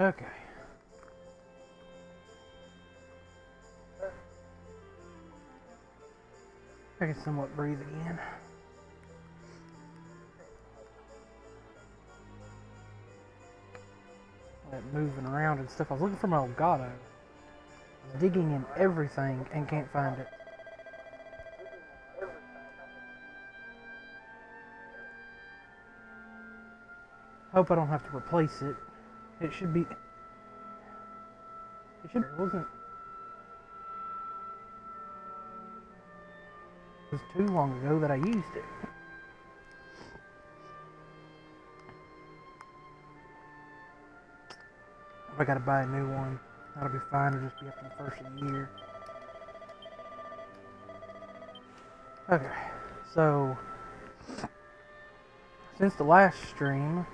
Okay. I can somewhat breathe again. Like moving around and stuff. I was looking for my Elgato. I was digging in everything and can't find it. Hope I don't have to replace it. It should be. It wasn't. It was too long ago that I used it. If I gotta buy a new one, that'll be fine. It'll just be after the first of the year. Okay, so since the last stream,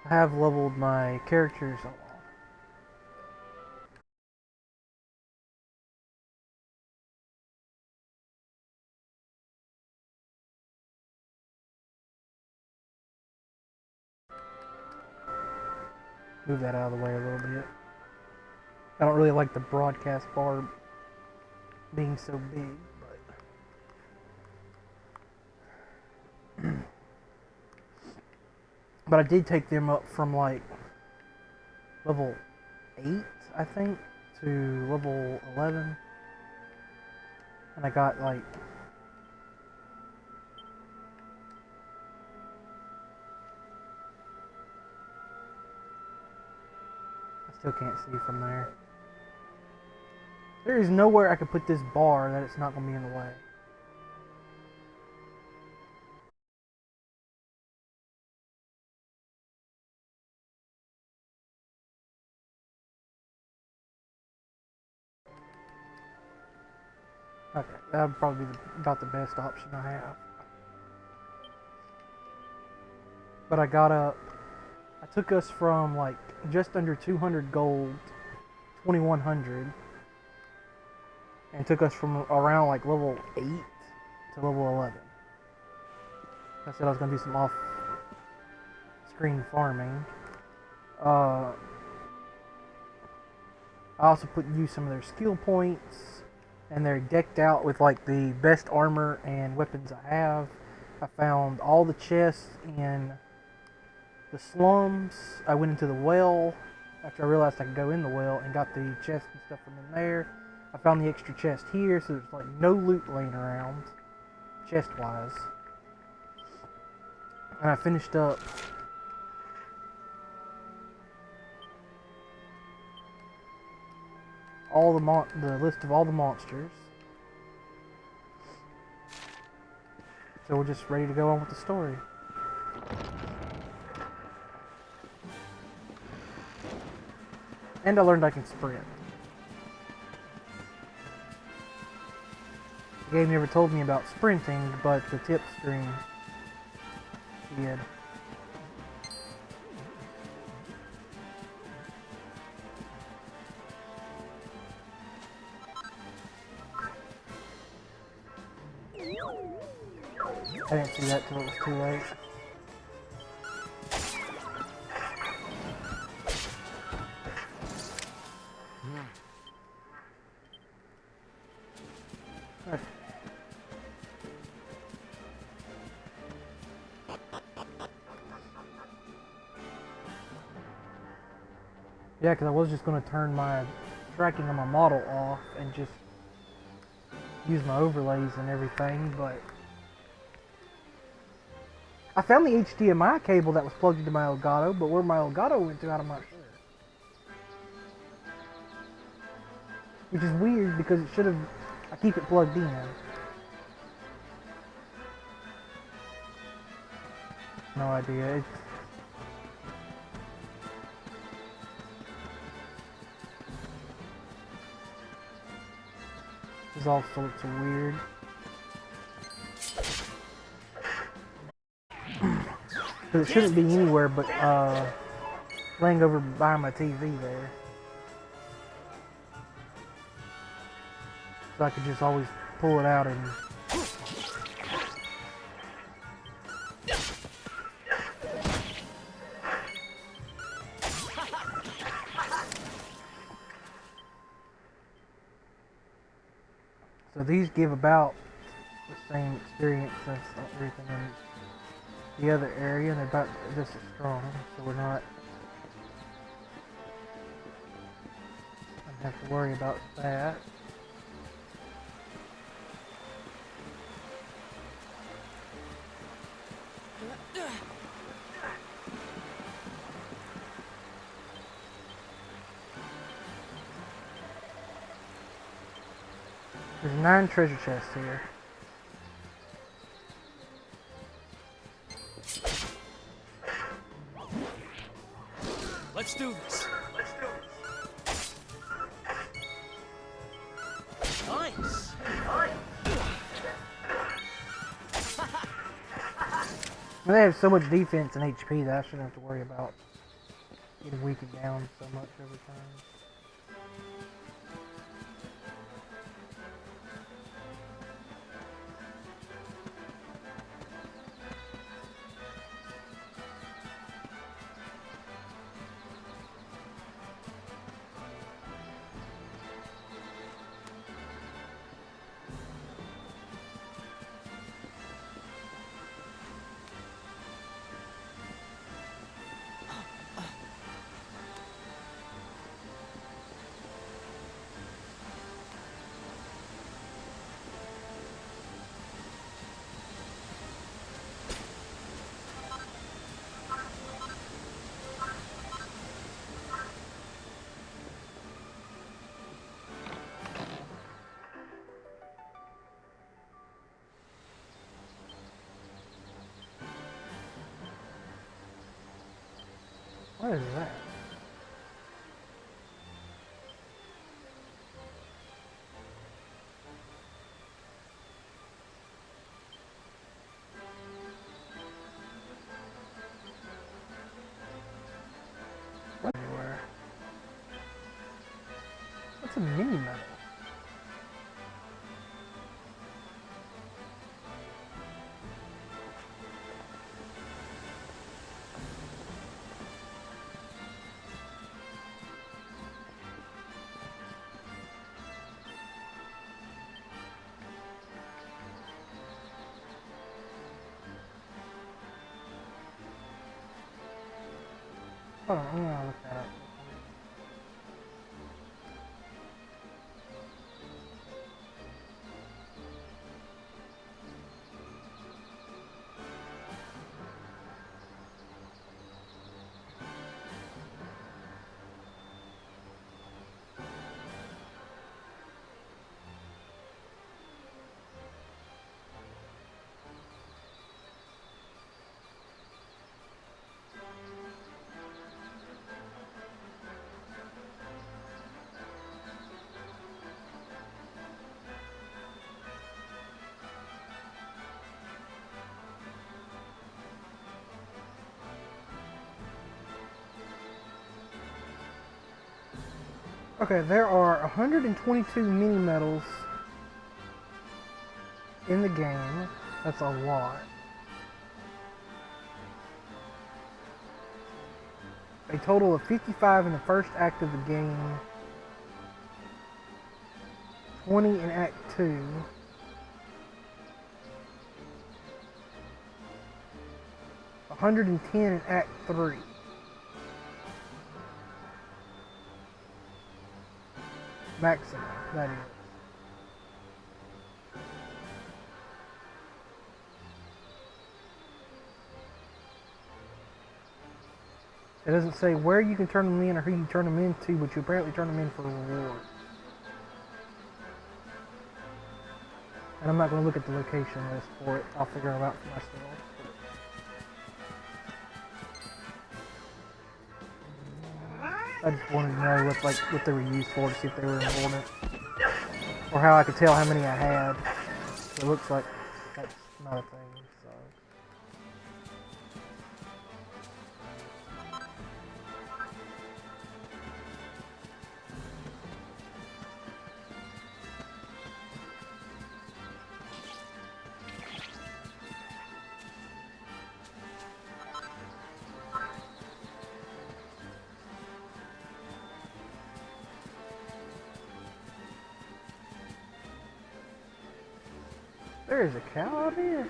I have leveled my characters a lot. Move that out of the way a little bit. I don't really like the broadcast bar being so big, but but I did take them up from like level 8, I think, to level 11, and I got like still can't see from there. There is nowhere I could put this bar that it's not going to be in the way. Okay, that would probably be about the best option I have. But I took us from like just under 200 gold, 2100, and took us from around like level 8 to level 11. I said I was going to do some off-screen farming. I also used some of their skill points, and they're decked out with like the best armor and weapons I have. I found all the chests in the slums. I went into the well after I realized I could go in the well and got the chest and stuff from in there. I found the extra chest here, so there's like no loot laying around, chest wise. And I finished up all the list of all the monsters. So we're just ready to go on with the story. And I learned I can sprint. The game never told me about sprinting, but the tip screen did. I didn't see that till it was too late. Okay. Yeah, because I was just going to turn my tracking on my model off and just use my overlays and everything, but I found the HDMI cable that was plugged into my Elgato, but where my Elgato went to, I'm not sure. Which is weird because it should have. I keep it plugged in. No idea. It's all sorts of weird. Because it shouldn't be anywhere but laying over by my TV there. So I could just always pull it out and So these give about the same experience as everything in the other area, and they're about just as strong, so we're not gonna have to worry about that. There's 9 treasure chests here. Let's do this. Nice. They have so much defense and HP that I shouldn't have to worry about getting weakened down so much over time. What is that? What everywhere? What's a mini metal? Hold on, I'm gonna look that up. Okay, there are 122 mini medals in the game. That's a lot. A total of 55 in the first act of the game, 20 in Act 2, 110 in Act 3. Maximum, that is. It doesn't say where you can turn them in or who you turn them into, but you apparently turn them in for a reward. And I'm not going to look at the location list for it. I'll figure it out for myself. I just wanted to know what they were used for, to see if they were important, or how I could tell how many I had. So it looks like that's not a thing. So. There is a cow out here.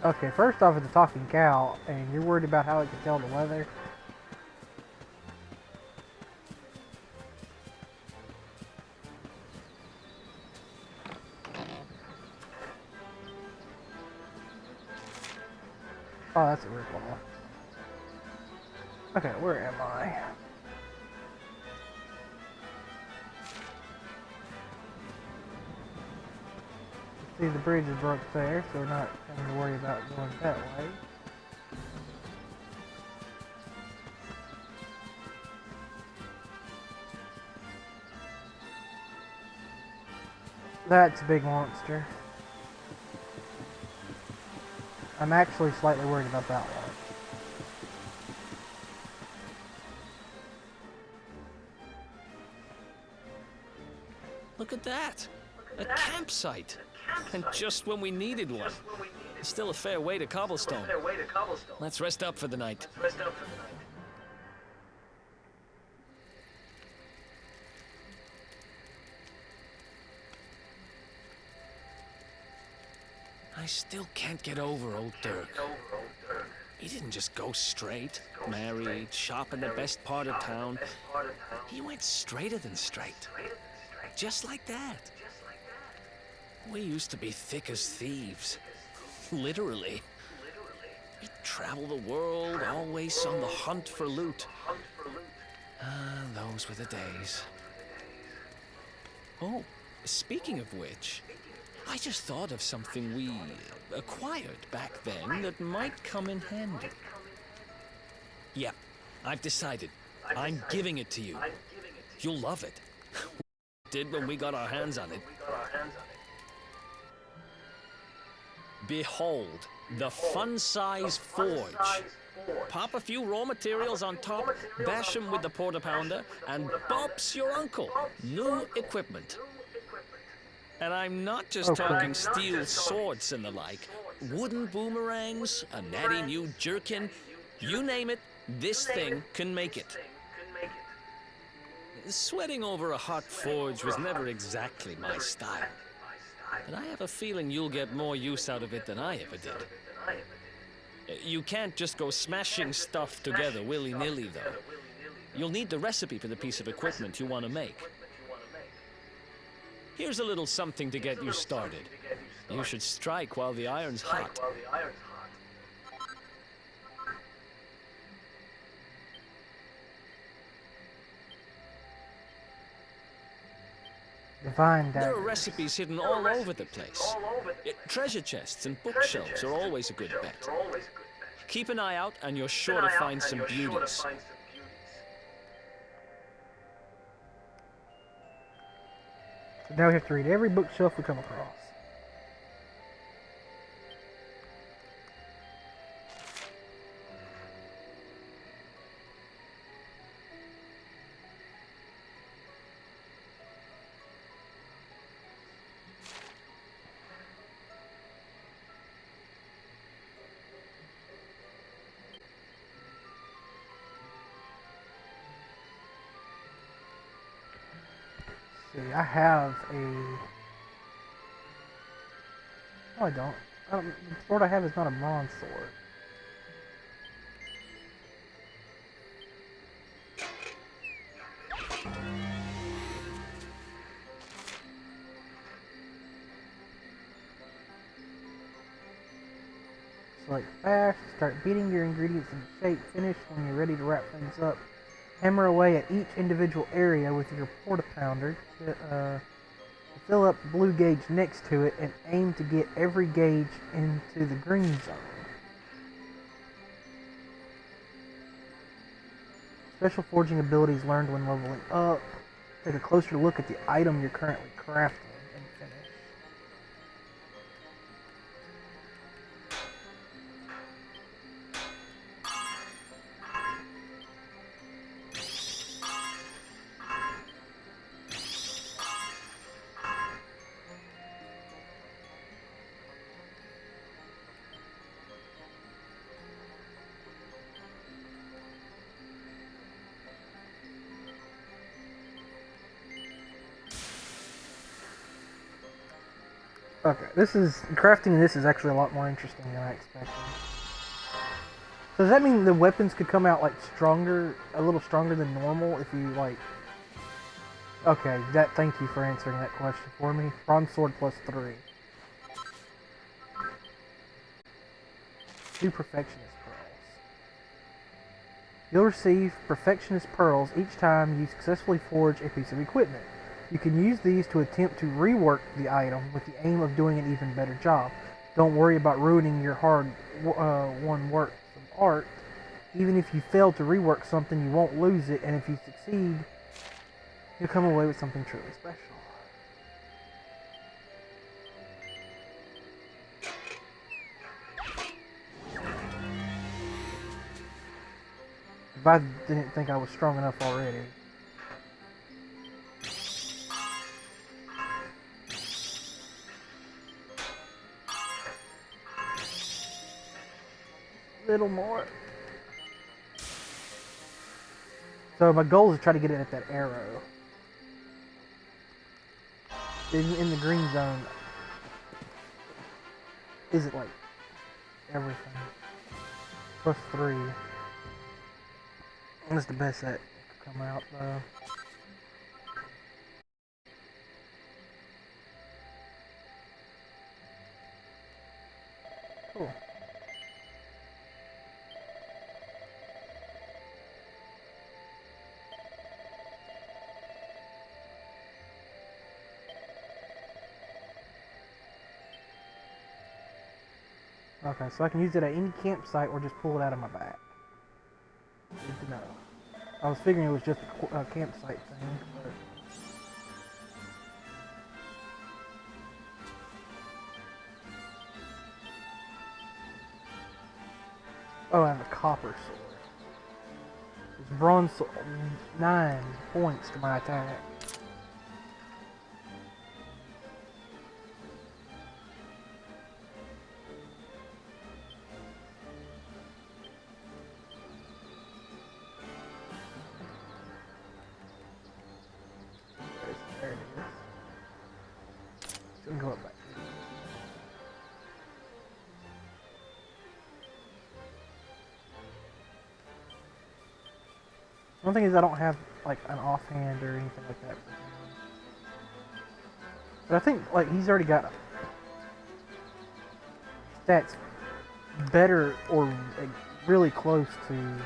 Okay, first off, it's a talking cow, and you're worried about how it can tell the weather. Oh, that's a ripoff. Okay, where am I? See, the bridge is broke there, so we're not having to worry about going that way. That's a big monster. I'm actually slightly worried about that one. Look at that! A campsite! And just when we needed one. Still a fair way to cobblestone. Let's rest up for the night. I still can't get over old Dirk. He didn't just go straight, married, shop in the best part of town. He went straighter than straight. Just like that. We used to be thick as thieves. Literally. We'd travel the world, always on the hunt for loot. Ah, those were the days. Oh, speaking of which, I just thought of something we acquired back then that might come in handy. Yeah, I've decided. I'm giving it to you. You'll love it. Did when we got our hands on it. Behold, the fun-size forge. Pop a few raw materials on top, bash them with the porta pounder, and bop's your uncle. New equipment. And I'm not just talking steel swords and the like. Wooden boomerangs, a natty new jerkin. You name it, this thing can make it. Sweating over a hot forge was never exactly my style. But I have a feeling you'll get more use out of it than I ever did. You can't just go smashing stuff together willy-nilly, though. You'll need the recipe for the piece of equipment you want to make. Here's a little something to get you started. You should strike while the iron's hot. Divine There are dagger. recipes hidden all over the place. Treasure chests and bookshelves are always a good bet. Keep an eye out and you're sure to find some beauties. So now we have to read every bookshelf we come across. See, I have a... No, I don't. The sword I have is not a bronze sword. Select fast, start beating your ingredients into shape, finish when you're ready to wrap things up. Hammer away at each individual area with your porta pounder to fill up the blue gauge next to it and aim to get every gauge into the green zone. Special forging abilities learned when leveling up. Take a closer look at the item you're currently crafting and finish. Okay, this is crafting. This is actually a lot more interesting than I expected. So does that mean the weapons could come out like stronger, a little stronger than normal if you like? Okay, that. Thank you for answering that question for me. Bronze sword +3. 2 perfectionist pearls. You'll receive perfectionist pearls each time you successfully forge a piece of equipment. You can use these to attempt to rework the item with the aim of doing an even better job. Don't worry about ruining your hard-won works of art. Even if you fail to rework something, you won't lose it, and if you succeed, you'll come away with something truly special. If I didn't think I was strong enough already. Little more. So my goal is to try to get it at that arrow. In the green zone, is it like everything? +3. That's the best that could come out though. Cool. Okay, so I can use it at any campsite or just pull it out of my bag. Good to know. I was figuring it was just a campsite thing, but... Oh, I have a copper sword. It's bronze sword. 9 points to my attack. There it is. So go up back. One thing is I don't have like an offhand or anything like that for him. But I think like he's already got stats better or like, really close to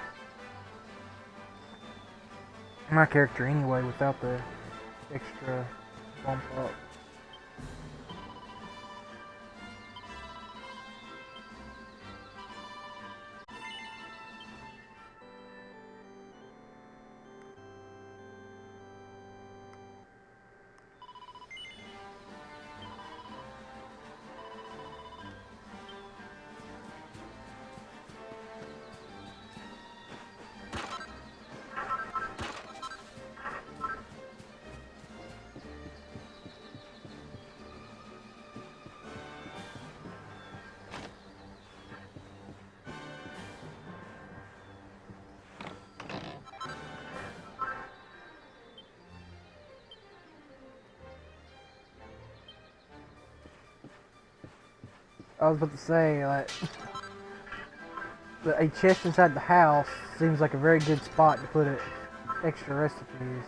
my character anyway without the extra bump up. I was about to say that a chest inside the house seems like a very good spot to put extra recipes.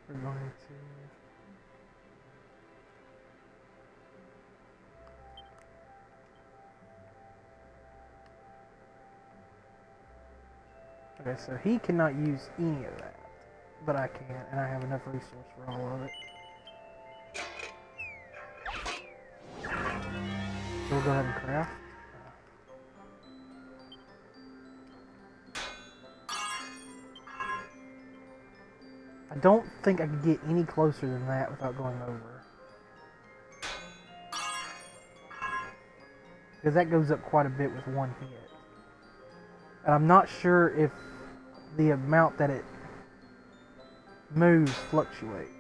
We're going to... Okay, so he cannot use any of that, but I can, and I have enough resource for all of it. So we'll go ahead and craft. I don't think I could get any closer than that without going over. Because that goes up quite a bit with one hit. And I'm not sure if the amount that it moves fluctuates.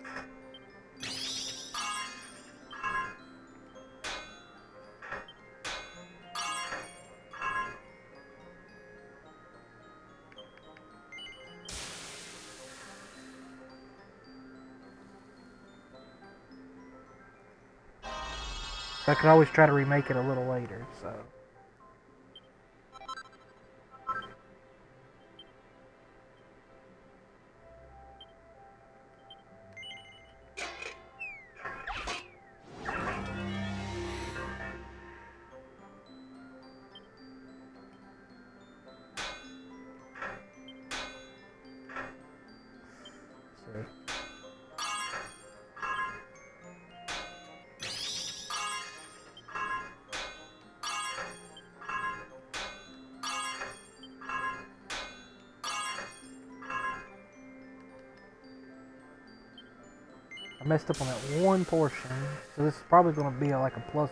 So I could always try to remake it a little later, so. I messed up on that one portion, so this is probably going to be like a +1.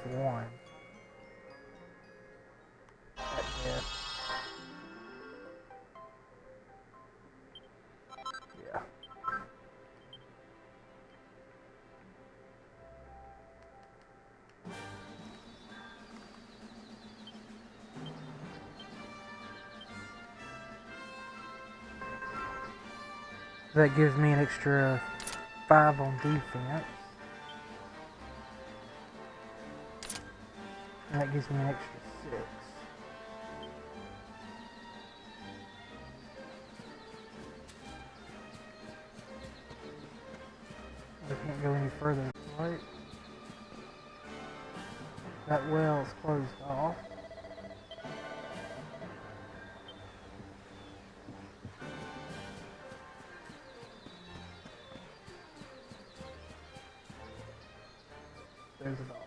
Yeah. Yeah. That gives me an extra 5 on defense. And that gives me an extra 6. I can't go any further, right? That well is closed off. There's a dog.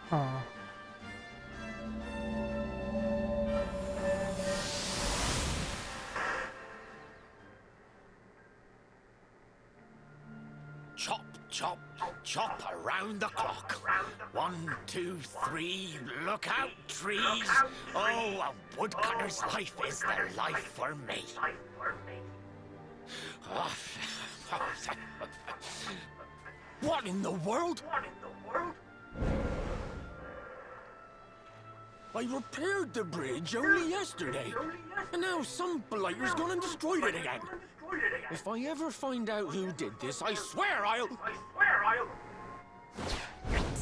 Huh. Chop, chop, chop around the clock. 1, 2, 3, look out, trees. Oh, a woodcutter's life is the life for me. What in the world? I repaired the bridge only yesterday, and now some blighter's gone and destroyed it again. If I ever find out who did this, I swear I'll...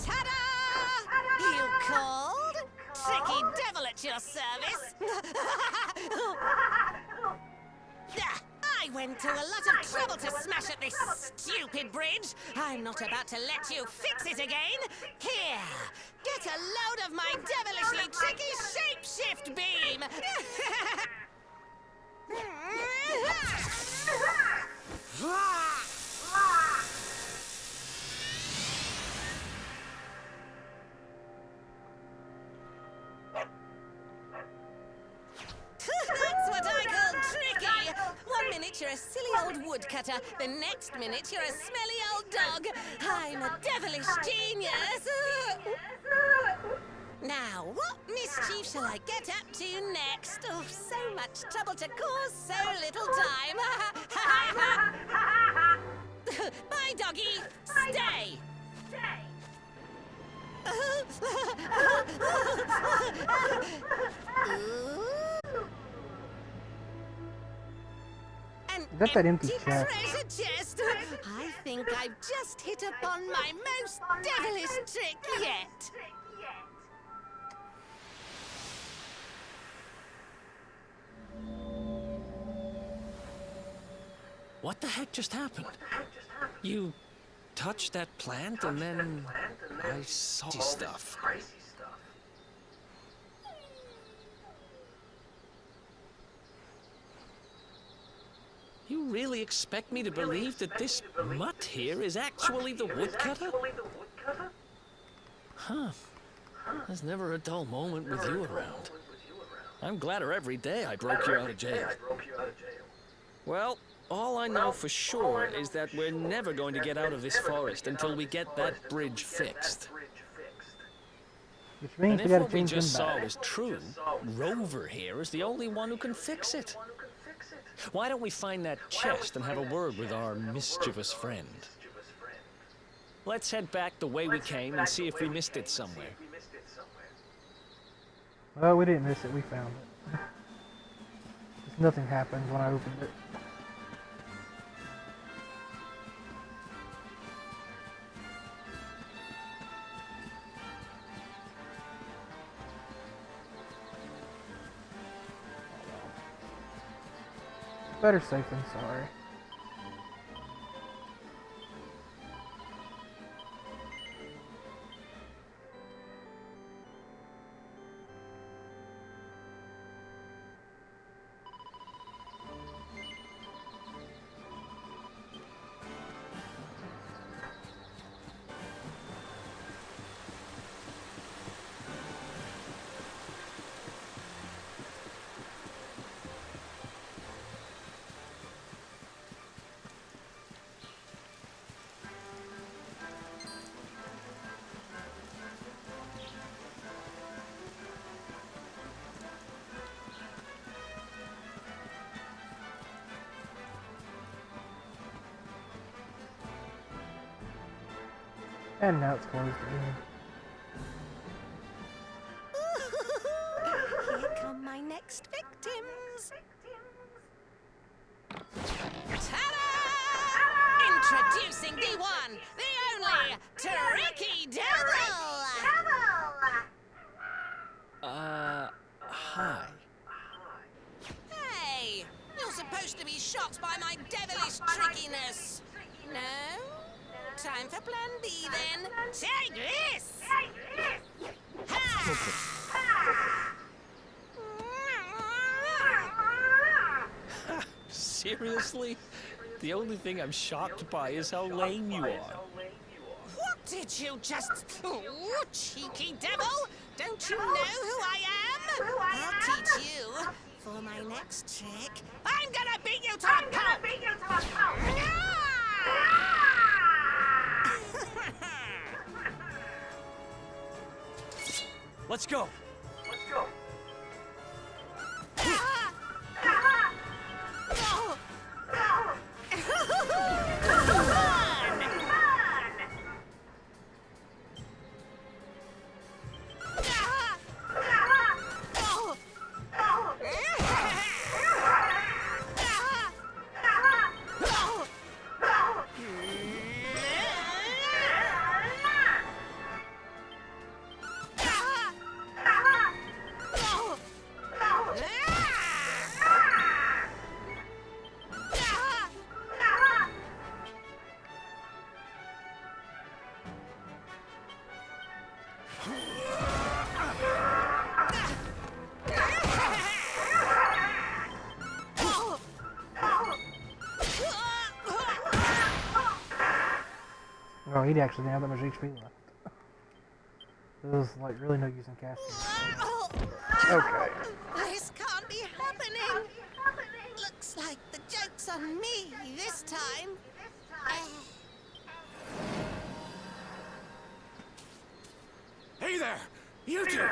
Ta-da! You called? Tricky devil at your service. I went to a lot of trouble to smash up this stupid bridge. I'm not about to let you fix it again. Here, get a load of my devilishly tricky shapeshift beam. That's what I call tricky. 1 minute you're a silly old woodcutter, the next minute you're a smelly old dog. I'm a devilish genius. Now, what mischief shall I get up to next? Oh, so much trouble to cause so little time. Bye, doggy. Stay. An Is that empty chest? treasure chest. I think I've just hit upon my most devilish trick yet. What the heck just happened? You touched that plant and then I saw stuff. You really expect me to believe that this mutt here is actually the woodcutter? Huh. There's never a dull moment with you around. I'm gladder every day I broke you out of jail. Well, all I know for sure is that we're never going to get out of this forest until we get that bridge fixed. Which means And we if gotta what we change just them saw back. is true, Rover here is the only one who can fix it. Why don't we find that chest and have a word with our mischievous friend? Let's head back the way we came and see if we missed it somewhere. Well, we didn't miss it, we found it. Just nothing happened when I opened it. Better safe than sorry. And now it's closed again. Here come my next victims. Ta-da! Introducing the one, the only, Tricky Devil! Hi. Hey, you're supposed to be shocked by my devilish trickiness. No? Time for plan B then. Take this! Ha! Seriously? The only thing I'm shocked by is how lame you are. What did you just... Oh, cheeky devil! Don't you know who I am? I'll teach you. For my next trick, I'm gonna beat you to a pulp! Let's go. Oh, he'd actually didn't have that much HP left. There was like really no use in casting. Okay. This can't be happening. Looks like the joke's on me this time. Hey there! You two!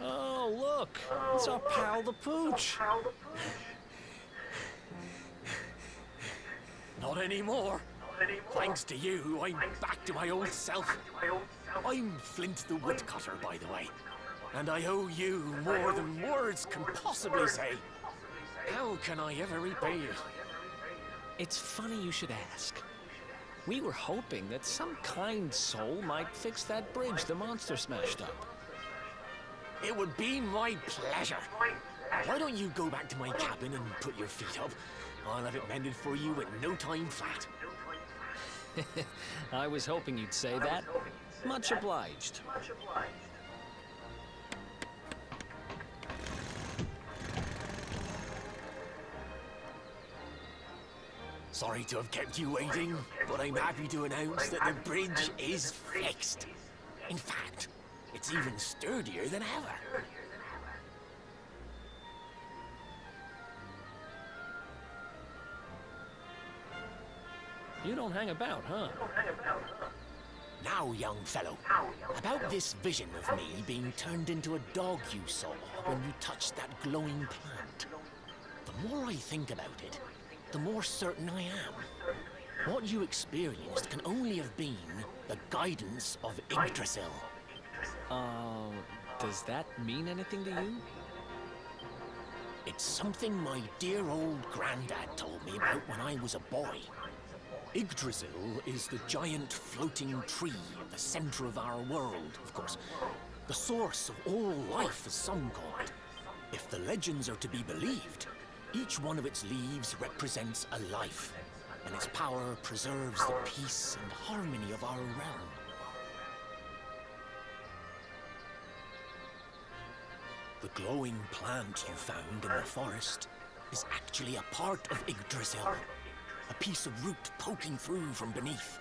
Oh, look! It's our pal the Pooch! Not anymore. Thanks to you, I'm back to my old self. I'm Flint the Woodcutter, by the way. And I owe you more than words can possibly say. How can I ever repay you? It's funny you should ask. We were hoping that some kind soul might fix that bridge the monster smashed up. It would be my pleasure. Why don't you go back to my cabin and put your feet up? I'll have it mended for you in no time flat. I was hoping you'd say that. Much obliged. Sorry to have kept you waiting, but I'm happy to announce that the bridge is fixed. In fact, it's even sturdier than ever. You don't hang about, huh? Now, young fellow, about this vision of me being turned into a dog you saw when you touched that glowing plant. The more I think about it, the more certain I am. What you experienced can only have been the guidance of Yggdrasil. Does that mean anything to you? It's something my dear old granddad told me about when I was a boy. Yggdrasil is the giant floating tree at the center of our world, of course. The source of all life, as some call it. If the legends are to be believed, each one of its leaves represents a life, and its power preserves the peace and harmony of our realm. The glowing plant you found in the forest is actually a part of Yggdrasil. A piece of root poking through from beneath.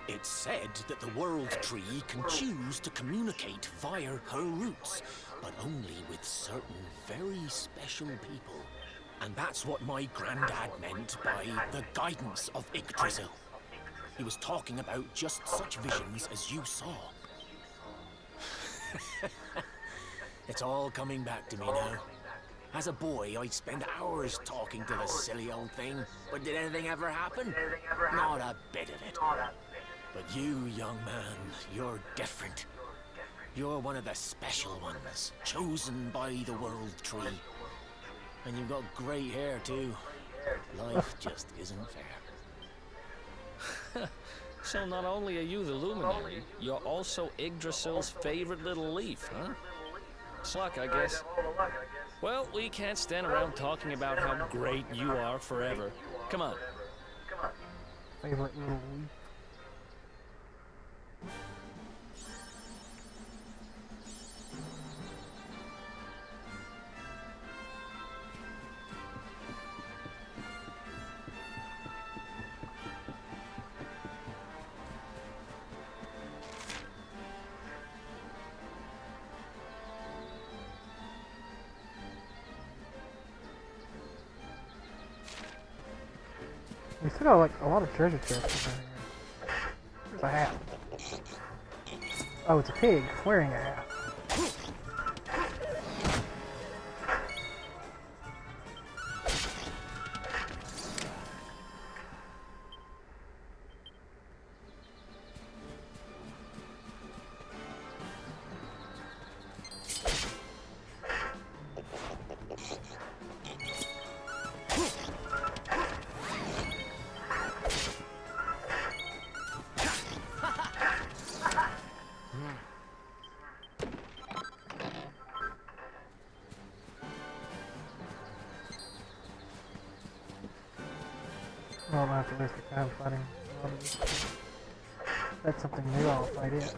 It's said that the World Tree can choose to communicate via her roots, but only with certain very special people. And that's what my granddad meant by the guidance of Yggdrasil. He was talking about just such visions as you saw. It's all coming back to me now. As a boy, I'd spend hours talking to the silly old thing, but did anything ever happen? Not a bit of it. But you, young man, you're different. You're one of the special ones, chosen by the World Tree. And you've got great hair, too. Life just isn't fair. So not only are you the luminary, you're also Yggdrasil's favorite little leaf, huh? It's luck, I guess. Well, we can't stand around talking about how great you are forever. Come on. Favorite little leaf. We still got like a lot of treasure chests in here. There's a hat. Oh, it's a pig wearing a hat. I don't have to waste your time fighting a lot of this. That's something new, I'll fight it.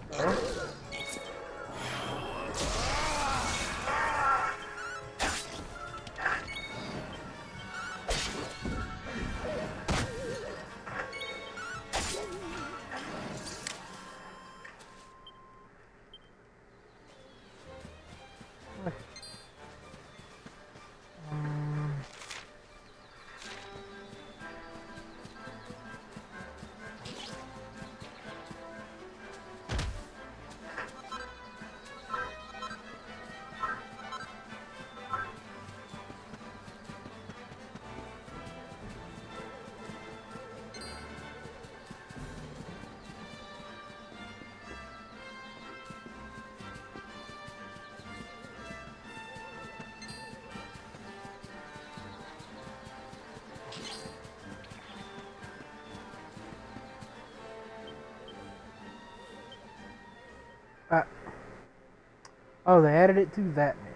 Oh, they added it to that menu.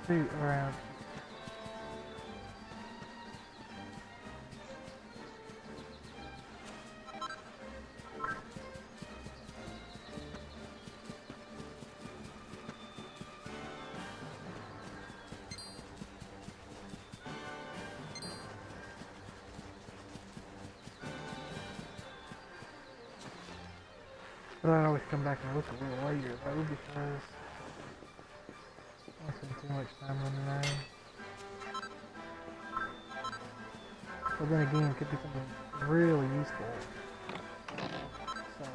See around. But I always come back and look a little later though because I spend too much time running around. But then again, it could be something really useful. So,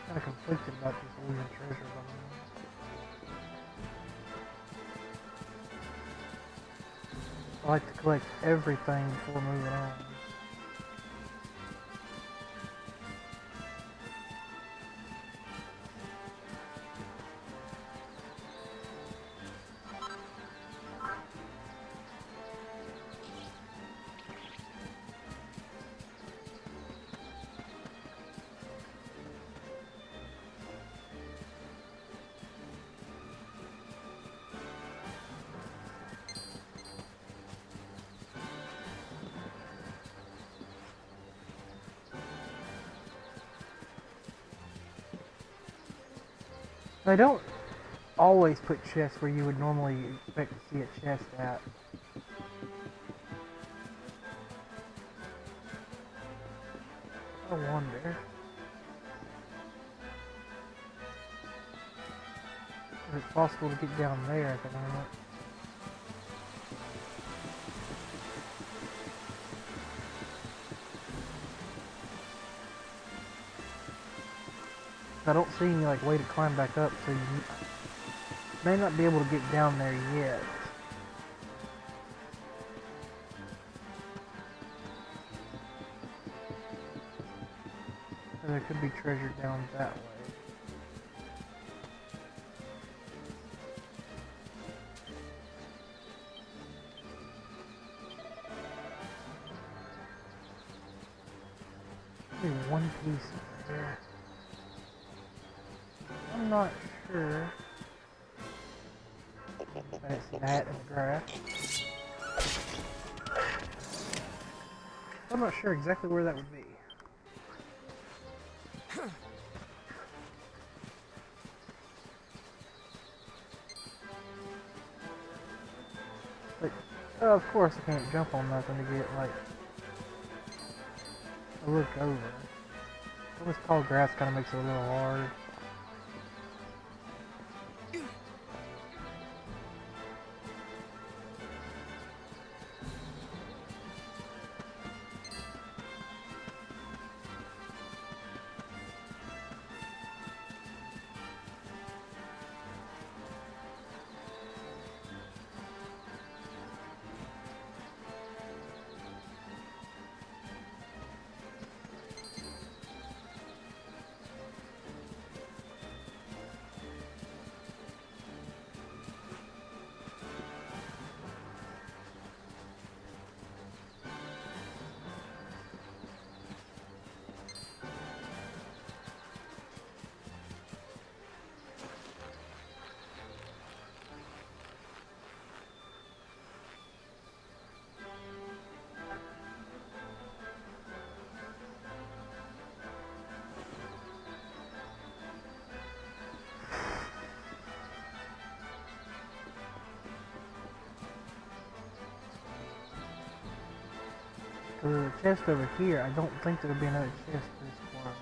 kind of conflicted about this losing treasure by now. I like to collect everything before moving on. They don't always put chests where you would normally expect to see a chest at. I wonder. Is it possible to get down there at the moment? I don't see any like way to climb back up, so you may not be able to get down there yet. So there could be treasure down that way. Maybe one piece there. I'm not sure. That's that in the grass. I'm not sure exactly where that would be. But, of course I can't jump on nothing to get, like, a look over. All this tall grass kind of makes it a little hard. The chest over here, I don't think there'll be another chest this close.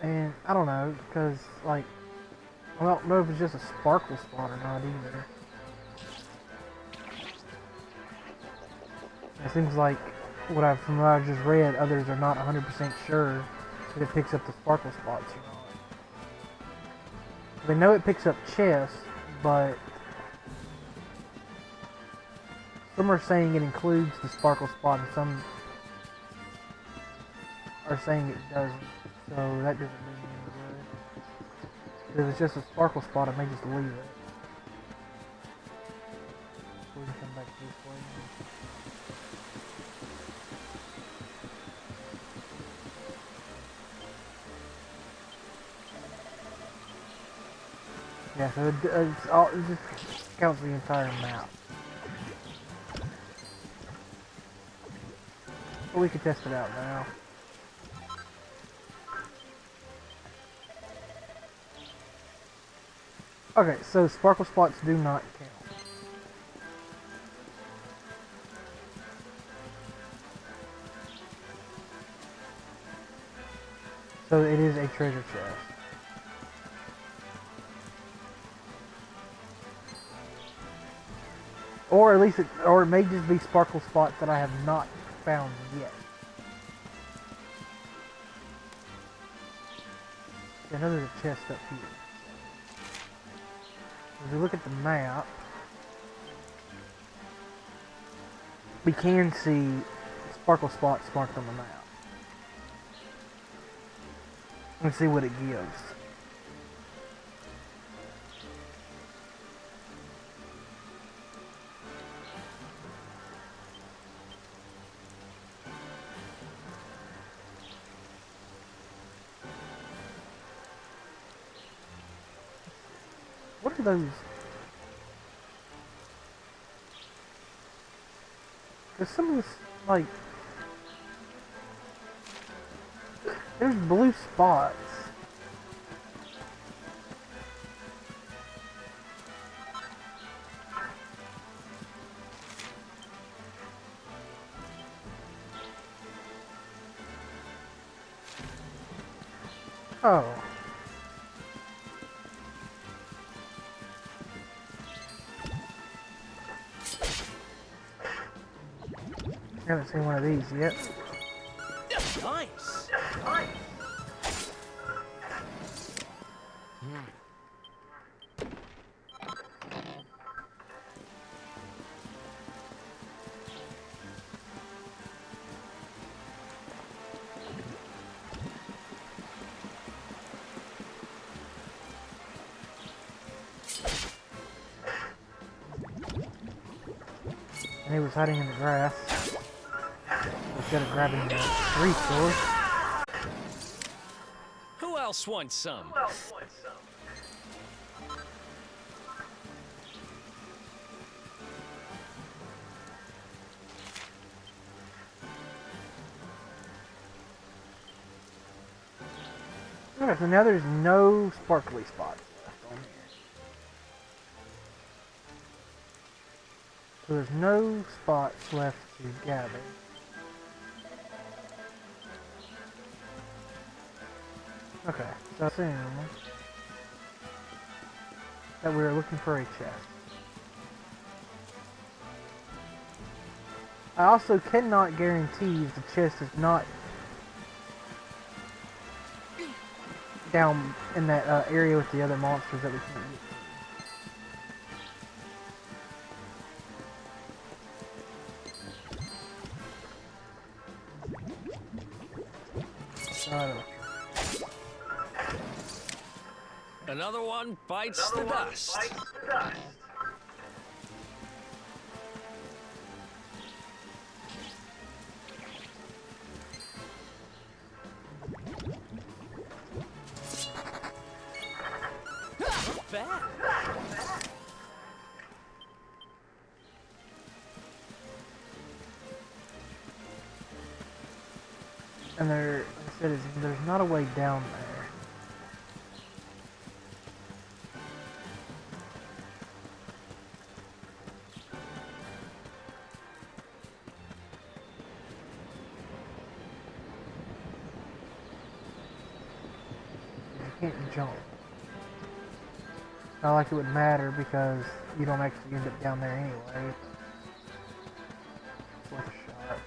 And I don't know, because, like, I don't know if it's just a sparkle spot or not either. It seems like from what I've just read, others are not 100% sure that it picks up the sparkle spots or not. They know it picks up chests, but some are saying it includes the sparkle spot and some are saying it doesn't. So that doesn't mean any good. If it's just a sparkle spot, I may just leave it. We can come back this way. Yeah, so it just counts the entire map. But we can test it out now. Okay, so sparkle spots do not count. So it is a treasure chest. Or at least it may just be sparkle spots that I have not found yet. I know there's a chest up here. If we look at the map, we can see sparkle spots marked on the map. Let's see what it gives. What are those? There's some of this, like, there's blue spots. Oh. I haven't seen one of these yet. Nice. And he was hiding in the grass. Instead of grabbing the resource. Who else wants some? Okay, so now there's no sparkly spots left on here. So there's no spots left to gather. Okay, so I assume that we're looking for a chest. I also cannot guarantee if the chest is not down in that area with the other monsters that we can't get. I don't know. Another one bites the dust. Not bad. And there, like I said, there's not a way down there. You can't jump. Not like it would matter because you don't actually end up down there anyway. It's worth a shot.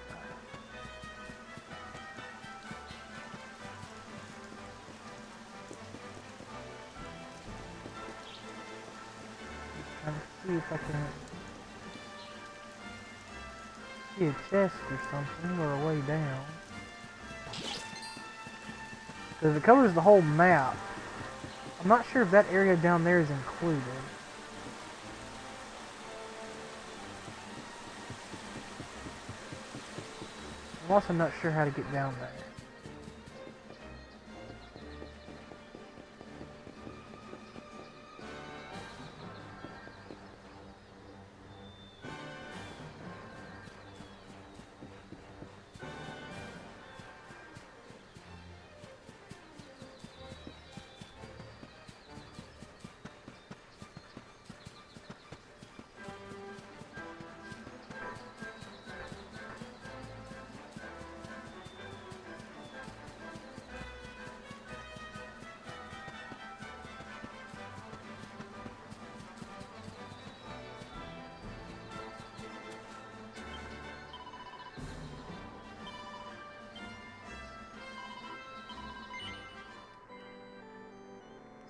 Trying to see if I can see a chest or something or a way down. Because it covers the whole map. I'm not sure if that area down there is included. I'm also not sure how to get down there.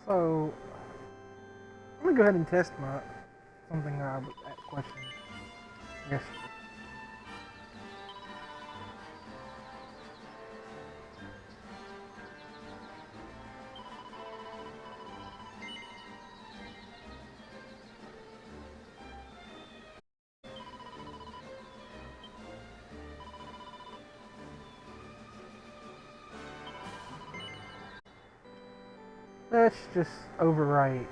So, I'm gonna go ahead and test my something that I was at question. Yes. Let's just overwrite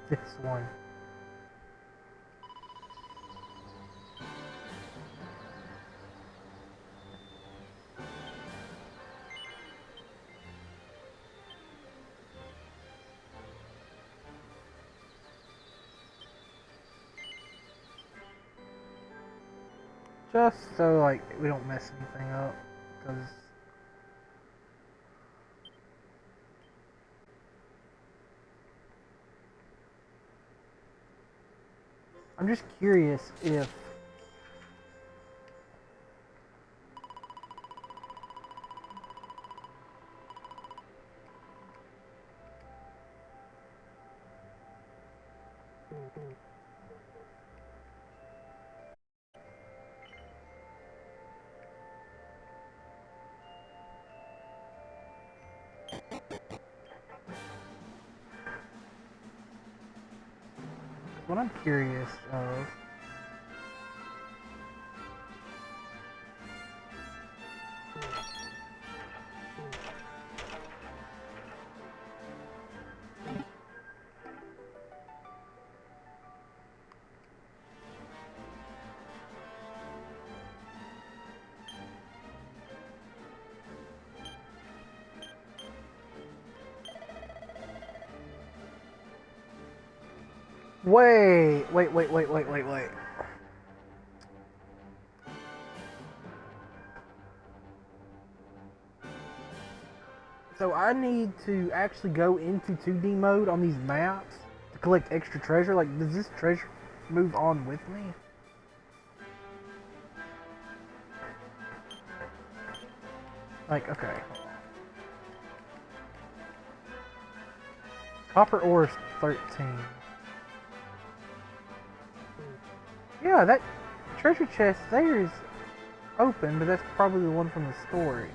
this one. Just so like we don't mess anything up, because I'm just curious if what I'm curious of. Wait. So I need to actually go into 2D mode on these maps to collect extra treasure? Like, does this treasure move on with me? Like, okay. Copper ore is 13. Yeah, that treasure chest there is open, but that's probably the one from the story.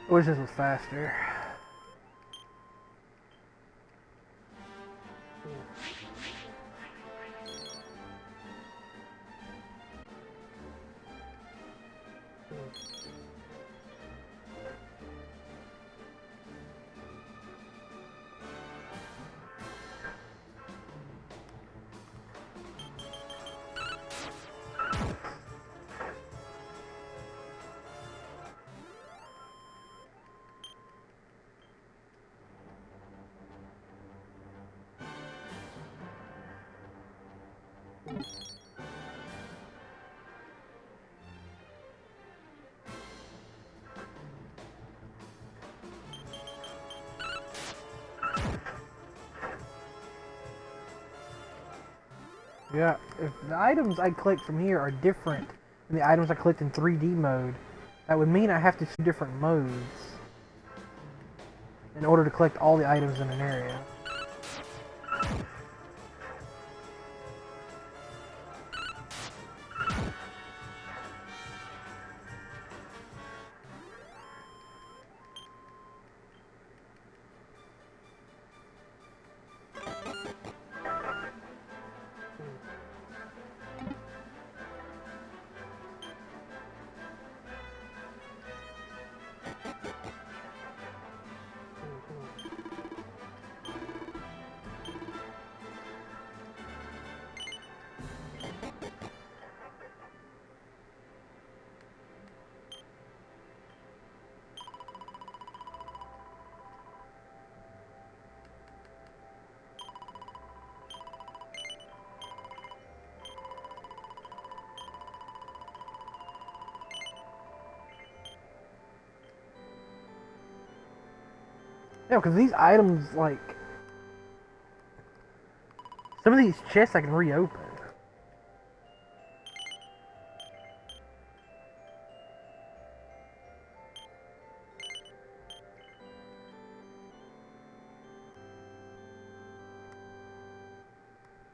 I wish this was faster. Yeah, if the items I collect from here are different than the items I collect in 3D mode, that would mean I have to choose different modes in order to collect all the items in an area. Yeah, because these items, like, some of these chests I can reopen.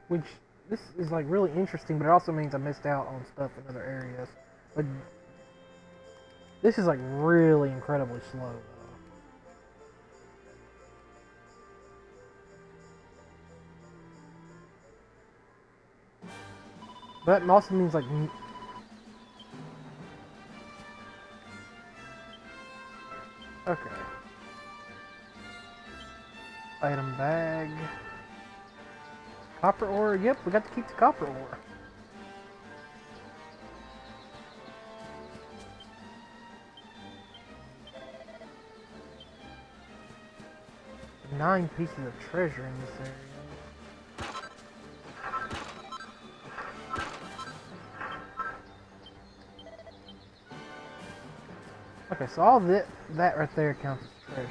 Which, this is like really interesting, but it also means I missed out on stuff in other areas. But this is like really incredibly slow, though. But it also means like... Okay. Item bag. Copper ore. Yep, we got to keep the copper ore. Nine pieces of treasure in this area. Okay, so all that right there counts as treasure.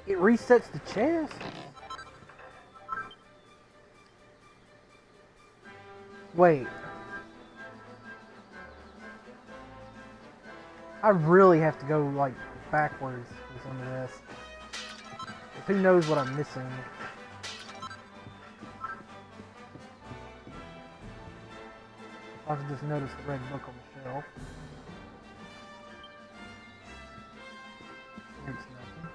It resets the chest? Wait. I really have to go, like, backwards for some of this. Who knows what I'm missing? I can just notice the red book on the shelf. It's nothing.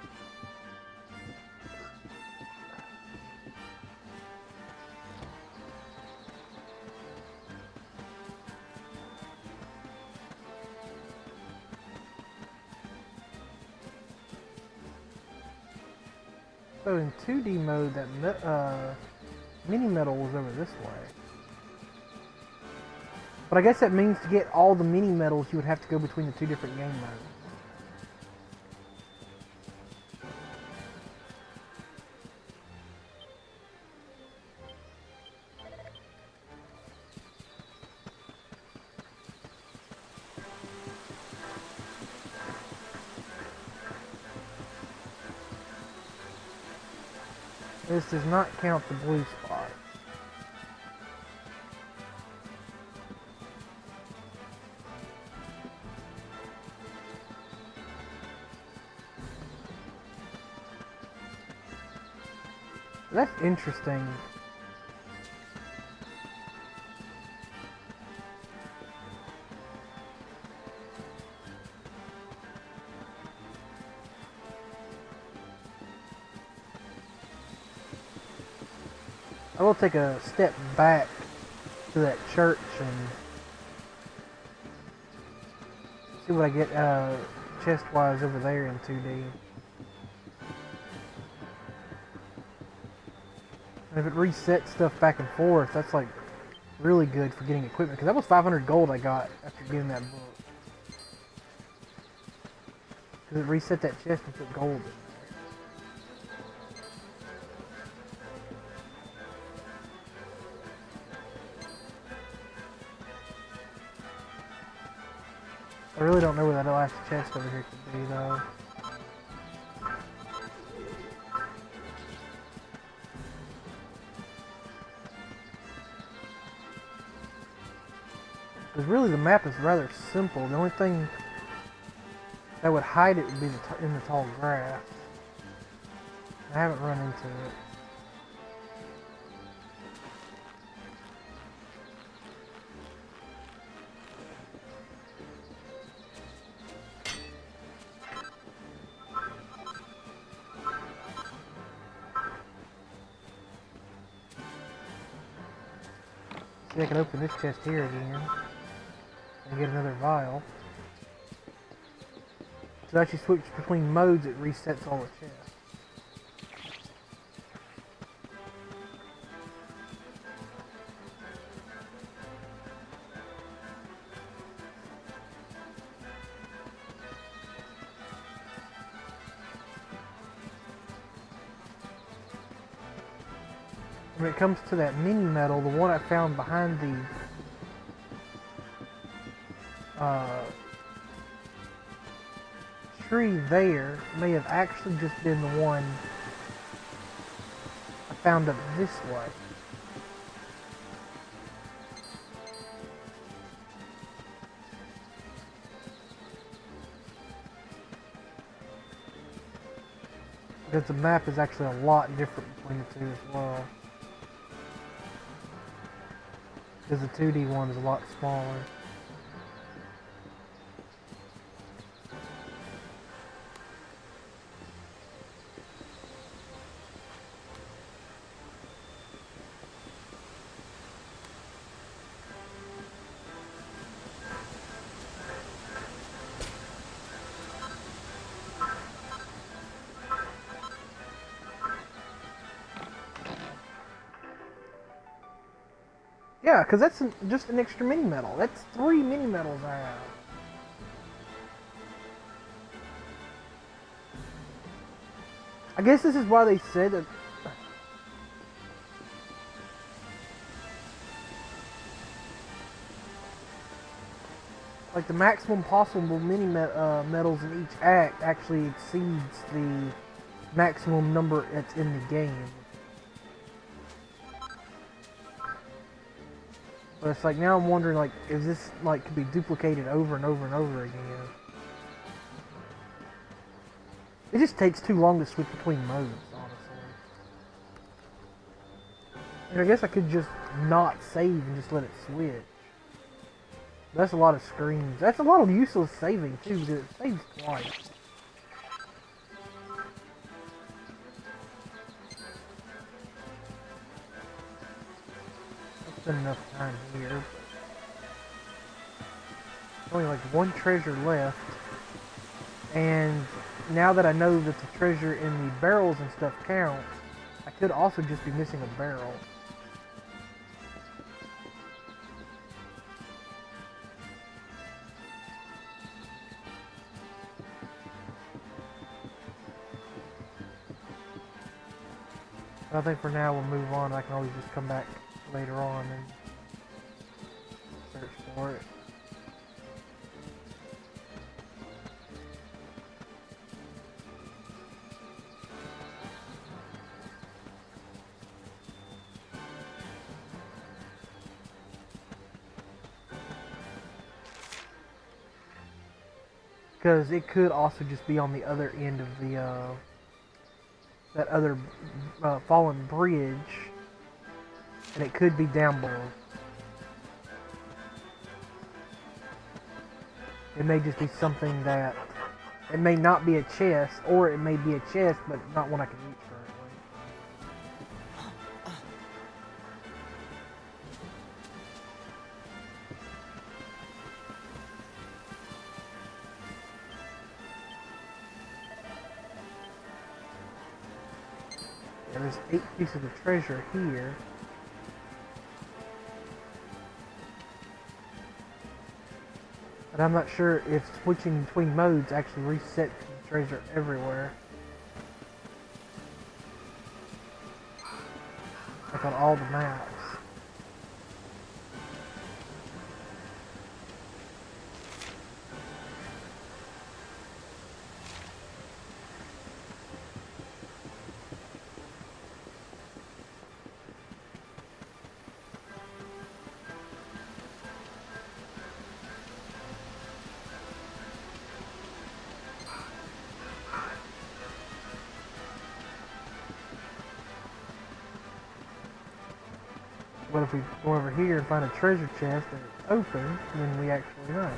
So in 2D mode, that mini metal was over this way. But I guess that means to get all the mini metals, you would have to go between the two different game modes. This does not count the blue spots. That's interesting. I will take a step back to that church and see what I get chest-wise over there in 2D. And if it resets stuff back and forth, that's like really good for getting equipment. Because that was 500 gold I got after getting that book. Because it reset that chest and put gold in there. I really don't know where that last chest over here could be, though. Because really the map is rather simple. The only thing that would hide it would be in the tall grass. I haven't run into it. See, I can open this chest here again and get another vial. So as you switch between modes, it resets all the chests. When it comes to that mini medal, the one I found behind the tree there may have actually just been the one I found up this way. Because the map is actually a lot different between the two as well. Because the 2D one is a lot smaller. Yeah, because that's just an extra mini medal. That's 3 mini medals I have. I guess this is why they said that. Like the maximum possible mini medals in each act actually exceeds the maximum number that's in the game. But it's like, now I'm wondering, like, is this, like, could be duplicated over and over and over again? It just takes too long to switch between modes, honestly. And I guess I could just not save and just let it switch. That's a lot of screens. That's a lot of useless saving, too, because it saves twice. Enough time here. There's only like one treasure left, and now that I know that the treasure in the barrels and stuff counts, I could also just be missing a barrel. But I think for now we'll move on. I can always just come back later on and search for it. Because it could also just be on the other end of the that other fallen bridge. And it could be down below. It may just be something that... It may not be a chest, or it may be a chest, but not one I can reach currently. There's 8 pieces of treasure here. But I'm not sure if switching between modes actually resets the treasure everywhere. Like on all the maps. But if we go over here and find a treasure chest and it's open, then we actually know.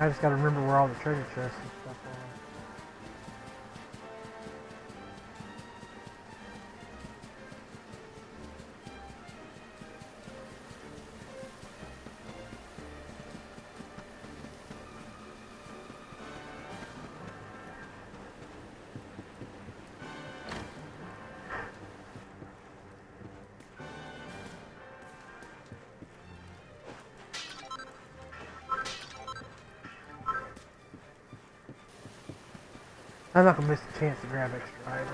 I just gotta remember where all the treasure chests and stuff are. I'm not gonna miss the chance to grab extra items.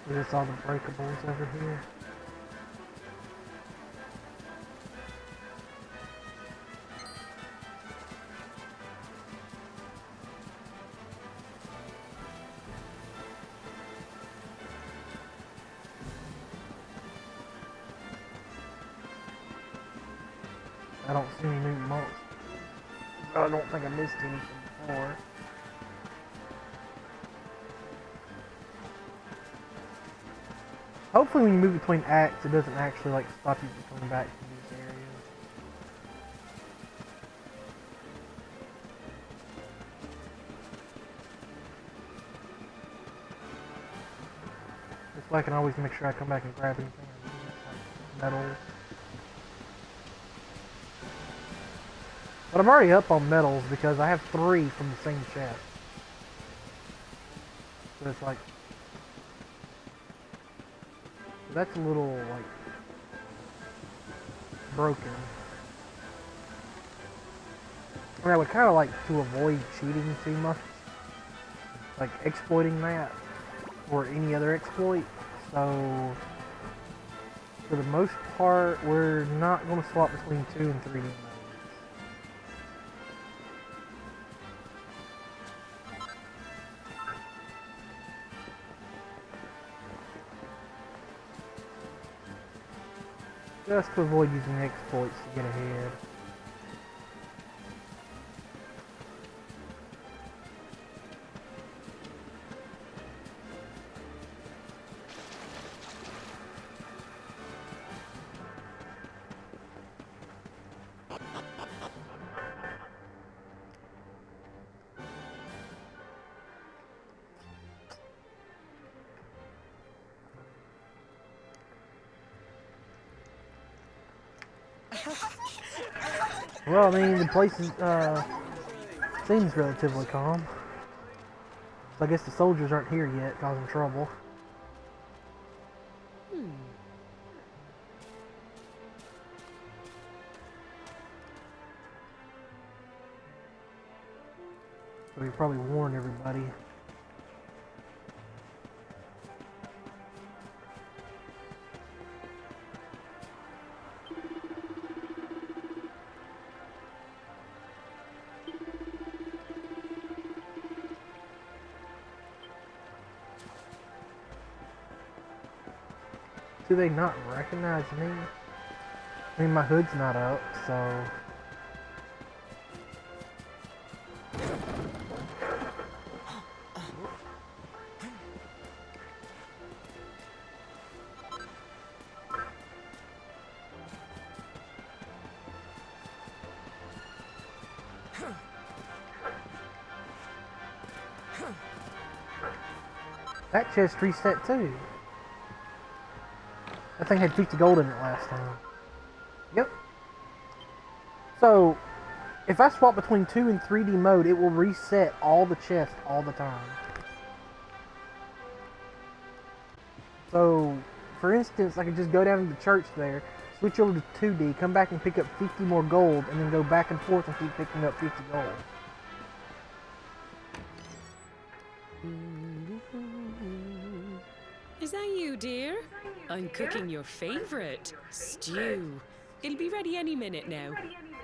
There's all the breakables over here. I don't see any new monsters. I don't think I missed anything before. Hopefully when you move between acts, it doesn't actually like stop you from coming back to these areas. This way I can always make sure I come back and grab anything I need, like metals. But I'm already up on metals because I have 3 from the same chest. So it's like, that's a little like broken. And I would kind of like to avoid cheating too much, like exploiting that or any other exploit. So for the most part, we're not going to swap between 2 and 3D modes. Just to avoid using exploits to get ahead. Well, I mean, the place is, seems relatively calm. So I guess the soldiers aren't here yet, causing trouble. So we probably warn everybody. Do they not recognize me? I mean, my hood's not up, so... That chest reset too. That thing had 50 gold in it last time. Yep. So, if I swap between 2 and 3D mode, it will reset all the chests all the time. So, for instance, I could just go down to the church there, switch over to 2D, come back and pick up 50 more gold, and then go back and forth and keep picking up 50 gold. Is that you, dear? I'm cooking your favorite, stew. It'll be ready any minute now.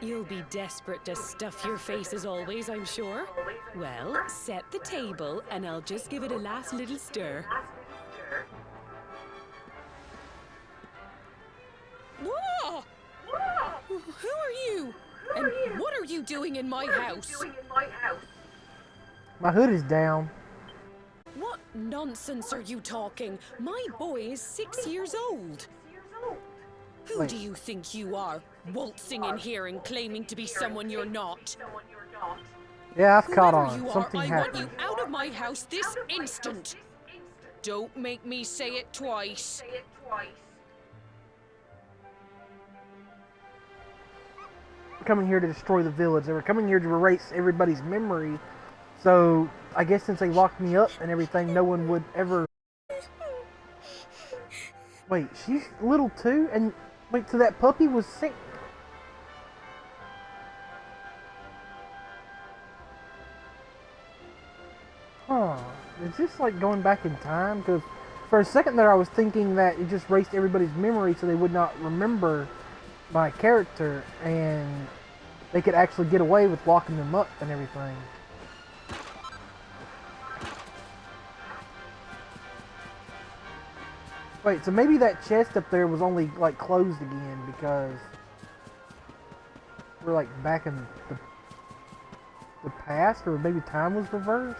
You'll be desperate to stuff your face as always, I'm sure. Well, set the table and I'll just give it a last little stir. Whoa! Who are you? And what are you doing in my house? My hood is down. What nonsense are you talking? My boy is 6 years old. Who Wait. do you think you are, waltzing in here and claiming to be someone you're not? Yeah, I've caught Whoever on. you are, Something I happened. want you out of my house this instant. Don't make me say it twice. Coming here to destroy the village. They were coming here to erase everybody's memory. So, I guess since they locked me up and everything, no one would ever... Wait, she's little too? And wait, so that puppy was sick? Huh. Is this like going back in time? Because for a second there I was thinking that it just erased everybody's memory so they would not remember my character and they could actually get away with locking them up and everything. Wait, so maybe that chest up there was only like closed again because we're like back in the past, or maybe time was reversed?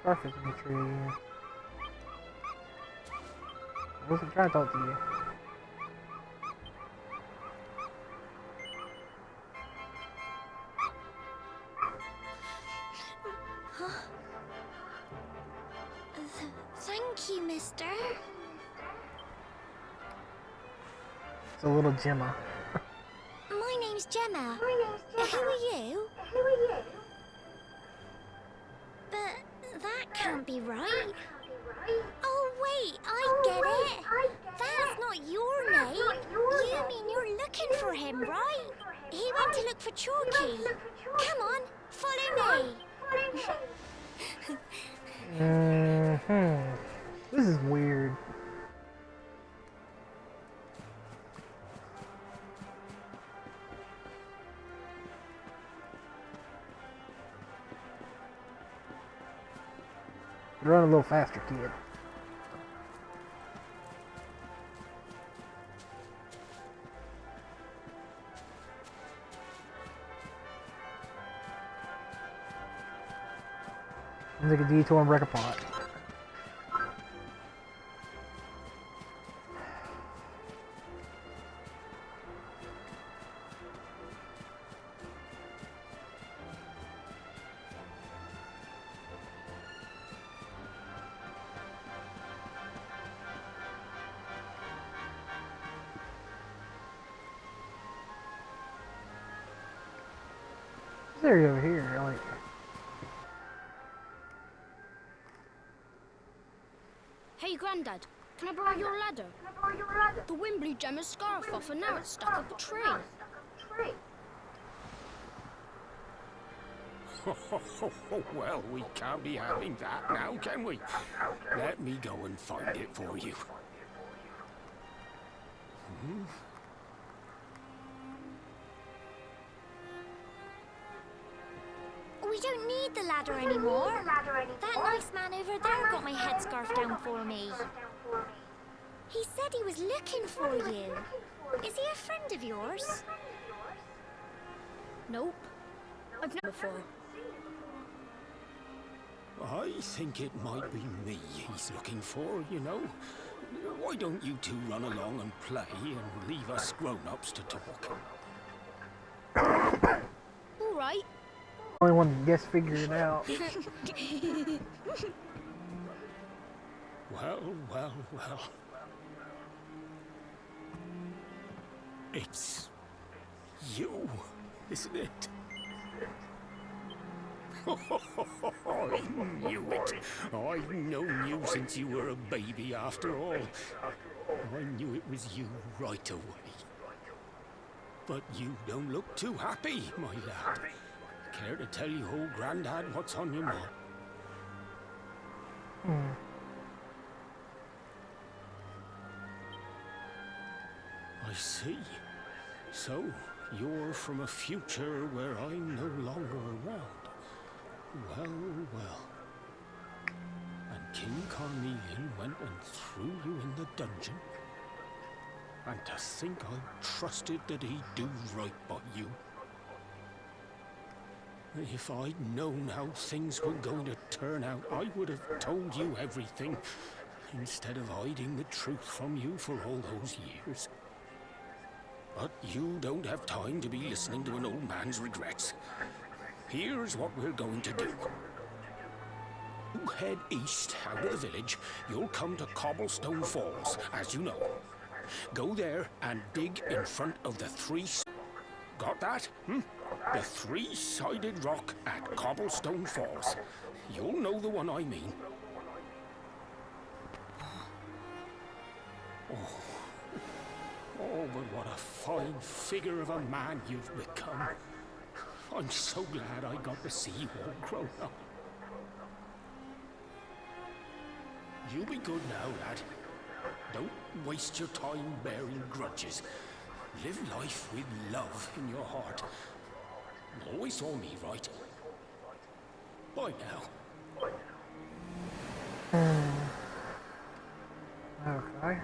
Starfish in the tree again. I wasn't trying to talk to you. Thank you, mister. It's a little Gemma. My name's Gemma. Who are you? But that can't be right. Oh, wait, I get it. That's not your name. You mean you're looking for him, right? He went to look for Chalky. Come on, follow me. This is weird. Run a little faster, kid. I'm take a detour and wreck a pot. This area over here, I like. Hey, Grandad, can I borrow your ladder? The wind blew Gemma's scarf off and now it's stuck up a tree. Well, we can't be having that now, can we? Let me go and find it for you. We don't need the ladder anymore. That nice man over there got my headscarf down for me. He said he was looking for you. Is he a friend of yours? Nope. I've never before. I think it might be me he's looking for, you know. Why don't you two run along and play and leave us grown-ups to talk? All right. Only one to guess figure it out. Well, well, well. It's you, isn't it? I knew it. I've known you since you were a baby after all. I knew it was you right away. But you don't look too happy, my lad. Care to tell your old granddad what's on your mind? I see. So, you're from a future where I'm no longer around. Well, well. And King Carnelian went and threw you in the dungeon? And to think I trusted that he'd do right by you. If I'd known how things were going to turn out, I would have told you everything, instead of hiding the truth from you for all those years. But you don't have time to be listening to an old man's regrets. Here's what we're going to do. You head east out of the village, you'll come to Cobblestone Falls, as you know. Go there and dig in front of the three... Got that? The three-sided rock at Cobblestone Falls. You'll know the one I mean. Oh, but what a fine figure of a man you've become. I'm so glad I got to see you all grown up. You be good now, lad. Don't waste your time bearing grudges. Live life with love in your heart. Always saw me right. Bye now. Okay.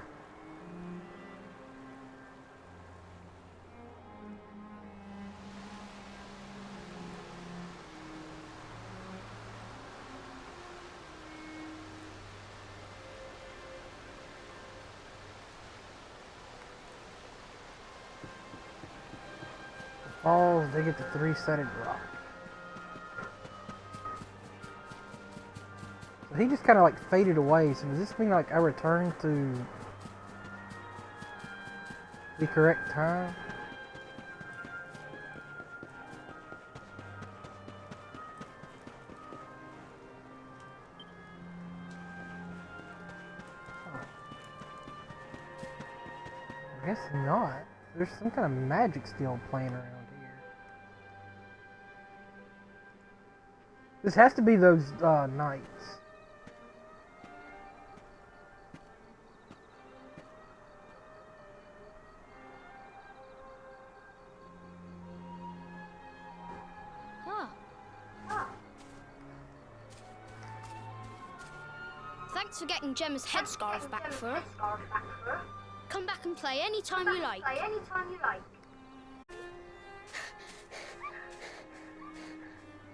Falls, they get the three-sided rock. So he just kind of like faded away. So does this mean like I returned to the correct time? I guess not. There's some kind of magic still playing around here. This has to be those knights. Thanks for getting Gemma's headscarf back for her. Come back and play anytime you like.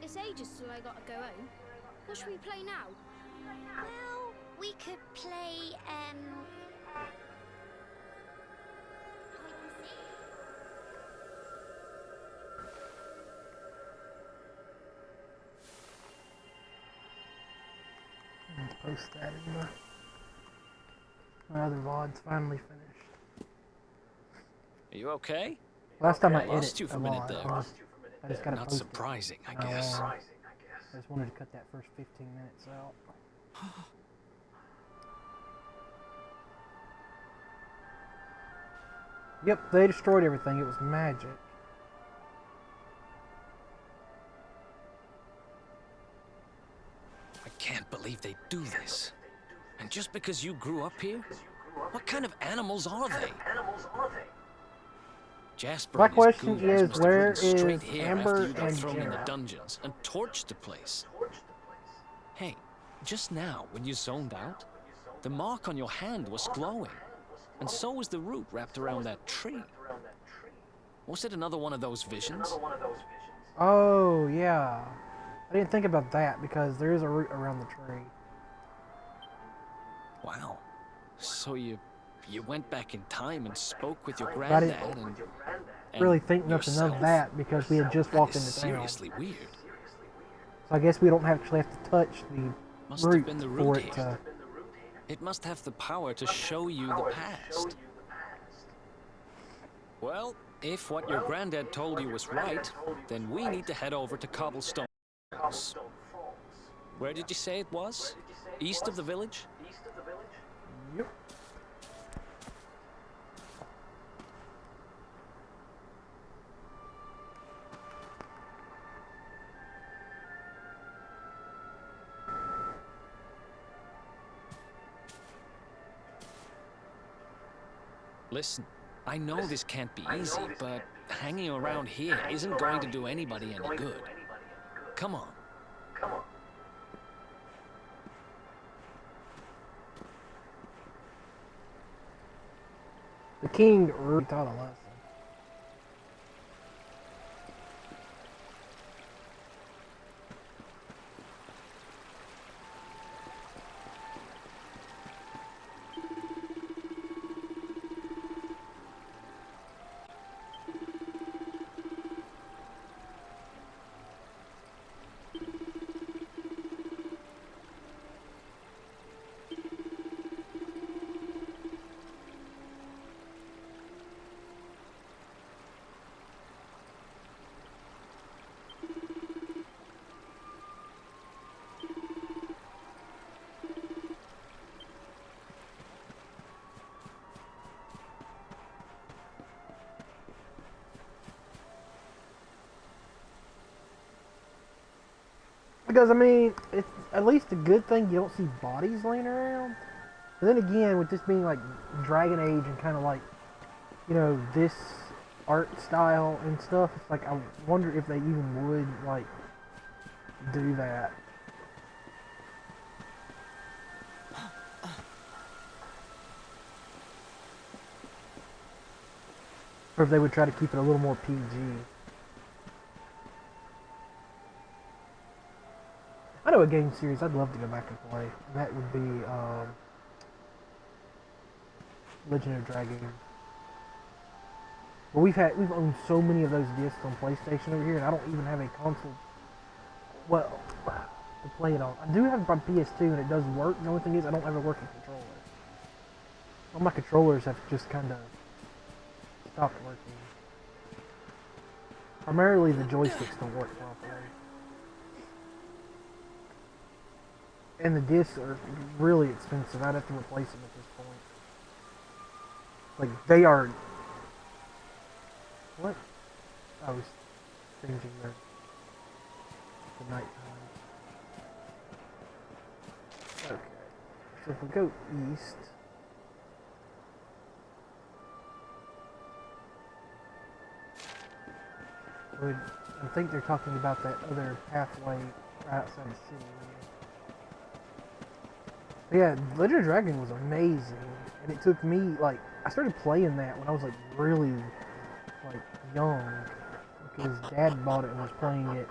It's ages till I gotta go home. What should we play now? Well, we could play, hide and seek. Post that in my other VOD's finally finished. Are you okay? Last time I lost edited you for a a minute VOD, there. I just gotta Not post surprising, I it. guess. I just wanted to cut that first 15 minutes out. Yep, they destroyed everything. It was magic. I can't believe they do this. And just because you grew up here? What kind of animals are they? Jasper My and his question goons is, must have where ridden straight is here Amber after you got and thrown in the Gemma? dungeons and torched the place. Hey, just now when you zoned out, the mark on your hand was glowing, and so was the root wrapped around that tree. Was it another one of those visions? Oh, yeah. I didn't think about that because there is a route around the tree. Wow. So you went back in time and spoke with your But I granddad didn't and really think nothing yourself? of that because we had just That walked is into town. seriously weird. So I guess we don't actually have to touch the Must have route been the for route it here. to. It must have the power to show you the past. Well, if what your granddad told you was right, then we need to head over to Cobblestone Falls. Where did you say it was? East of the village? Yep. Listen, I know this can't be easy, but hanging around here isn't going to do anybody any good. Come on. The king really taught a lesson. Because, I mean, it's at least a good thing you don't see bodies laying around. But then again, with this being like Dragon Age and kind of like, you know, this art style and stuff, it's like I wonder if they even would, like, do that. Or if they would try to keep it a little more PG. I know a game series I'd love to go back and play. And that would be Legend of Dragon. But we've owned so many of those discs on PlayStation over here, and I don't even have a console. Well, to play it on. I do have my PS2, and it does work. The only thing is, I don't have a working controller. All my controllers have just kind of stopped working. Primarily, the joysticks don't work properly. And the discs are really expensive. I'd have to replace them at this point. Like, they are... What? I was changing the nighttime. Okay. So if we go east... I think they're talking about that other pathway right outside the city. But yeah, Legend of Dragon was amazing, and it took me, like, I started playing that when I was, like, really, like, young, because Dad bought it and was playing it,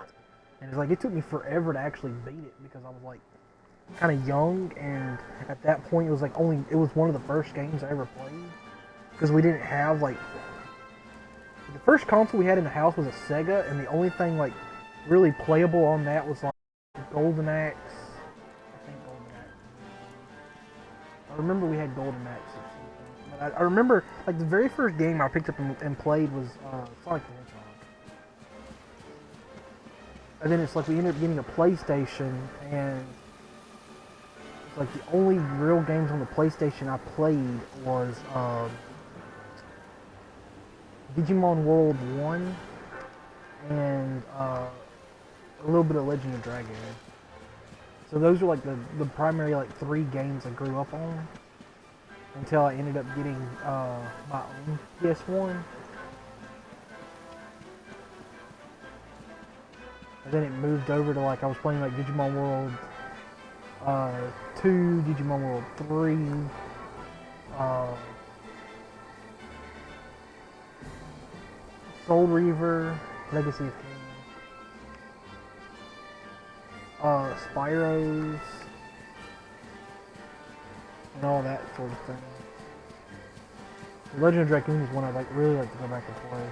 and it's like, it took me forever to actually beat it, because I was, like, kind of young, and at that point, it was, like, it was one of the first games I ever played, because we didn't have, like, the first console we had in the house was a Sega, and the only thing, like, really playable on that was, like, Golden Axe. I think Golden Axe. I remember we had Golden Axe at some point. But I remember, like, the very first game I picked up and played was Sonic the Hedgehog. And then it's like we ended up getting a PlayStation, and it's like the only real games on the PlayStation I played was Digimon World 1 and a little bit of Legend of Dragon. So those were like the primary like 3 games I grew up on until I ended up getting my own PS1. And then it moved over to like I was playing like Digimon World 2, Digimon World 3, Soul Reaver, Legacy of Kain. Spyros, and all that sort of thing. The Legend of Dragoon is one I'd really like to go back and play.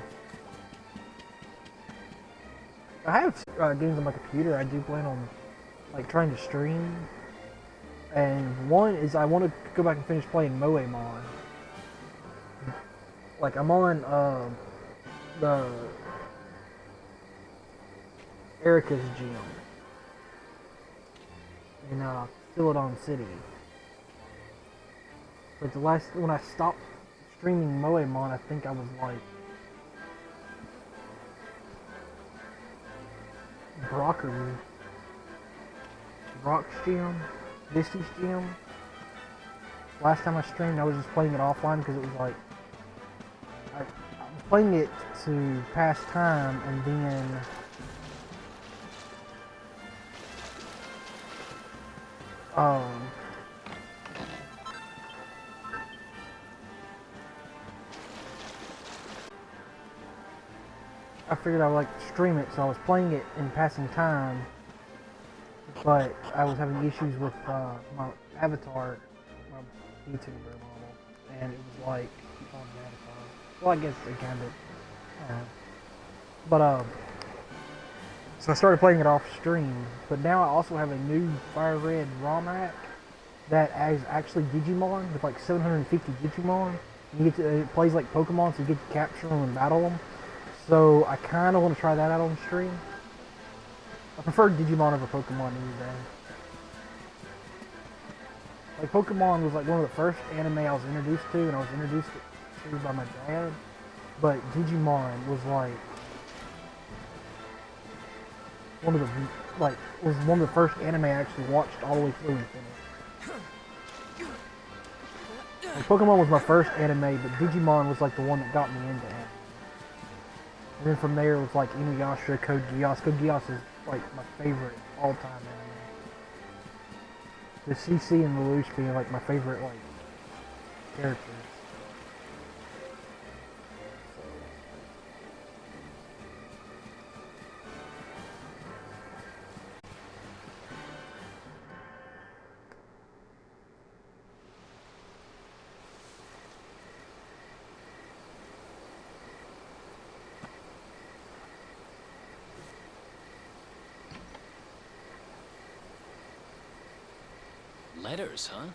I have games on my computer I do plan on trying to stream, and one is I want to go back and finish playing Moemon. I'm on the Erica's gym in Philodon City. But when I stopped streaming Moemon, I think I was Brock's gym, Misty's gym. Last time I streamed, I was just playing it offline because it was I was playing it to pass time, and then I figured I would like to stream it, so I was playing it in passing time, but I was having issues with my avatar, my YouTuber model, and it was on the avatar. Well, I guess it kind of, so I started playing it off stream, but now I also have a new Fire Red ROM hack that is actually Digimon with 750 Digimon. It plays like Pokemon, so you get to capture them and battle them. So I kind of want to try that out on stream. I prefer Digimon over Pokemon any day. Pokemon was one of the first anime I was introduced to, and I was introduced to by my dad. But Digimon was one of the first anime I actually watched all the way through and finished. Pokemon was my first anime, but Digimon was the one that got me into it. And then from there it was Inuyasha, Code Geass. Code Geass is my favorite all-time anime. The CC and Lelouch being my favorite characters. Letters, huh?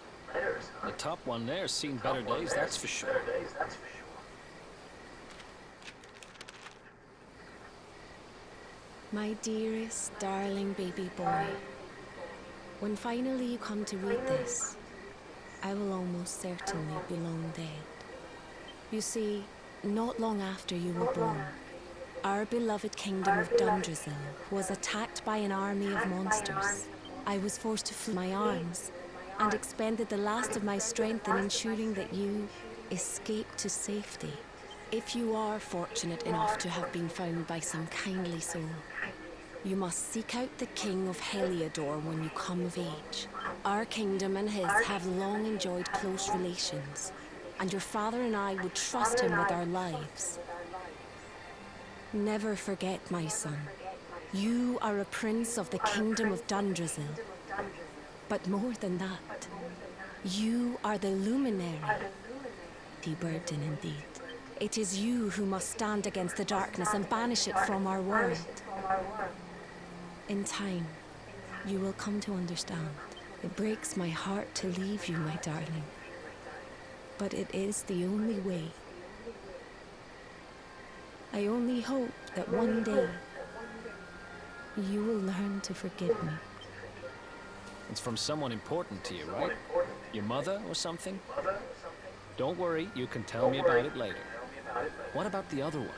The top one there's seen better days, that's for sure. My dearest, darling baby boy, when finally you come to read this, I will almost certainly be long dead. You see, not long after you were born, our beloved kingdom of Dundrasil was attacked by an army of monsters. I was forced to flee my arms and expended the last of my strength in ensuring that you escaped to safety. If you are fortunate enough to have been found by some kindly soul, you must seek out the king of Heliodor when you come of age. Our kingdom and his have long enjoyed close relations, and your father and I would trust him with our lives. Never forget, my son, you are a prince of the kingdom of Dundrasil. But more than that, you are the luminary. Burden indeed. It is you who must stand against the darkness and banish it from our world. In time, you will come to understand. It breaks my heart to leave you, my darling. But it is the only way. I only hope that one day you will learn to forgive me. It's from someone important to you, right? Your mother or something? Don't worry, you can tell me about it later. What about the other one?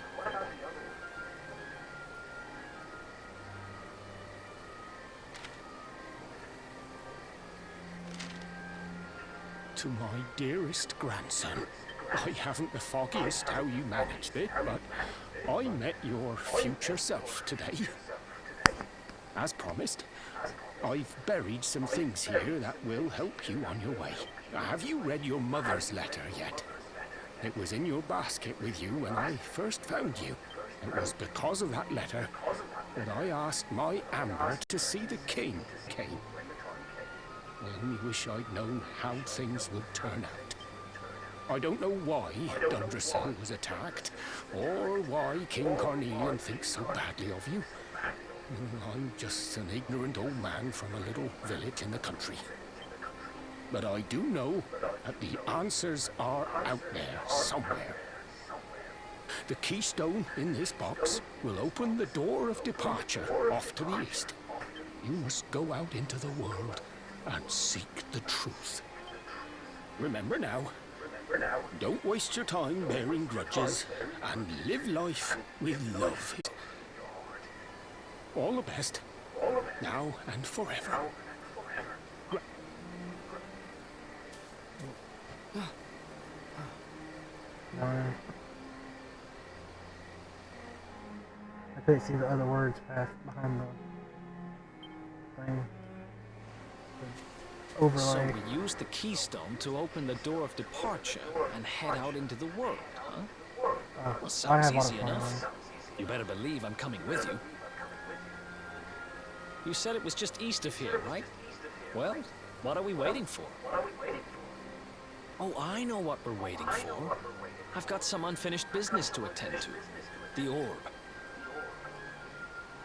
To my dearest grandson, I haven't the foggiest how you managed it, but I met your future self today. As promised, I've buried some things here that will help you on your way. Have you read your mother's letter yet? It was in your basket with you when I first found you. It was because of that letter that I asked my Amber to see the king came. I only wish I'd known how things would turn out. I don't know why Dundrasel was attacked, or why King Carnelian thinks so badly of you. I'm just an ignorant old man from a little village in the country. But I do know that the answers are out there somewhere. The keystone in this box will open the door of departure off to the east. You must go out into the world and seek the truth. Remember now, don't waste your time bearing grudges and live life with love. All the best, now and forever. I couldn't see the other words past behind the thing. The overlay. So we use the keystone to open the door of departure and head out into the world, huh? Well, I sounds have a lot of easy fun enough. on. You better believe I'm coming with you. You said it was just east of here, right? Well, what are we waiting for? Oh, I know what we're waiting for. I've got some unfinished business to attend to. The orb.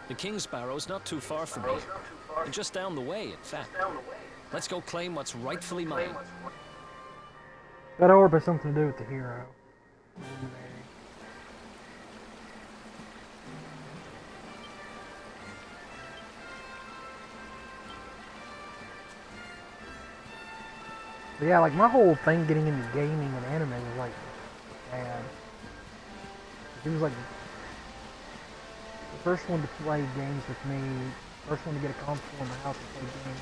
The King's Barrow's not too far from here. Just down the way, in fact. Let's go claim what's rightfully mine. That orb has something to do with the hero. But yeah, like my whole thing getting into gaming and anime was like bad. It was like the first one to play games with me, first one to get a console in the house to play games.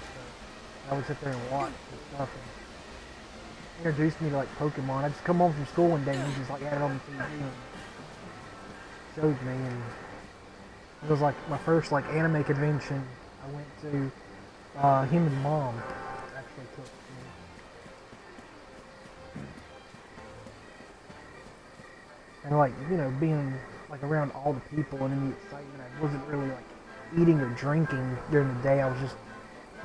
So I would sit there and watch and stuff. And introduced me to like Pokemon. I just come home from school one day and he just like had it on the TV and showed me, and it was like my first like anime convention I went to. Him and Mom actually took me. And like, you know, being like around all the people and in the excitement, I wasn't really like eating or drinking during the day. I was just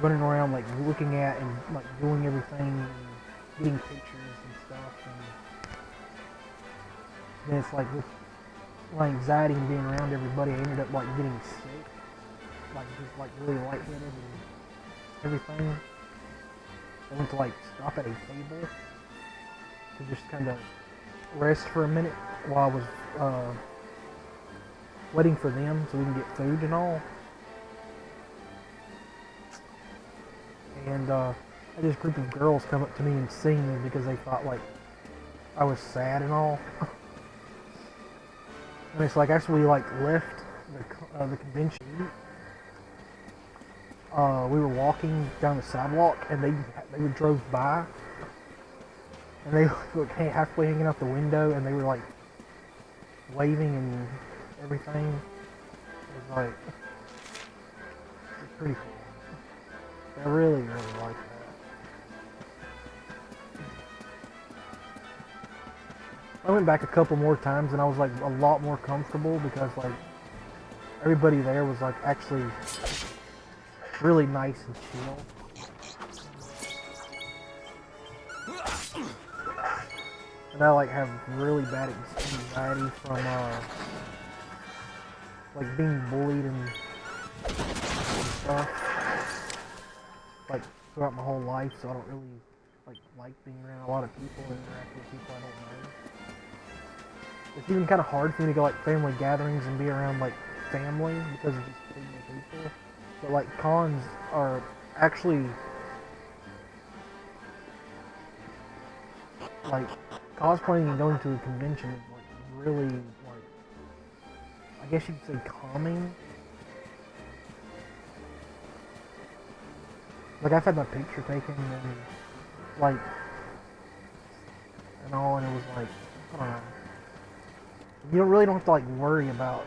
running around like looking at and like doing everything and getting pictures and stuff. And then it's like with my anxiety and being around everybody, I ended up like getting sick, like just like really lightheaded and everything. I went to like stop at a table to just kind of rest for a minute while I was waiting for them so we can get food and all. And I had this group of girls come up to me and sing because they thought like I was sad and all. And it's like after we like left the convention, we were walking down the sidewalk and they drove by. And they were halfway hanging out the window, and they were like waving and everything. It was like pretty cool. I really, really like that. I went back a couple more times, and I was like a lot more comfortable because like everybody there was like actually really nice and chill. And I like have really bad anxiety from like being bullied and stuff like throughout my whole life, so I don't really like being around a lot of people and interacting with people I don't know. It's even kind of hard for me to go like family gatherings and be around like family because of just being with people. But like cons are actually like cosplaying and going to a convention is like really like, I guess you could say calming. Like I've had my picture taken and like and all, and it was like, I don't know. You really don't have to like worry about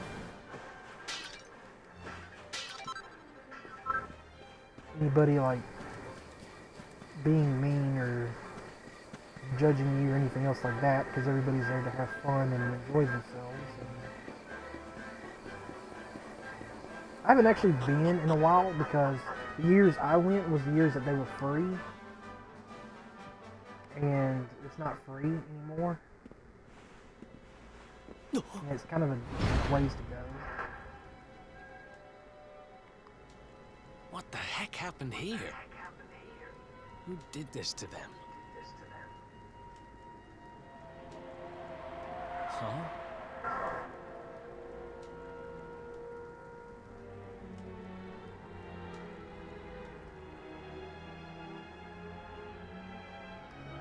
anybody like being mean or judging you or anything else like that, because everybody's there to have fun and enjoy themselves. haven't actually been in a while because the years I went was the years that they were free. And it's not free anymore. And it's kind of a ways to go. What the heck happened here? Who did this to them? Huh?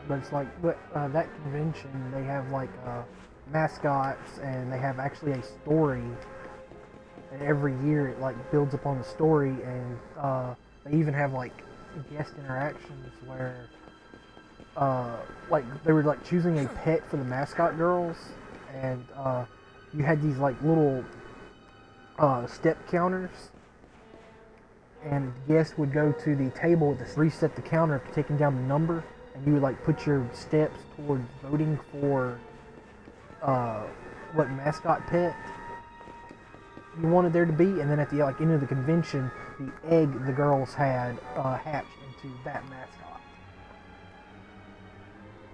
But it's like, that convention, they have like mascots, and they have actually a story. And every year it like builds upon the story, and they even have like guest interactions where like they were like choosing a pet for the mascot girls, and you had these like little step counters, and guests would go to the table to reset the counter after taking down the number, and you would like put your steps towards voting for what mascot pet you wanted there to be, and then at the like end of the convention, the egg the girls had hatched into that mascot.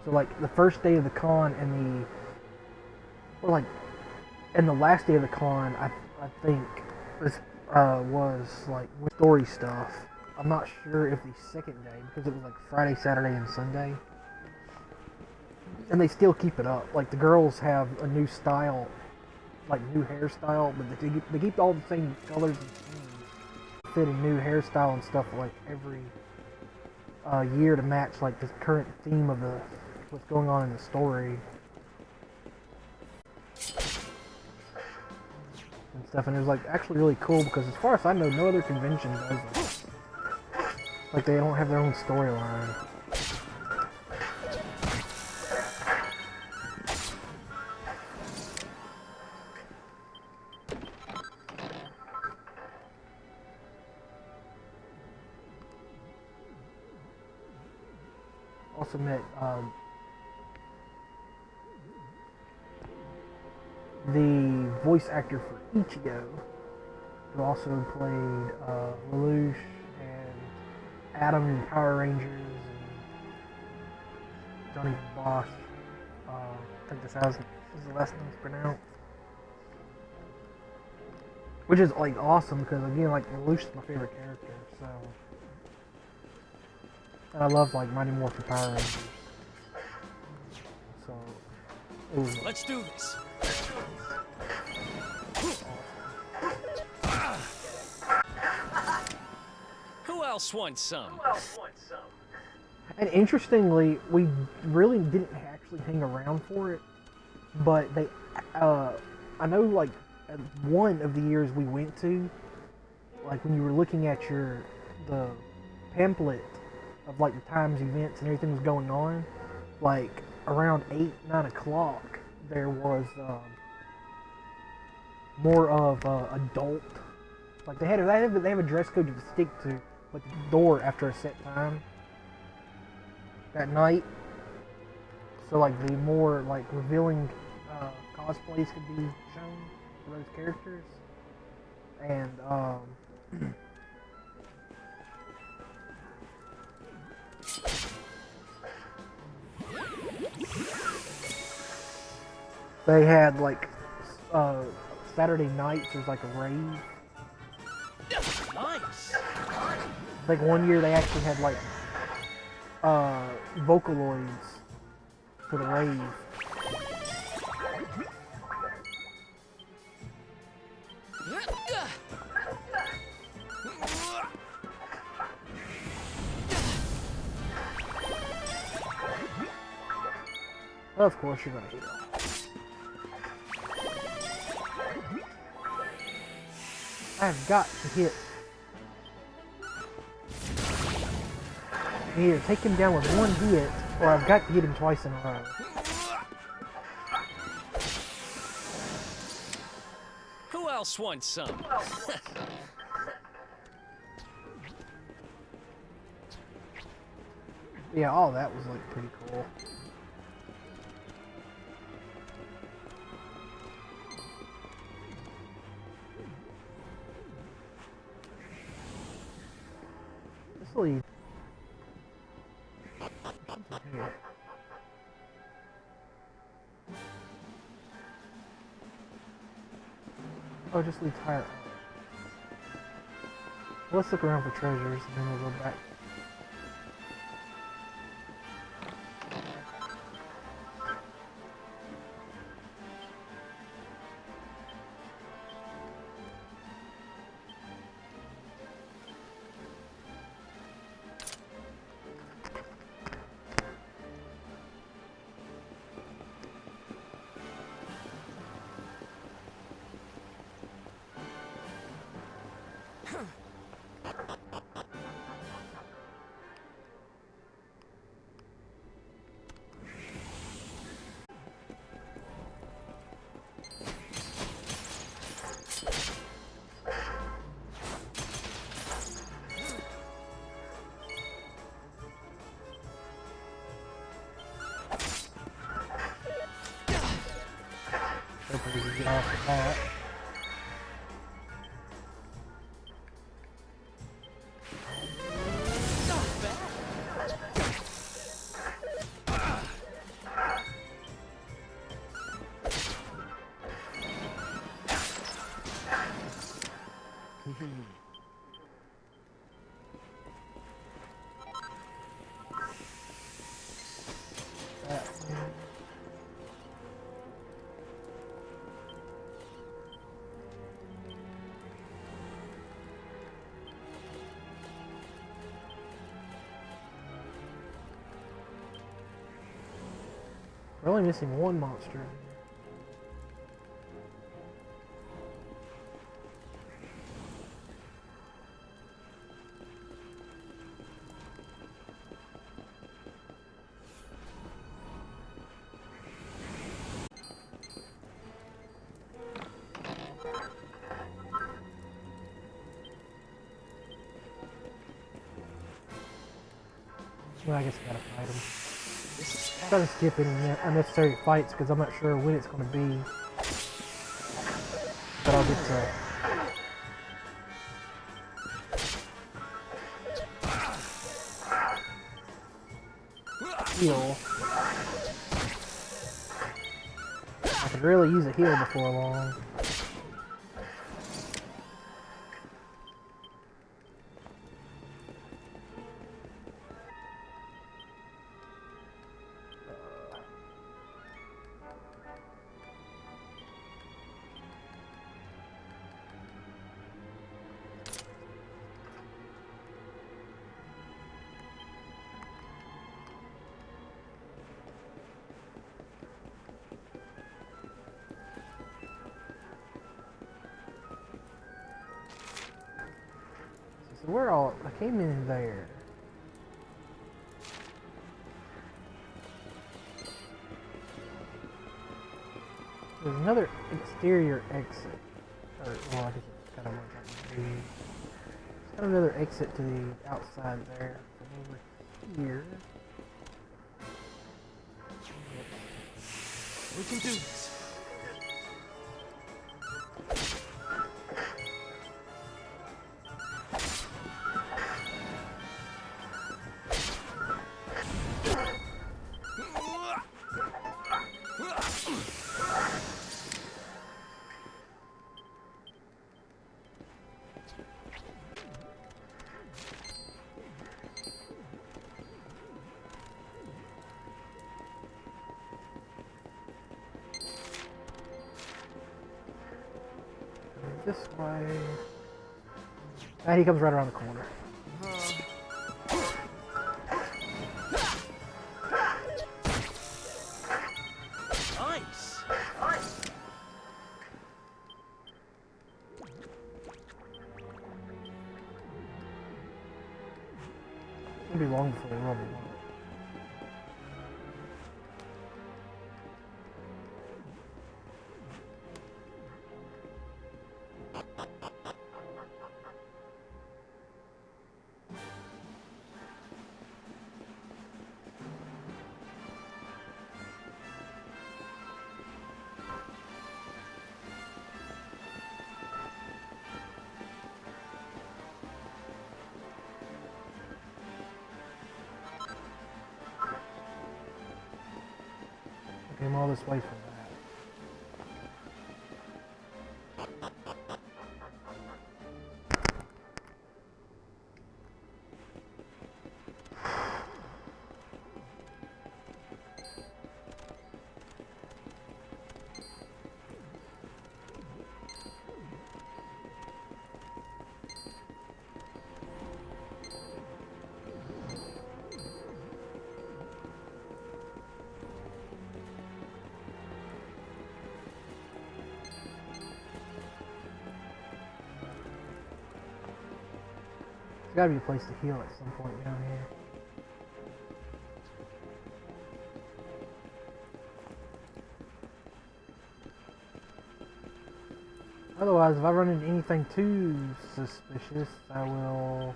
So like the first day of the con and the last day of the con, I think this was like with story stuff. I'm not sure if the second day, because it was like Friday, Saturday, and Sunday. And they still keep it up. Like the girls have a new style, like new hairstyle, but they keep all the same colors and themes. Fit a new hairstyle and stuff like every year to match like the current theme of what's going on in the story. And stuff, and it was like actually really cool because as far as I know, no other convention does it. Like they don't have their own storyline. Also met the voice actor for Ichigo, who also played Lelouch and Adam in Power Rangers, and Johnny Bosch. I think that's how his last name's pronounced. Which is like awesome because again, like Lelouch is my favorite character, so. And I love like Mighty Morphin Power Rangers. So it was Let's do this. Who else wants some? And interestingly, we really didn't actually hang around for it, but they, I know like at one of the years we went to, like when you were looking at the pamphlet of like the times, events, and everything was going on, like around 8, 9 o'clock, there was more of adult. Like they have a dress code to stick to, but the door after a set time that night. So like the more like revealing cosplays could be shown for those characters, and they had like Saturday nights there's like a rave. Nice. I think one year they actually had like Vocaloids for the rave. Of course you're gonna hit it. I've got to hit. Either take him down with one hit, or I've got to hit him twice in a row. Who else wants some? Yeah, all that was like pretty cool. Honestly, here. Oh, just leave tire. Let's look around for treasures and then we'll go back. Hopefully we can get off the bat. We're only missing one monster. Well, I guess I gotta fight him. I'm trying to skip any unnecessary fights because I'm not sure when it's going to be. But I'll get to heal. I could really use a heal before long. So we're all, I came in there. There's another exterior exit. Or, well, I guess it's kind of what that would be. There's kind of another exit to the outside there. From over here. We can do this. This way. And he comes right around the corner. Nice. It'll be long before we roll one. Came all this way for that. There's gotta be a place to heal at some point down here. Otherwise, if I run into anything too suspicious, I will...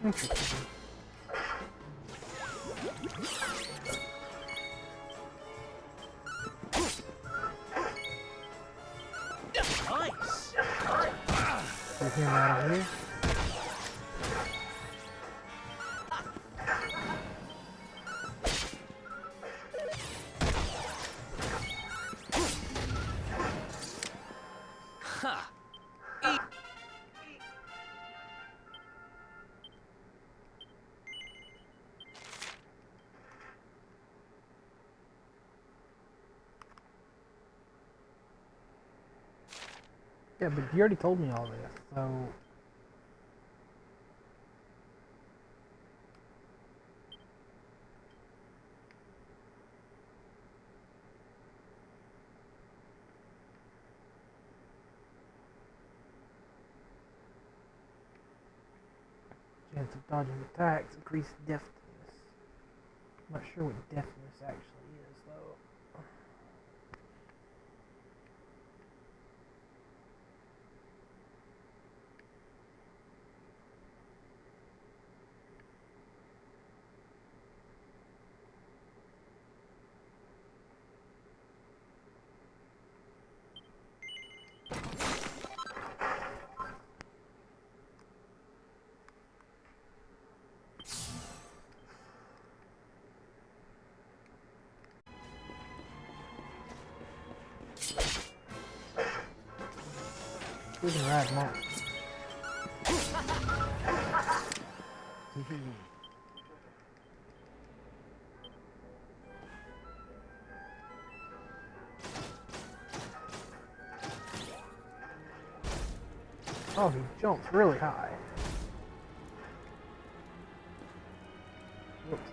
Interesting. Nice. Get him out of here. Ha. Yeah, but you already told me all this, so... Chance of dodging attacks, increased deftness. I'm not sure what deftness actually is, though. We can ride monsters. Oh, he jumps really high. Whoops.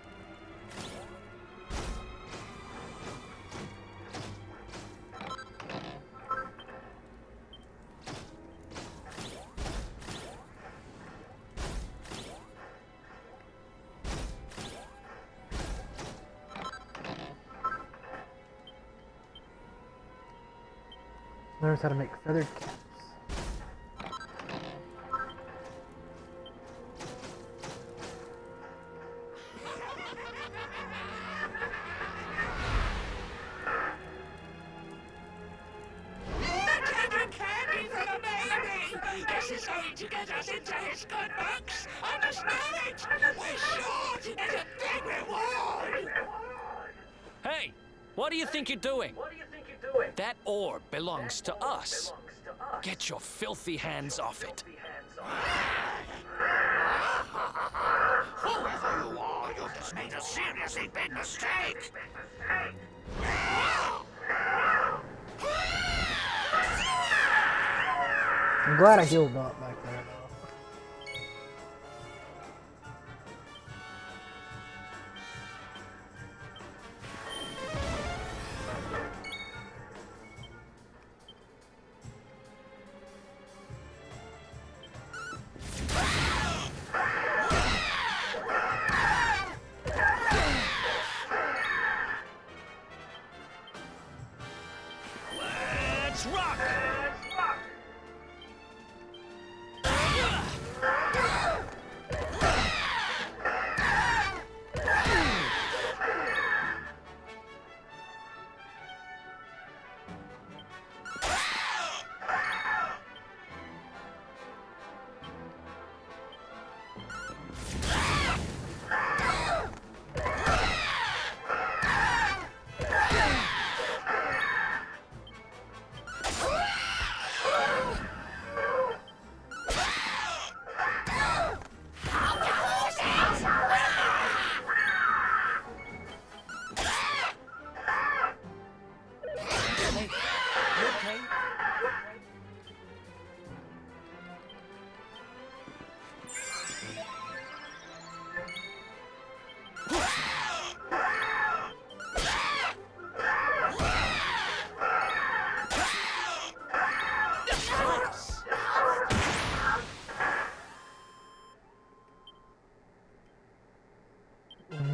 Learns how to make feathered caps. Candy for the baby! This is going to get us into his good books! I just know it! We're sure to get a big reward! Hey, what do you think you're doing? That orb belongs to us. Get your filthy hands off it. Whoever you are, you've just made a seriously big mistake! I'm glad I healed up back there, though.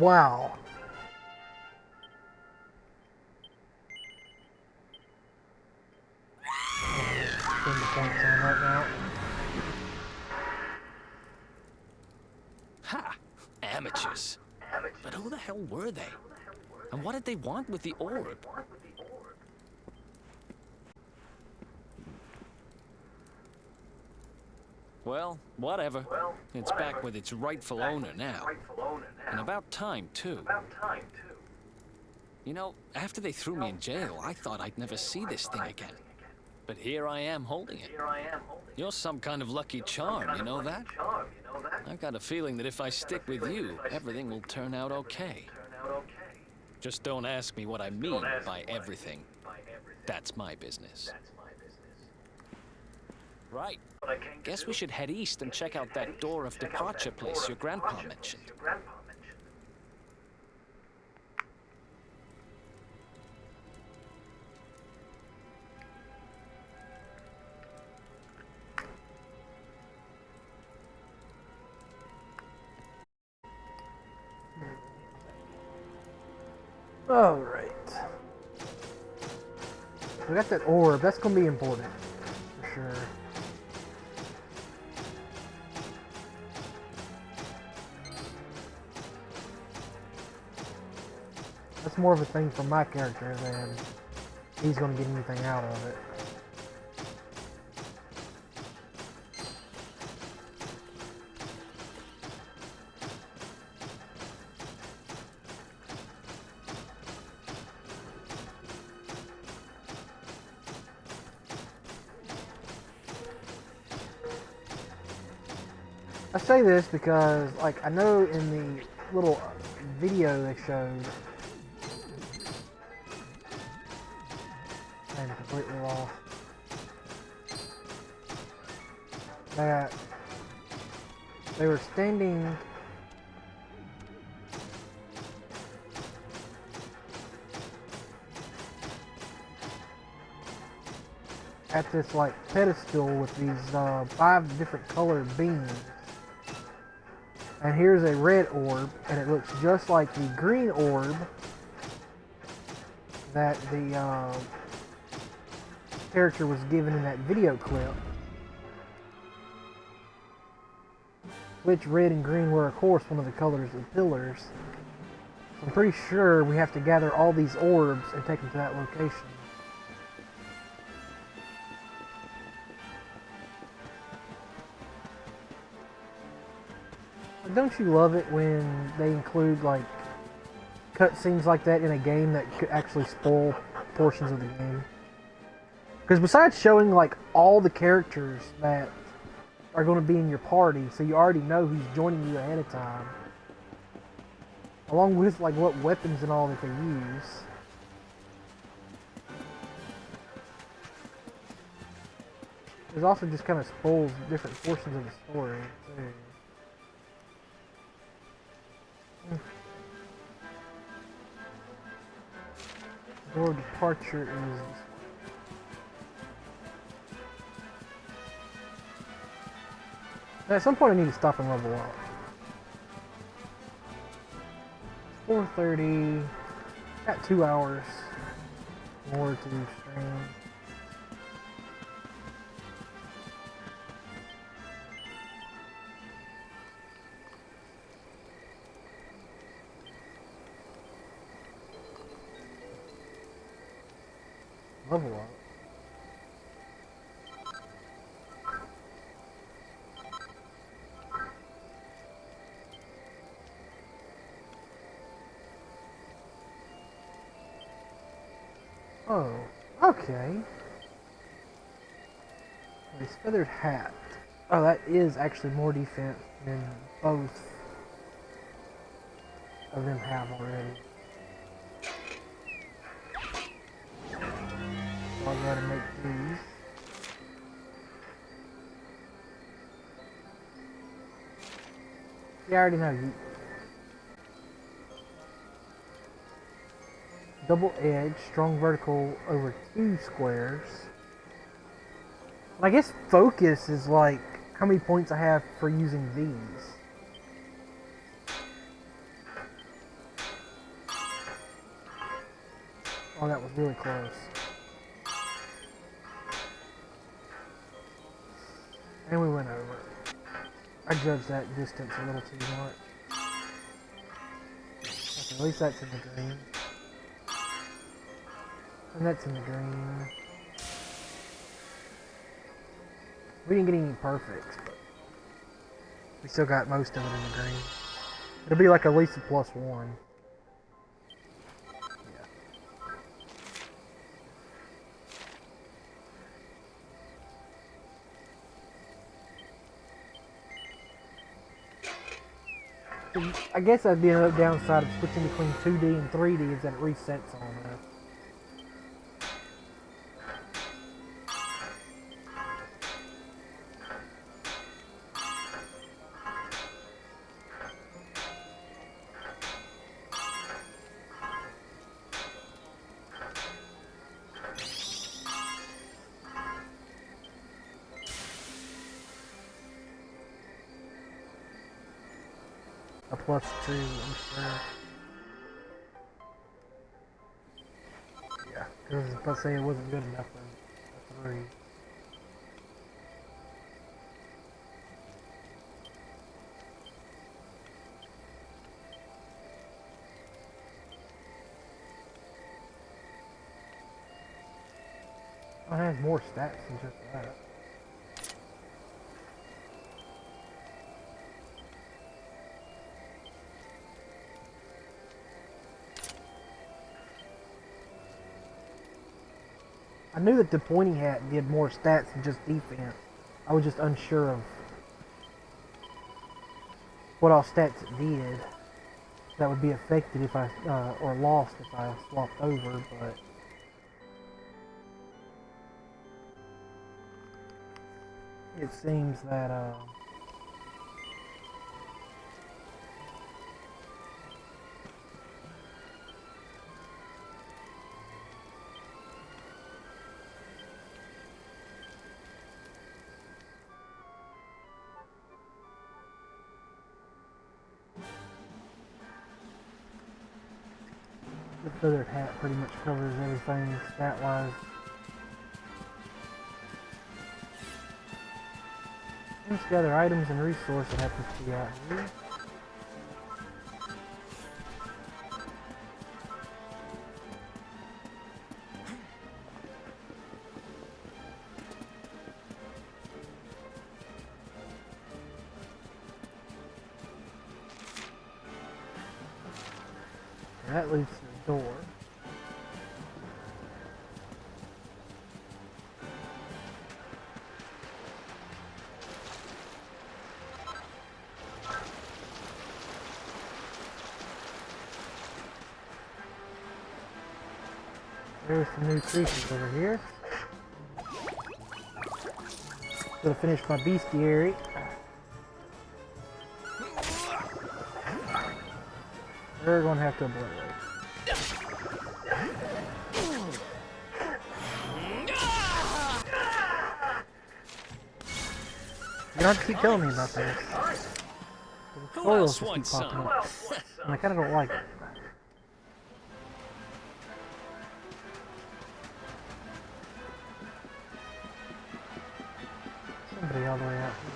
Wow. Spend the points on right now. Ha! Amateurs. But who the hell were they? And what did they want with the orb? Well, whatever. It's back with its rightful owner now. And about time, too. You know, after they threw me in jail, I thought I'd never see this thing again. But here I am holding it. You're some kind of lucky charm, you know that? I've got a feeling that if I stick with you, everything will turn out okay. Just don't ask me what I mean by everything. That's my business. Right. Guess we should head east and check out that door of departure place your grandpa mentioned. Alright. We got that orb. That's going to be important. For sure. That's more of a thing for my character than he's going to get anything out of it. I say this because, like, I know in the little video they showed, I'm completely lost, that they were standing at this, like, pedestal with these 5 different colored beams. And here's a red orb, and it looks just like the green orb that the character was given in that video clip. Which red and green were, of course, one of the colors of the pillars. So I'm pretty sure we have to gather all these orbs and take them to that location. Don't you love it when they include, like, cutscenes like that in a game that could actually spoil portions of the game? Because besides showing, like, all the characters that are going to be in your party, so you already know who's joining you ahead of time, along with, like, what weapons and all that they use. It also just kind of spoils different portions of the story, too. Door departure is at some point I need to stop and level up. 4:30. Got 2 hours more to stream. Level up. Oh, okay. This feathered hat. Oh, that is actually more defense than both of them have already. I'll go ahead and make these. Yeah, I already know you. Double edge, strong vertical over 2 squares. I guess focus is like how many points I have for using these. Oh, that was really close. And we went over. I judged that distance a little too much. Okay, at least that's in the green. And that's in the green. We didn't get any perfects, but we still got most of it in the green. It'll be like at least a +1. I guess that'd be another downside of switching between 2D and 3D is that it resets on us. A +2, I'm sure. Yeah, because I was about to say it wasn't good enough for a 3. Oh, it has more stats than just that. I knew that the pointy hat did more stats than just defense. I was just unsure of what all stats it did that would be affected if I, or lost if I swapped over, but it seems that, the feathered hat pretty much covers everything stat-wise. Let's gather items and resources that happens to be out here. That leads to the door. There's some new creatures over here. Gonna finish my bestiary. We're gonna have to obliterate. You don't have to keep telling me about this. The Who else tutorials just keep wants popping some? up. And I kinda don't like it. Somebody all the way out here.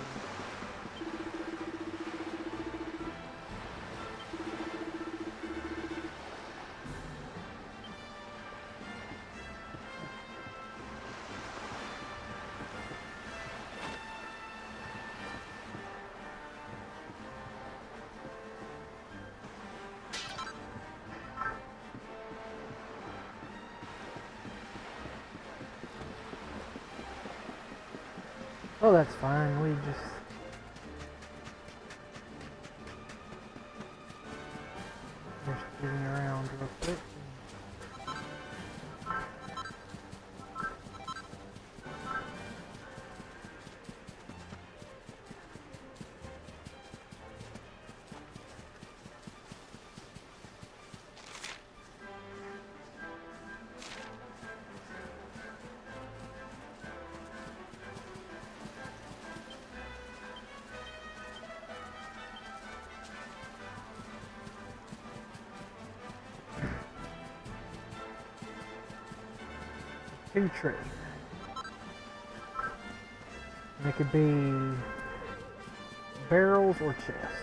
Oh, that's fine. We just... moving around real quick. to trade. And it could be barrels or chests.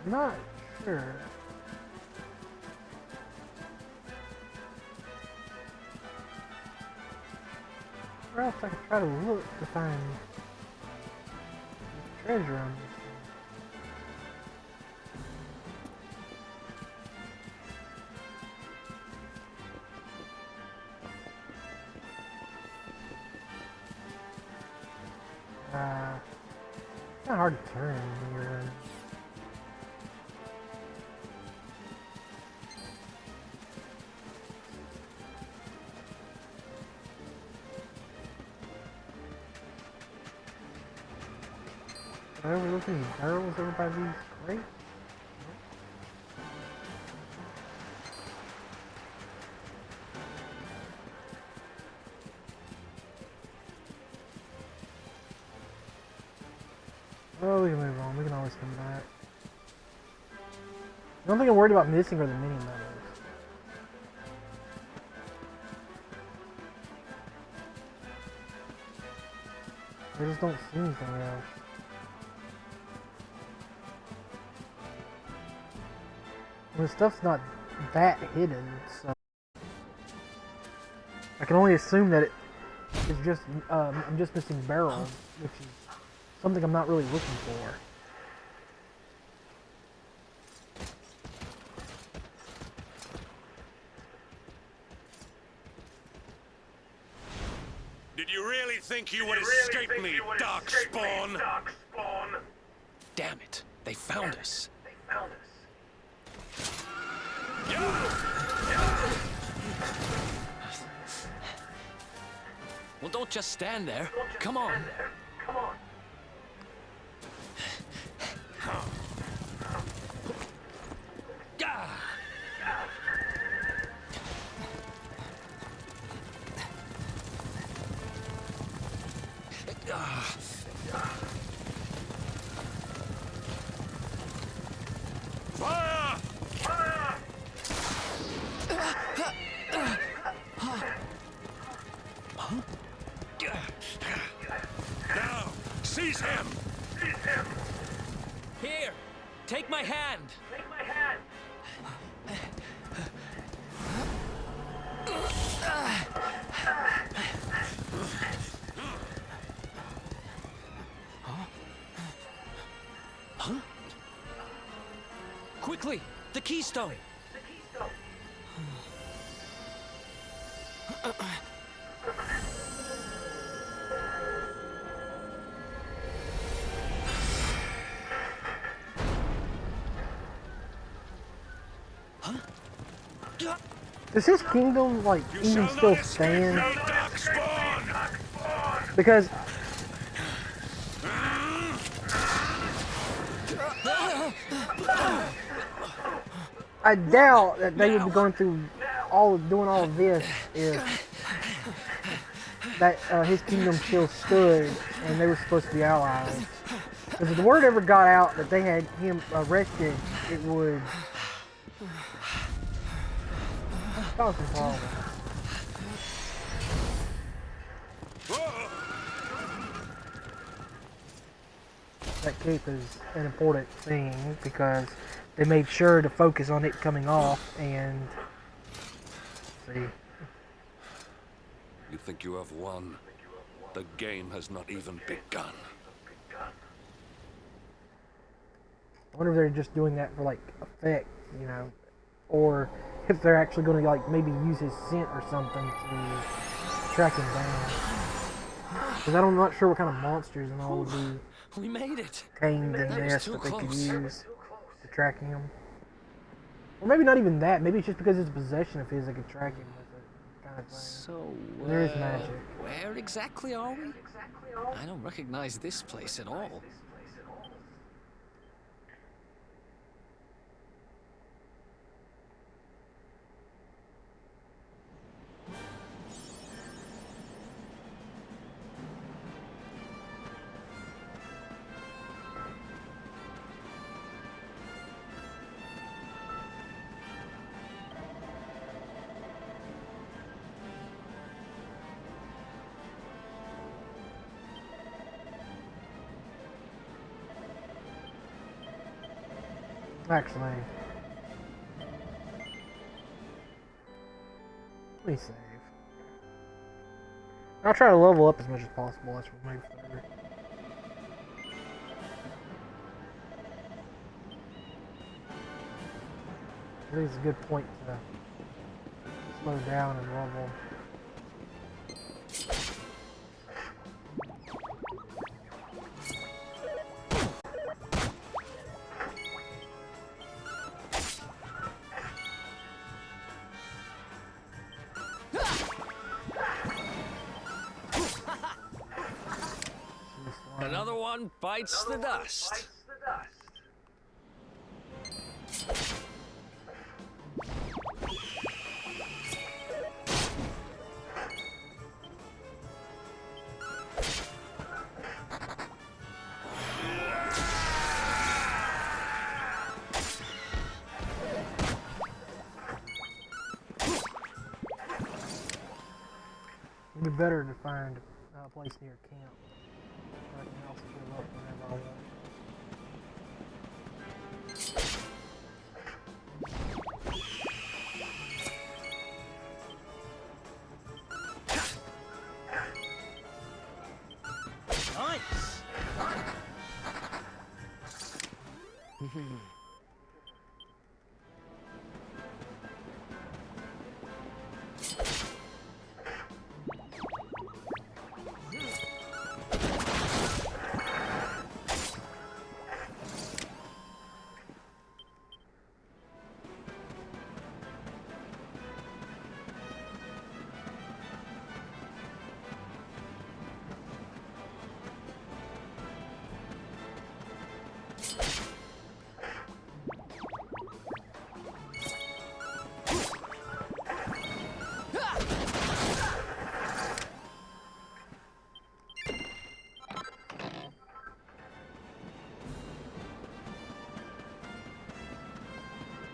Not sure. Where else I could try to look to find treasure on this thing? It's kind of hard to turn when you're in. Are we looking at these barrels over by these crates? Oh, we can move on. We can always come back. The only thing I'm worried about missing are the mini medals. I just don't see anything else. The stuff's not that hidden, so I can only assume that it's just I'm just missing barrels, which is something I'm not really looking for. Did you really think you would escape me, Darkspawn? Damn it, they found us. Well, don't just stand there. Come on. Fire! Now, seize him! Here, take my hand. Huh? Quickly, the keystone. Huh? Does his kingdom, like, You even shall still not escape stand? me, darkspawn! Because I doubt that they would be going through doing all of this if that his kingdom still stood and they were supposed to be allies. Because if the word ever got out that they had him arrested, it would cause some problems. That cape is an important thing because they made sure to focus on it coming off and see. You think you have won? The game has not even begun. I wonder if they're just doing that for like effect, you know, or if they're actually going to like maybe use his scent or something to track him down. Because I'm not sure what kind of monsters and all would be We made it. tamed in That was this too that they could close. use to track him. Or maybe not even that. Maybe it's just because it's a possession of his that could track him with it, kind of thing. So, There is magic. where exactly are we? I don't recognize this place at all. Actually, let me save. I'll try to level up as much as possible. That's what makes better. I think it's a good point to slow down and level. Another one bites the dust. It'd be better to find a place near camp. I can also fill up whenever I want. Nice.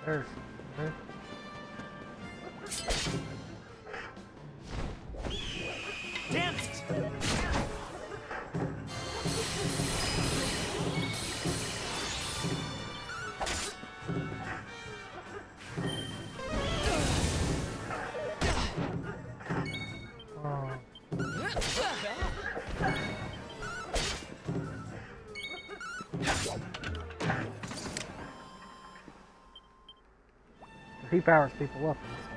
There's. Okay. Damn it! He powers people up and stuff.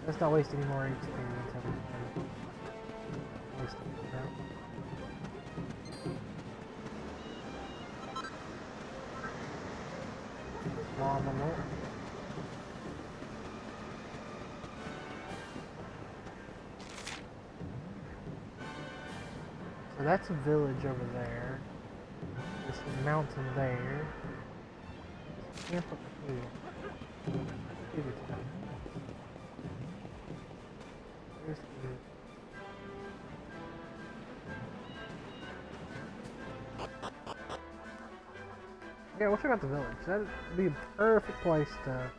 Let's not waste any more HP until we can waste it now. phenomenal. So that's a village over there. There's a mountain there. Camp up here. There's the... Yeah, we'll check out the village. That'd be a perfect place to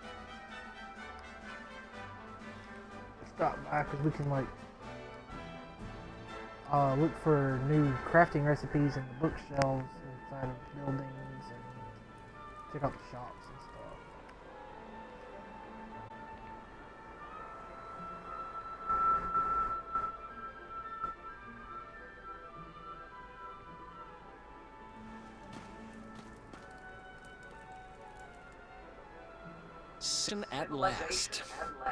stop by, because we can like look for new crafting recipes in the bookshelves inside of buildings and check out the shops and stuff. At last.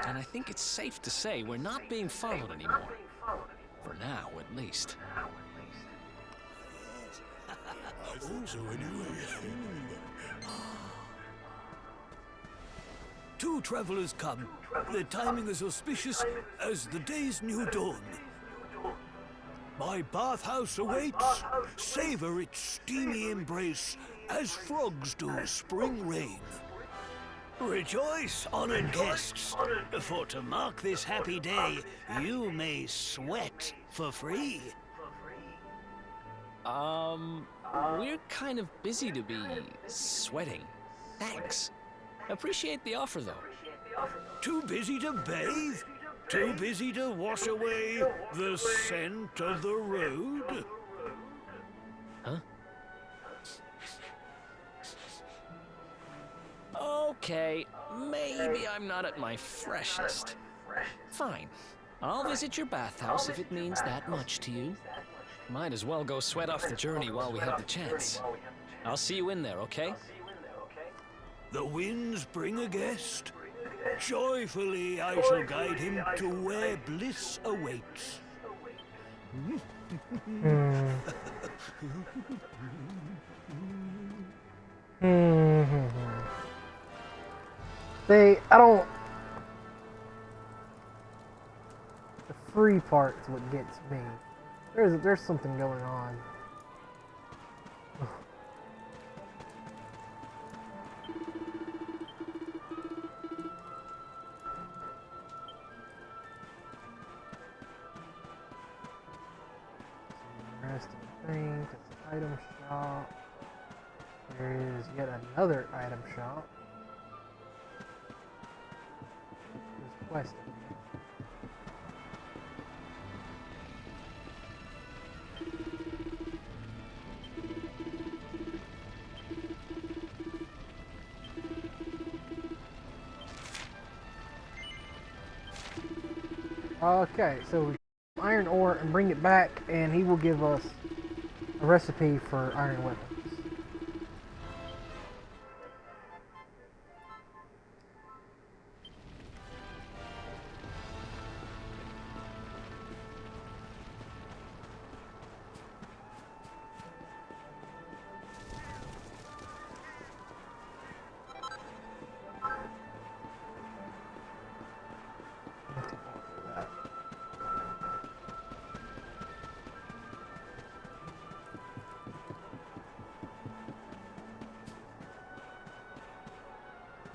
And I think it's safe to say we're not being followed anymore. For now, at least. I think so anyway. Two travelers come. Their timing is auspicious as the day's new dawn. My bathhouse awaits. Savor its steamy embrace as frogs do spring rain. Rejoice, honored guests, for to mark this happy day, you may sweat for free. We're kind of busy to be sweating. Thanks. Appreciate the offer, though. Too busy to bathe? Too busy to wash away the scent of the road? Huh? Okay, maybe I'm not at my freshest. Fine. I'll visit your bathhouse if it means that much to you. Might as well go sweat off the journey while we have the chance. I'll see you in there, okay? The winds bring a guest. Joyfully I shall guide him to where bliss awaits. See, I don't... The free part's what gets me. There's something going on. Interesting things. It's an item shop. There is yet another item shop. There's quest. Okay, so we iron ore and bring it back, and he will give us a recipe for iron weapons.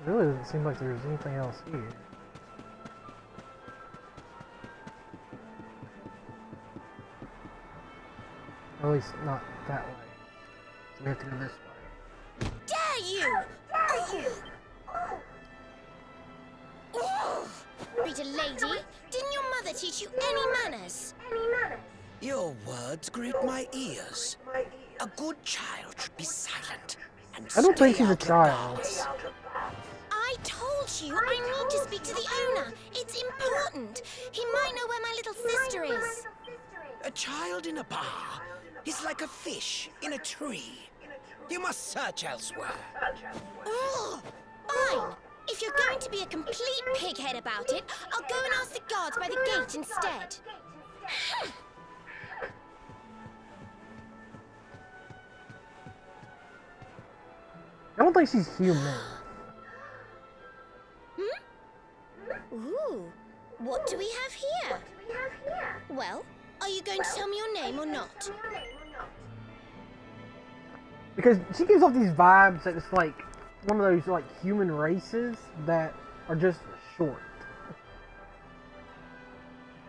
It really doesn't seem like there's anything else here. Or at least not that way. So we have to go this way. Dare you! Read a lady, didn't your mother teach you any manners? Your words grate my ears. A good child should be silent and I don't think stay she's a out of child. bars. I told you I need to speak to the owner. It's important. He might know where my little sister is. A child in a bar is like a fish in a tree. You must search elsewhere. Oh, fine. If you're going to be a complete pighead about it, I'll go and ask the guards by the gate instead. I don't think she's human. Because she gives off these vibes that it's like one of those like human races that are just short.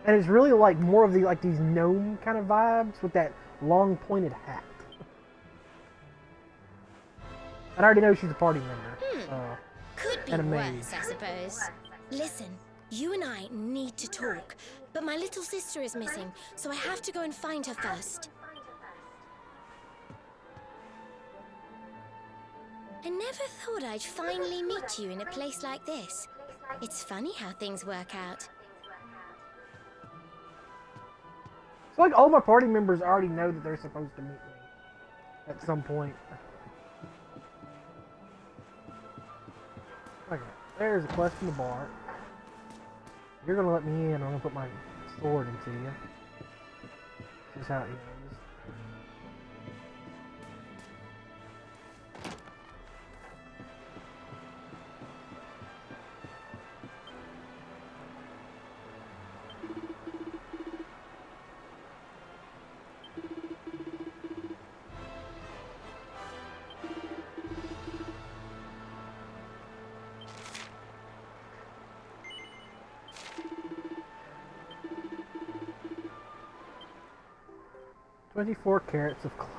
And it's really like more of the like these gnome kind of vibes with that long pointed hat. And I already know she's a party member. So. Could be worse, I suppose. Listen, you and I need to talk, but my little sister is missing, so I have to go and find her first. I never thought I'd finally meet you in a place like this. It's funny how things work out. It's like all my party members already know that they're supposed to meet me at some point. Okay, there's a quest in the bar. You're gonna let me in, I'm gonna put my sword into you. This is how it goes. 24 carats of glass.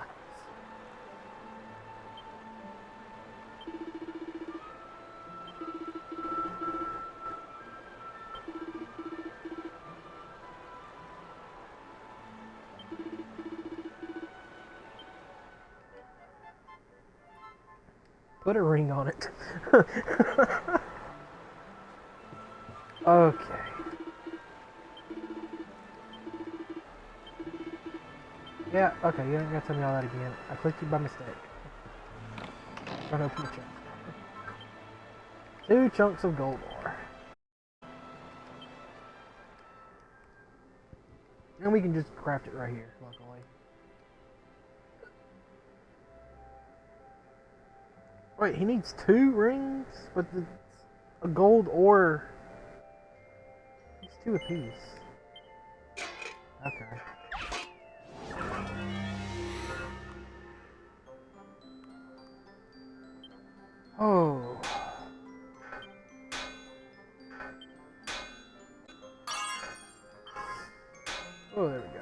Put a ring on it. Okay. Yeah, okay, you ain't gotta tell me all that again. I clicked you by mistake. Trying to open the chest. 2 chunks of gold ore. And we can just craft it right here, luckily. Wait, he needs 2 rings? But a gold ore. It's 2 apiece. Okay. Oh. Oh, there we go.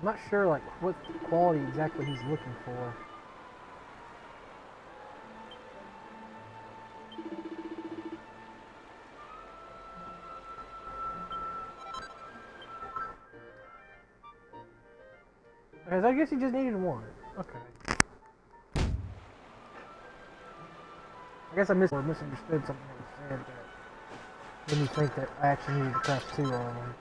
I'm not sure like what quality exactly he's looking for. Because I guess he just needed 1. Okay. I guess I misunderstood something that was said that made me think that I actually needed to craft 2 on one.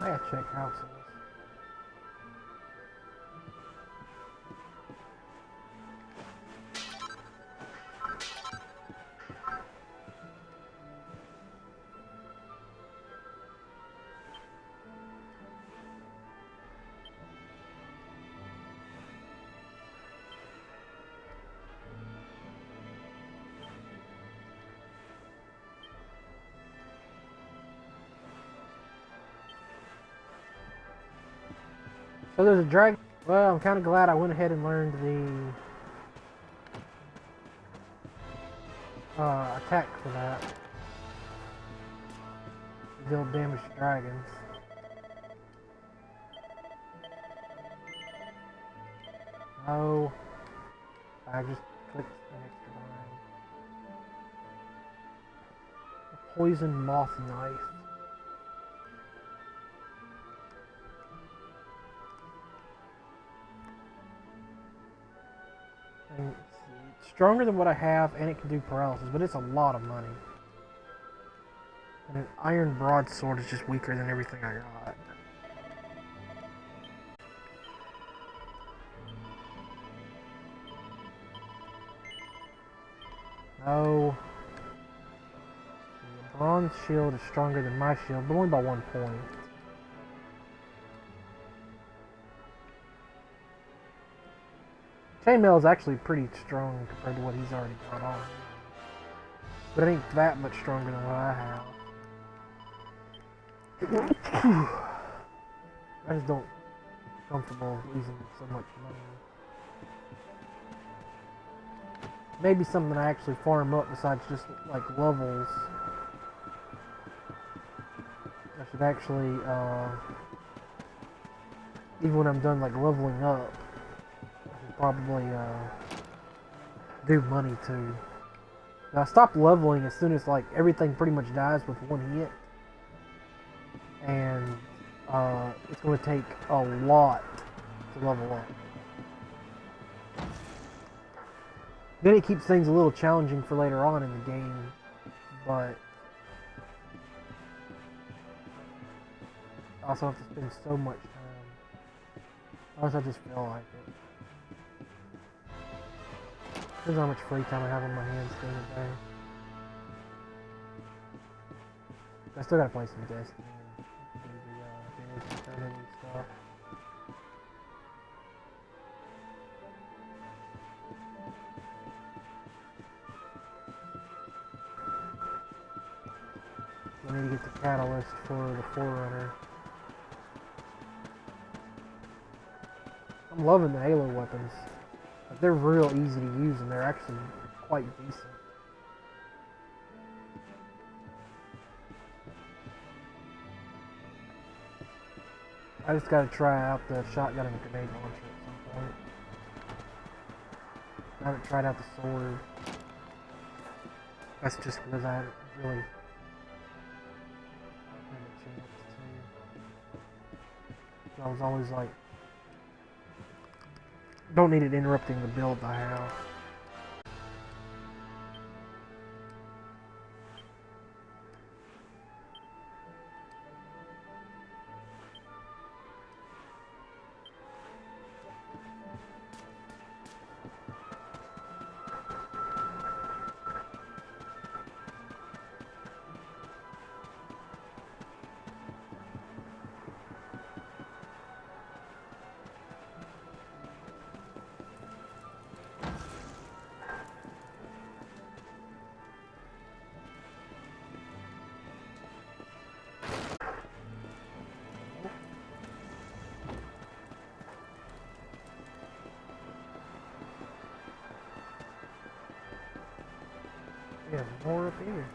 I gotta check houses. So there's a dragon. Well, I'm kind of glad I went ahead and learned the attack for that. Deal damage to dragons. No. I just clicked an extra line. A poison moth knife. And it's stronger than what I have, and it can do paralysis, but it's a lot of money. And an iron broadsword is just weaker than everything I got. No. The bronze shield is stronger than my shield, but only by 1 point. Chainmail is actually pretty strong compared to what he's already got on. But it ain't that much stronger than what I have. I just don't feel comfortable losing so much money. Maybe something I actually farm up besides just like levels. I should actually, even when I'm done like leveling up, probably do money too. Now, I stop leveling as soon as like everything pretty much dies with one hit, and it's going to take a lot to level up. Then it keeps things a little challenging for later on in the game, but I also have to spend so much time. Unless I just feel like it. Depends how much free time I have on my hands during the day. I still gotta play some Destiny and do the damage and stuff. I need to get the catalyst for the Forerunner. I'm loving the Halo weapons. They're real easy to use, and they're actually quite decent. I just gotta try out the shotgun and the grenade launcher at some point. I haven't tried out the sword. That's just because I haven't really had a chance to. I was always like, don't need it interrupting the build I have. Yeah, more up here.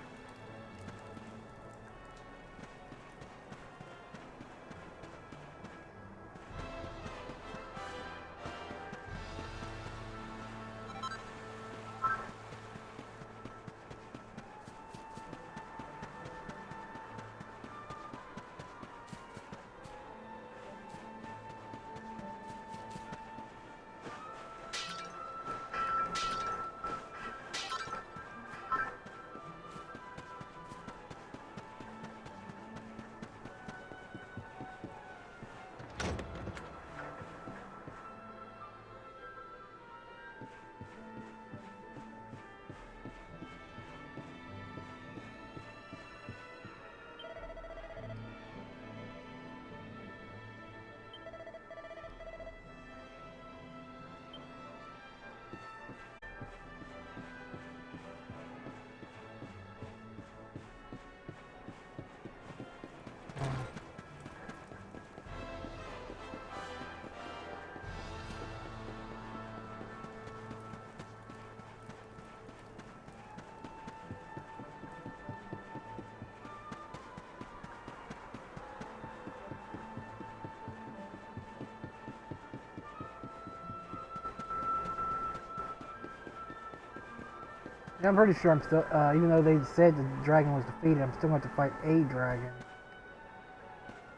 Yeah, I'm pretty sure I'm still, even though they said the dragon was defeated, I'm still going to fight a dragon.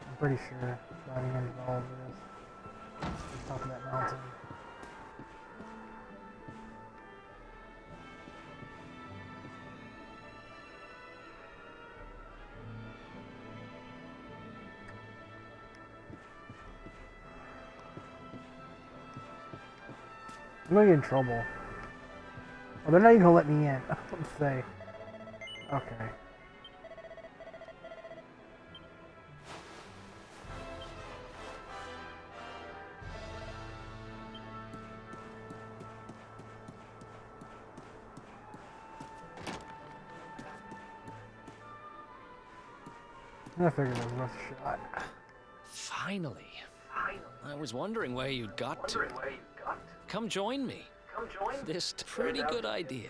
I'm pretty sure by the end of all of this. At the top of that mountain. I'm gonna get in trouble. Oh, they're not even gonna let me in. Let's say. Okay. I figured it was worth a shot. Finally. I was wondering where you'd got to. Come join me. This pretty good idea.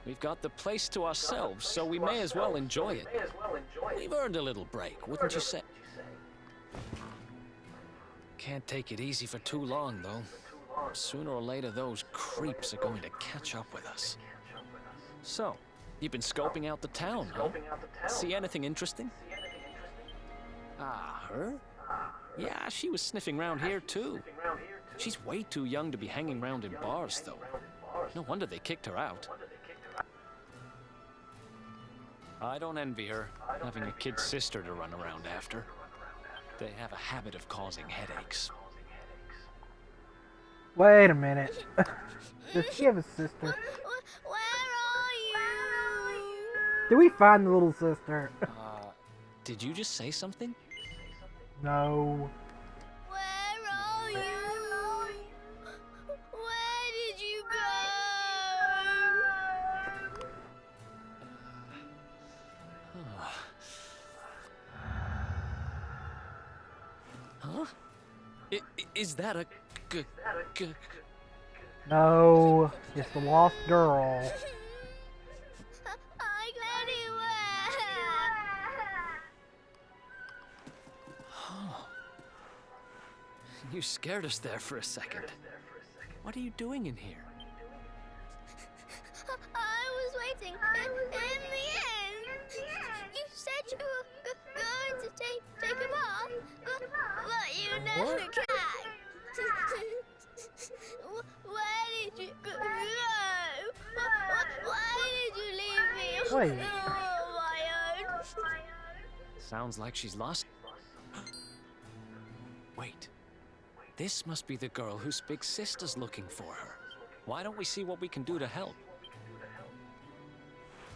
We've got the place to ourselves, so we may as well enjoy it. We've earned a little break, wouldn't you say? Can't take it easy for too long, though. Sooner or later, those creeps are going to catch up with us. So, you've been scoping out the town, huh? See anything interesting? Ah, her? Yeah, she was sniffing around here, too. She's way too young to be hanging around in bars, though. No wonder they kicked her out. I don't envy her, having a kid sister to run around after. They have a habit of causing headaches. Wait a minute. Does she have a sister? Where are you? Did we find the little sister? Did you just say something? No. Where are you? Where did you go? Huh? Is that a No. It's the lost girl. I'm anywhere. You scared us there for a second. What are you doing in here? I was waiting. In the end, you said you were going to take him off, but you never can. Where did you go? Why did you leave me Wait. on my own? Sounds like she's lost. Wait. This must be the girl whose big sister's looking for her. Why don't we see what we can do to help?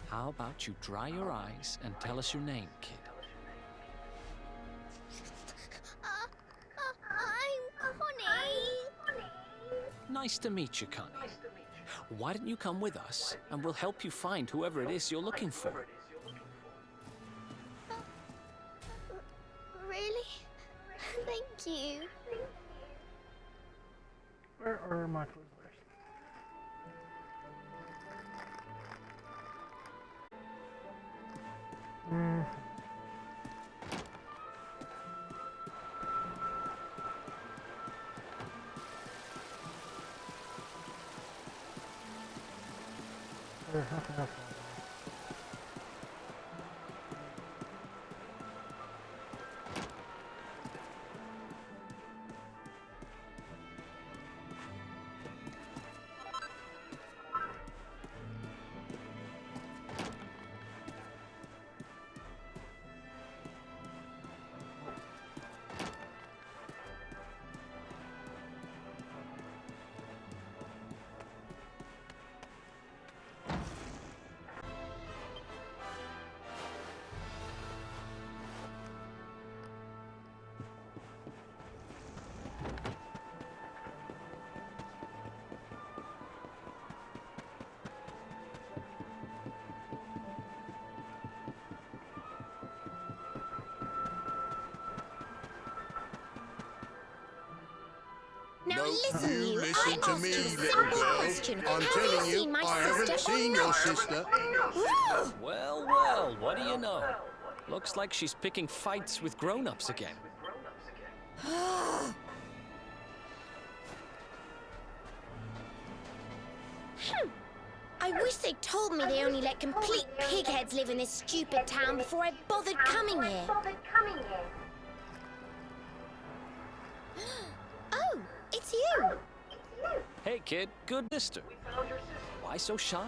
How about you dry your eyes and tell us your name, kid? I'm Connie. Nice to meet you, Connie. Why don't you come with us, and we'll help you find whoever it is you're looking for. Really? Thank you. Where are my Twizzlers? Now listen, you. listen I to asked me, you a little simple girl. question. I'm Have telling you you, seen my I sister haven't seen or your not? sister. Well, well, what do you know? Looks like she's picking fights with grown-ups again. I wish they'd told me they only let complete pigheads live in this stupid town before I bothered coming here. Oh, it's you. Hey, kid, good mister. Why so shy?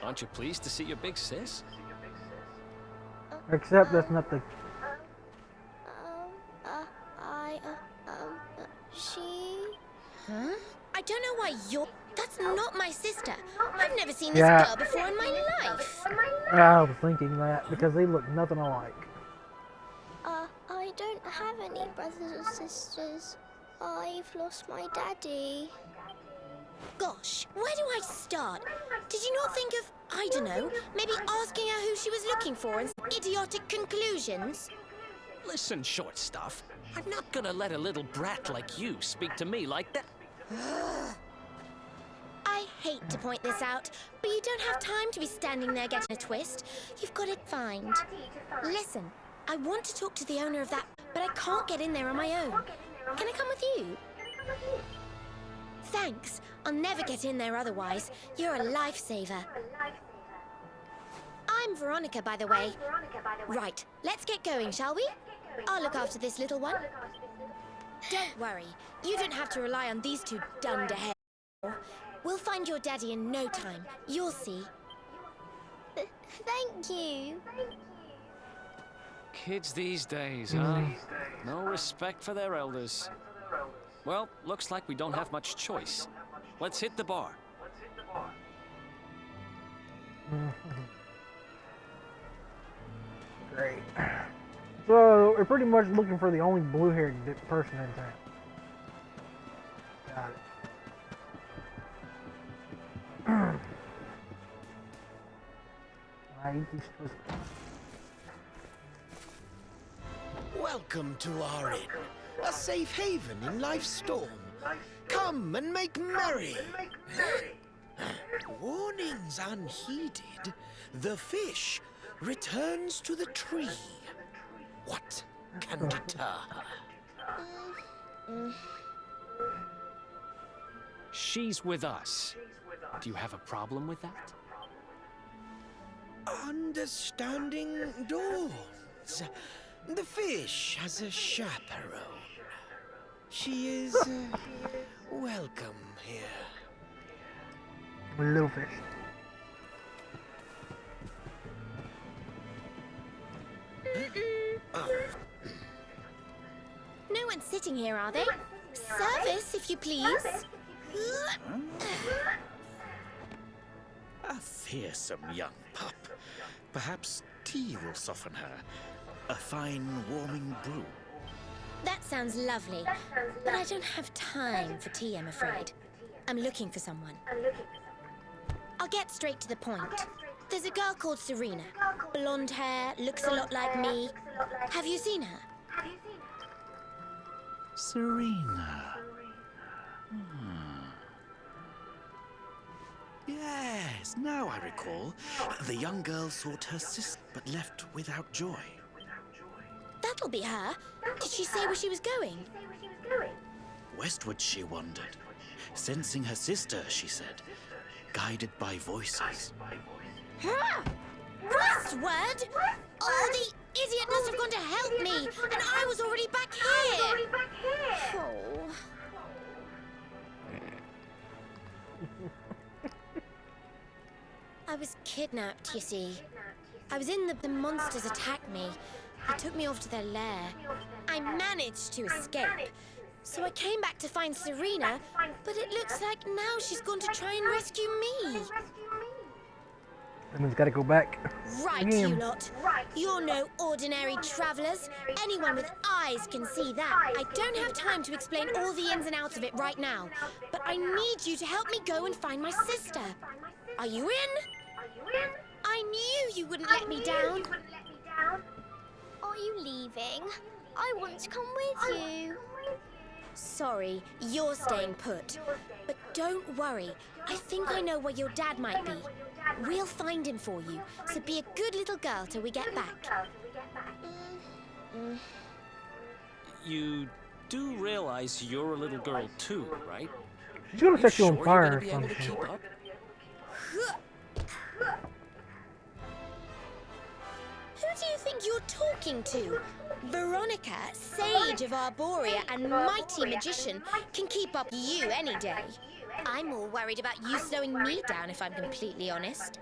Aren't you pleased to see your big sis? Except that's not the. She? Huh? I don't know why you're. That's not my sister. I've never seen this Yeah. girl before in my life. I was thinking that because they look nothing alike. I don't have any brothers or sisters. I've lost my daddy. Gosh, where do I start? Did you not think of, I don't know, maybe asking her who she was looking for and some idiotic conclusions? Listen, short stuff. I'm not gonna let a little brat like you speak to me like that. I hate to point this out, but you don't have time to be standing there getting a twist. You've got to find. Listen, I want to talk to the owner of that, but I can't get in there on my own. Can I come with you? Thanks. I'll never get in there otherwise. You're a lifesaver. I'm Veronica, by the way. Right, let's get going, shall we? I'll look after this little one. Don't worry. You don't have to rely on these two dunderheads. We'll find your daddy in no time. You'll see. Thank you. Kids these days, huh? No respect for their elders. Well, looks like we don't have much choice. Let's hit the bar. Great. So we're pretty much looking for the only blue-haired person in town. Got it. I eat these twists. Welcome to our inn, a safe haven in life's storm. Come and make merry. Warnings unheeded, the fish returns to the tree. What can deter her? She's with us. Do you have a problem with that? Understanding dawns. The fish has a chaperone. She is welcome here. Little fish. No one's sitting here, are they? Service, if you please. A fearsome young pup. Perhaps tea will soften her. A fine warming brew. That sounds lovely, but I don't have time for tea, I'm afraid. I'm looking for someone. I'll get straight to the point. There's a girl called Serena. Blonde hair, looks a lot like me. Have you seen her? Serena. Yes, now I recall. The young girl sought her sister, but left without joy. That'll be her. Did she say where she was going? Westward she wandered, sensing her sister, she said, guided by voices. Westward? Oh, the idiot must have gone to help me, and I was already back here. Oh. I was kidnapped, you see. I was in the monsters attacked me. They took me off to their lair. I managed to escape. So I came back to find Serena, but it looks like now she's gone to try and rescue me. Someone's got to go back. Right, Again. you lot. You're no ordinary travelers. Anyone with eyes can see that. I don't have time to explain all the ins and outs of it right now, but I need you to help me go and find my sister. Are you in? I knew you wouldn't let me down. Are you leaving? I want to come with you. Sorry, you're staying put. But don't worry. I think I know where your dad might be. We'll find him for you, so be a good little girl till we get back. You do realize you're a little girl too, right? She's gonna set you on Sure fire you're or gonna be able to something. keep up? think you're talking to? Veronica, sage of Arborea and mighty magician, can keep up you any day. I'm more worried about you slowing me down, if I'm completely honest.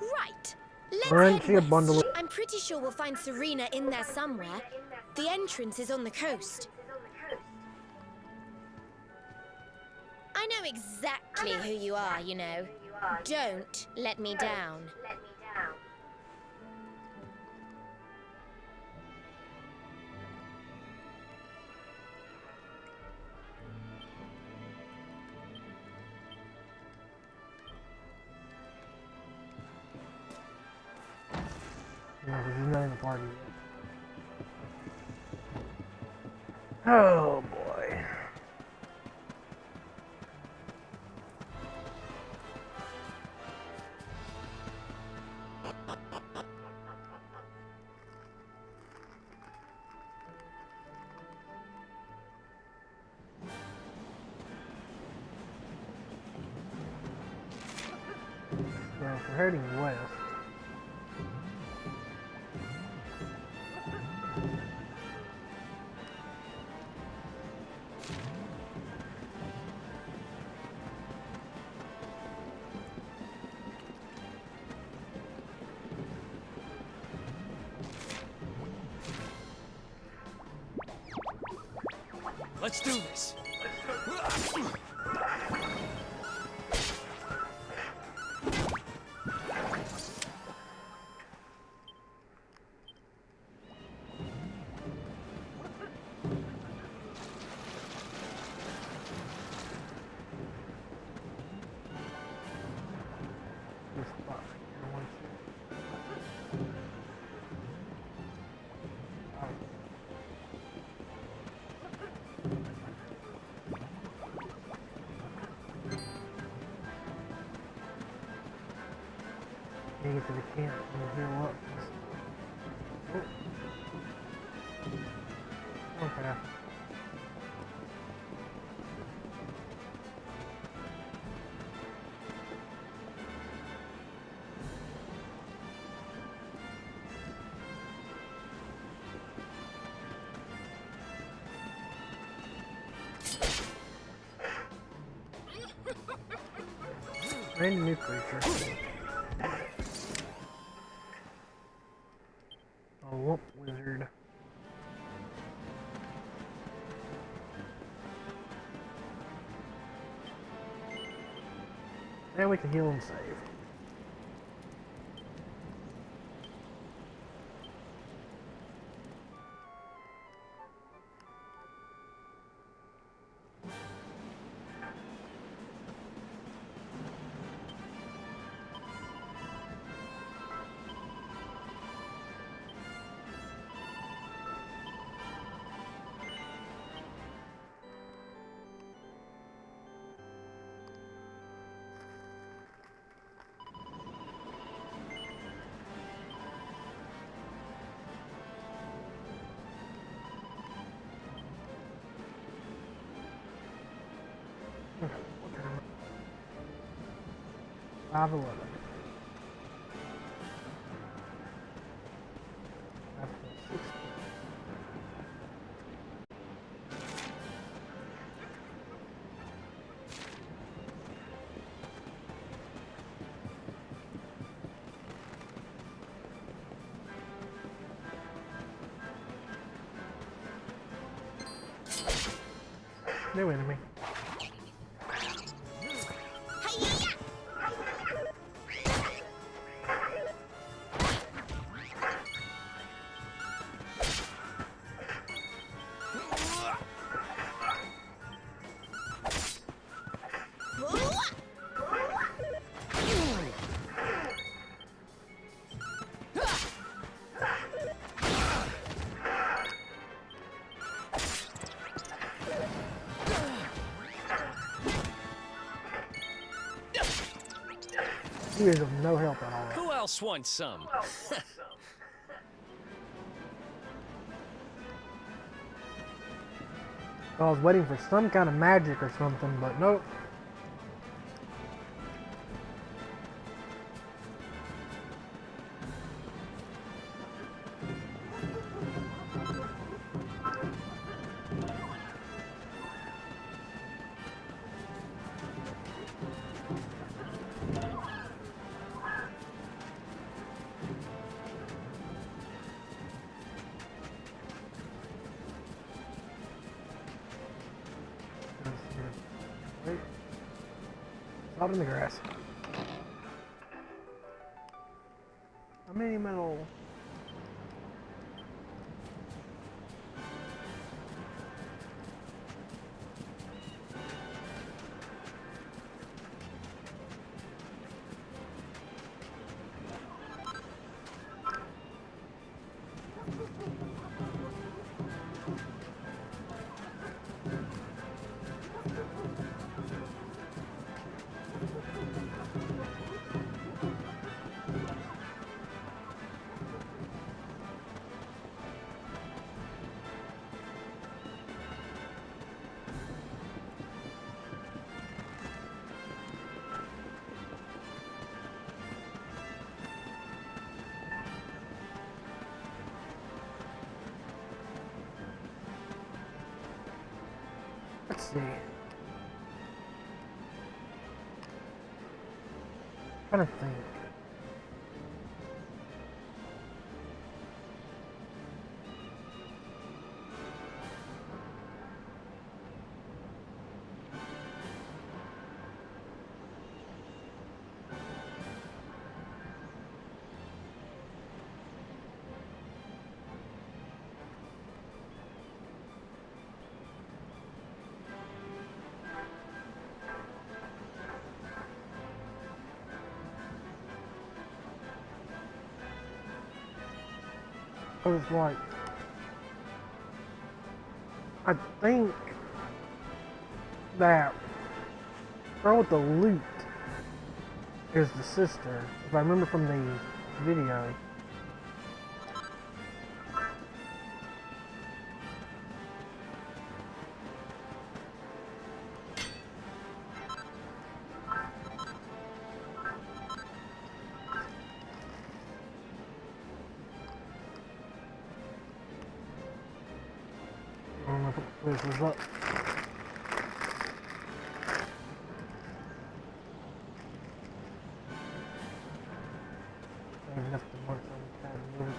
Right. Let's head west. I'm pretty sure we'll find Serena in there somewhere. The entrance is on the coast. I know exactly who you are, you know. Don't let me down. Yeah, because he's not in the party yet. Oh boy. Well, if we're heading west. Let's do this. This spot right here, one second. Oh. Can't get to the camp and heal up. Oh. Okay. Brand new creature. A whoop wizard. And we can heal and save. Okay, what time? 5:11. New enemy. He is of no help at all. Who else wants some? I was waiting for some kind of magic or something, but nope. Out in the grass. A mini medal. Let's see. Trying to think. I was like, I think that girl with the loot is the sister, if I remember from the video. I don't know if this was up. There's enough to mark on the pad and move it.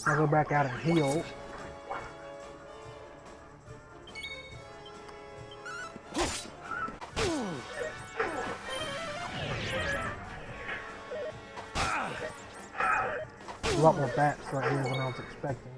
I'll go back out and heal. A lot more bats right here than I was expecting.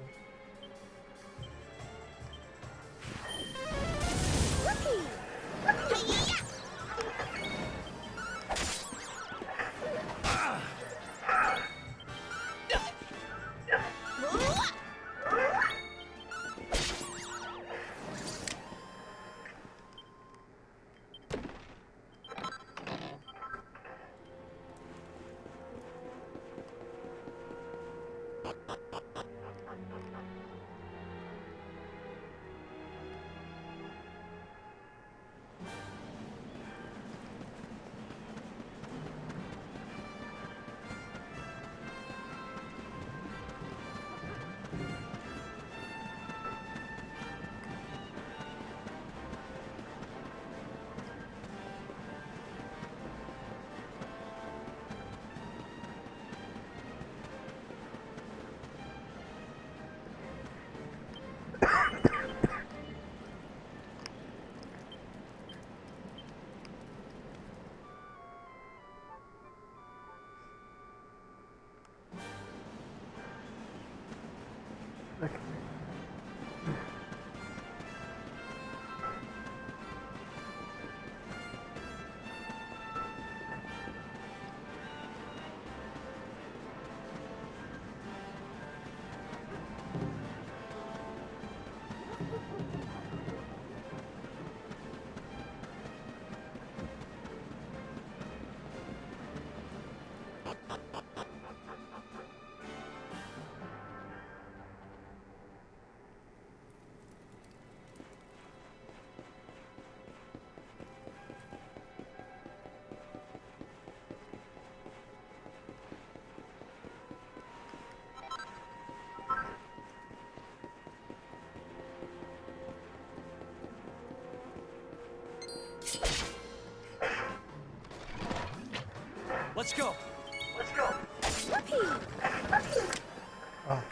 Let's go.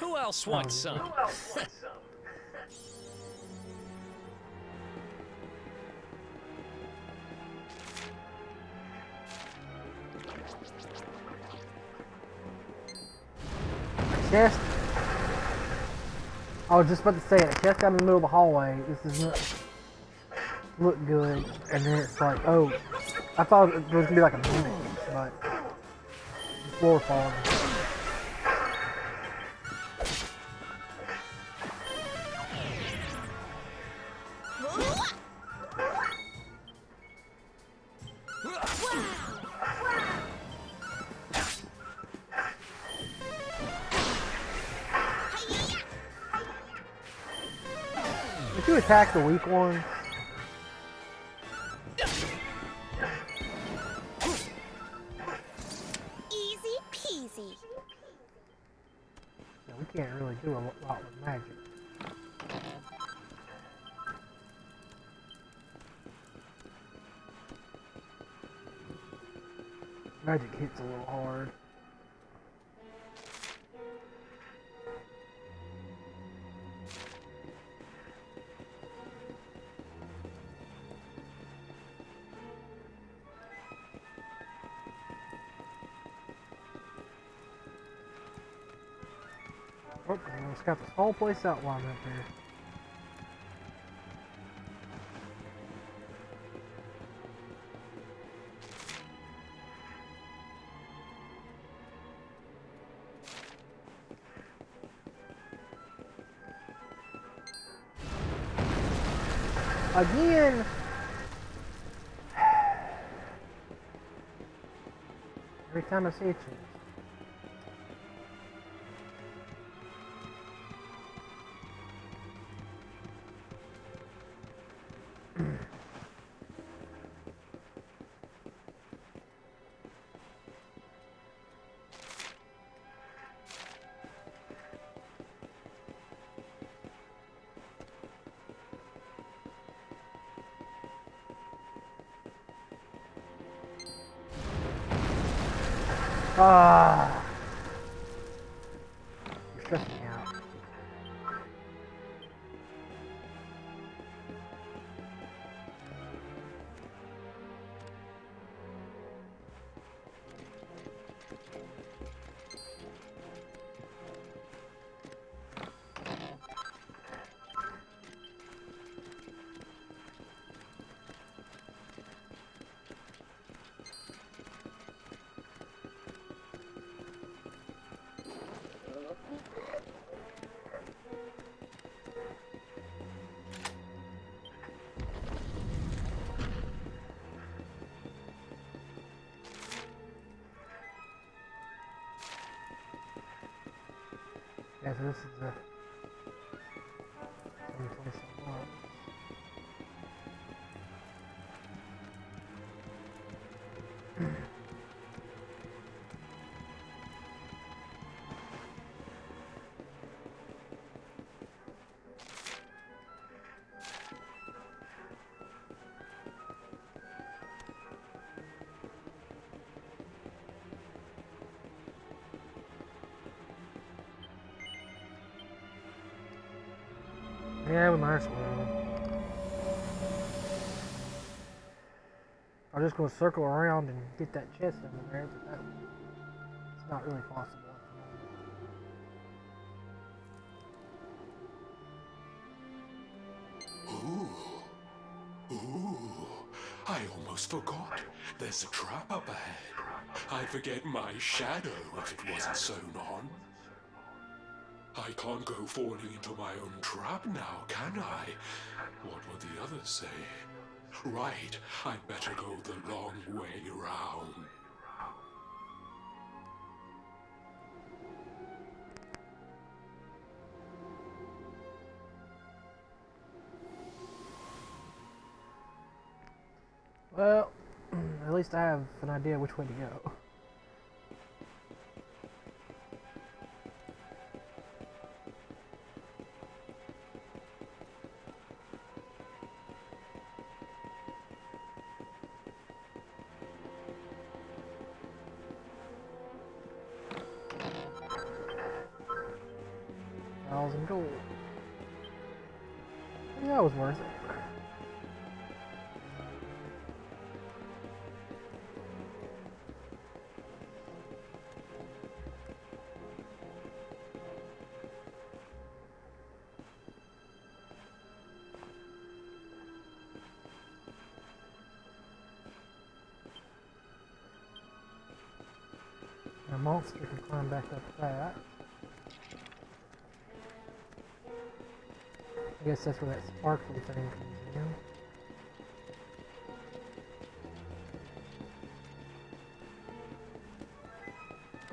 Who else wants some? Chest. I was just about to say it. Chest out in the middle of the hallway. This does not look good. And then it's like, oh, I thought it was gonna be like a minute, but the floor falling. If you attack the weak ones, Easy peasy. yeah, we can't really do a lot with magic. Magic hits a little hard. Oh, I almost got this whole place outlined up here. Again! Every time I see a chance. Ah, you're stressing me out. Yeah, so this is the 2021. Yeah, we might as well. I'm just going to circle around and get that chest in there, but it's not really possible. Ooh, I almost forgot. There's a trap up ahead. I'd forget my shadow if it wasn't sewn on. I can't go falling into my own trap now, can I? What would the others say? Right, I'd better go the long way round. Well, at least I have an idea which way to go. $1,000 gold. Yeah, that was worth it. A monster can climb back up that. I guess that's where that sparkly thing comes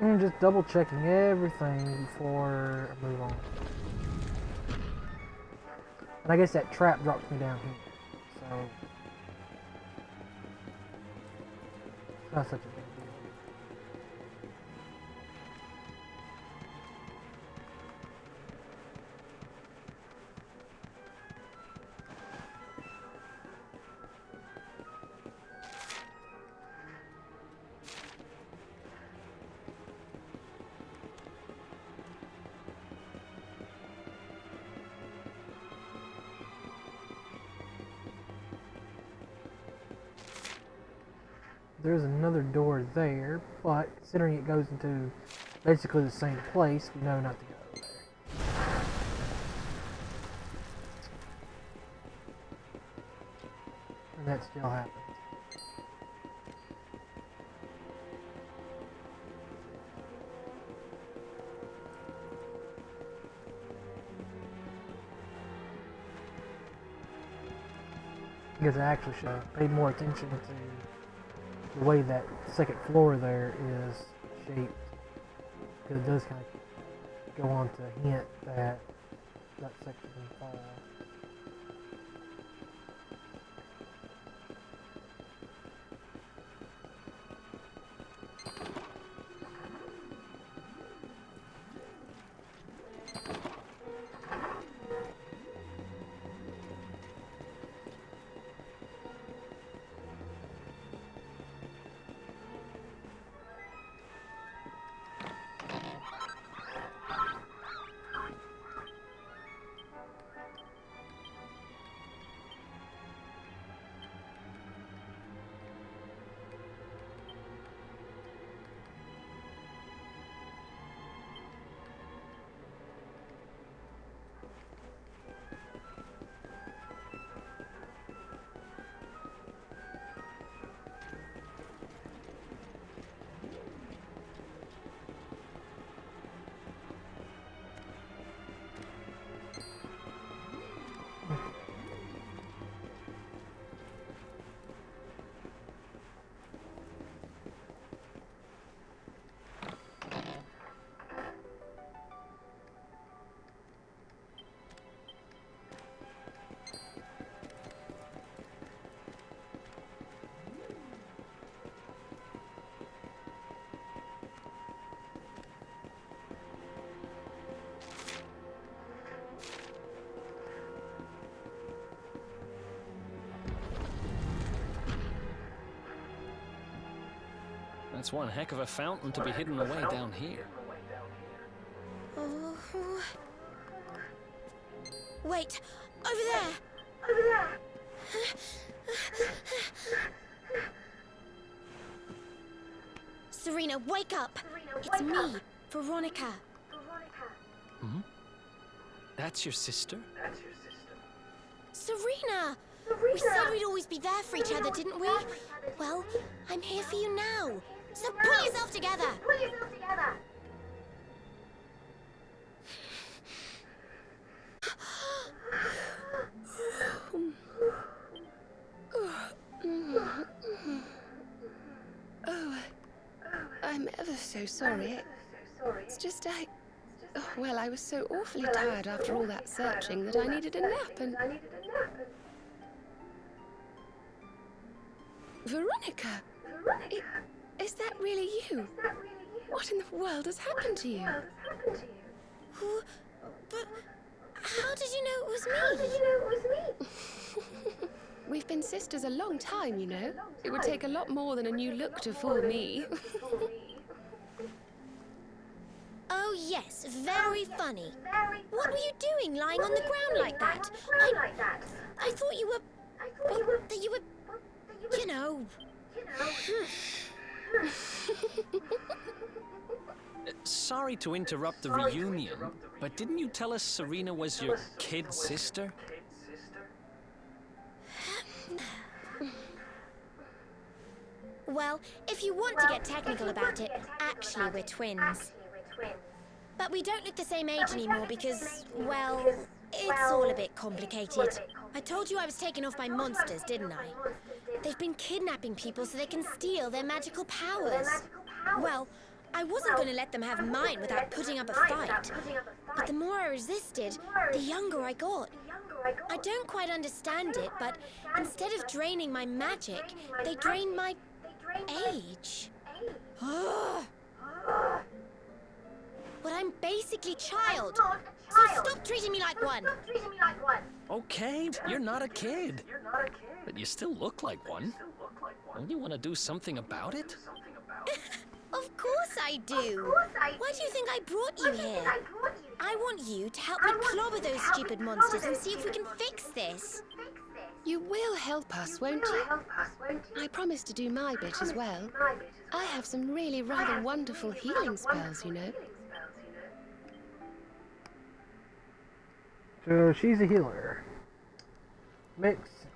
in. I'm just double checking everything before I move on. And I guess that trap drops me down here. So it's not such a big deal. There's another door there, but considering it goes into basically the same place, we know not to go there. And that still happens. Because I actually should have paid more attention to the way that second floor there is shaped, because it does kind of go on to hint that that section can fall. That's one heck of a fountain to be hidden away down here. Oh. Wait! Over there! Over there! Serena, wake up! It's me, Veronica. Hmm? That's your sister? Serena! We said we'd always be there for each other, didn't we? Well, I'm here for you now. So pull yourself together! so sorry. It's just well, I was so awfully tired after all that searching that I needed a nap and... Veronica! Is that really you? What in the world has happened to you? But how did you know it was me? We've been sisters a long time, you know. It would take a lot more than a new look to fool me. Oh yes, very funny. What were you doing lying on the ground like that? I thought you were... Well, that you were... You know... Sorry to interrupt the reunion, but didn't you tell us Serena was your kid sister? Well, if you want to get technical about it, actually we're twins. But we don't look the same age anymore because, well, it's all a bit complicated. I told you I was taken off by monsters, didn't I? They've been kidnapping people so they can steal their magical powers. Well, I wasn't going to let them have mine without putting up a fight. But the more I resisted, the younger I got. I don't quite understand it, but instead of draining my magic, they drain my age. But I'm basically child, so stop treating me like one. Okay, you're not a kid. But you still look like one. Don't you want to do something about it? Of course I do. Why do you think I brought you here? I want you to help me clobber those stupid monsters and see if we can fix this. You will help us, won't you? I promise to do my bit as well. I have some really rather wonderful healing spells, you know. So she's a healer. Makes sense.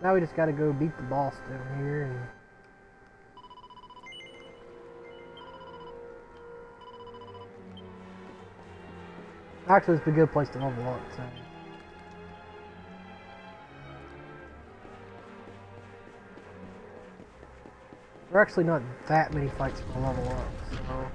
Now we just gotta go beat the boss down here and... Actually, it's a good place to level up, so... There are actually not that many fights to level up, so...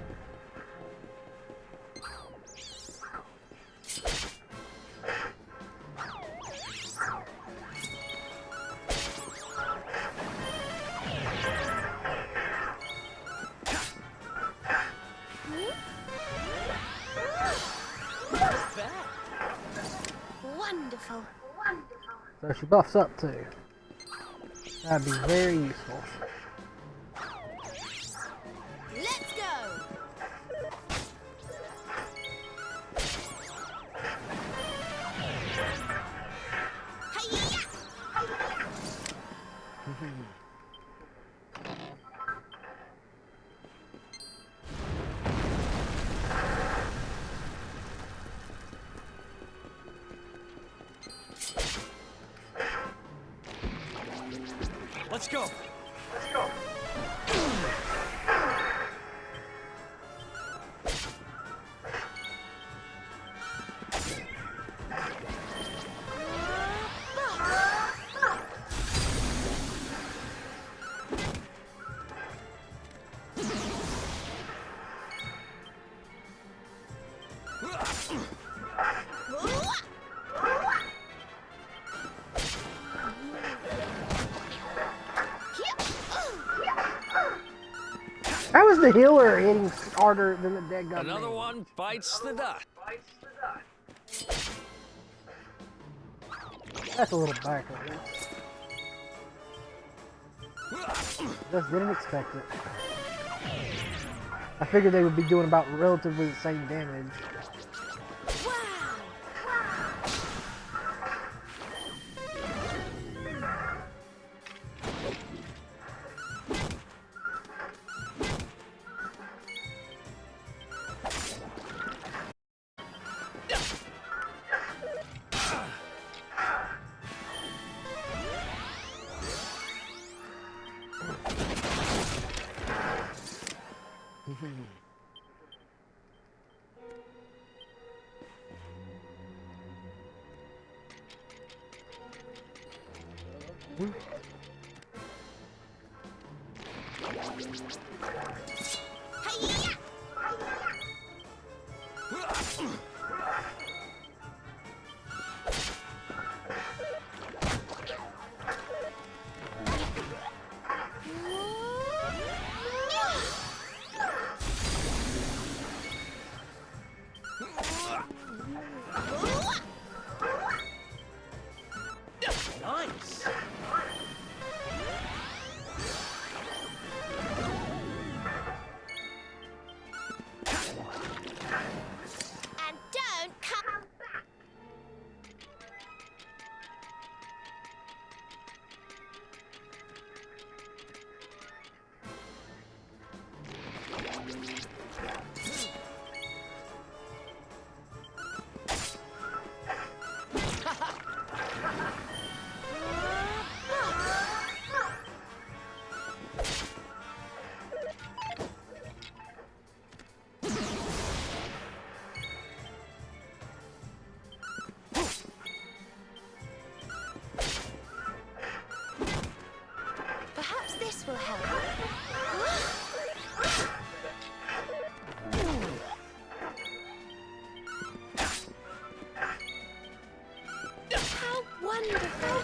Wonderful. So she buffs up too. That'd be very useful. Let's go. Let's go. Let's go. How is the healer hitting harder than the dead guy? Another one bites the dust. That's a little back of it. Just didn't expect it. I figured they would be doing about relatively the same damage. Nice. And don't come back. Perhaps this will help. How wonderful!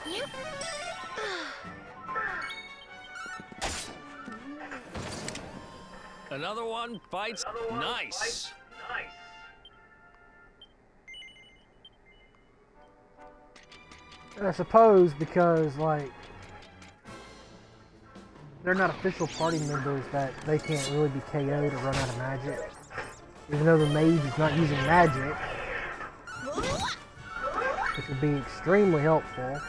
Yep. Another one bites. Nice. And I suppose because, like, they're not official party members, that they can't really be KO'd or run out of magic. Even though the mage is not using magic, which would be extremely helpful.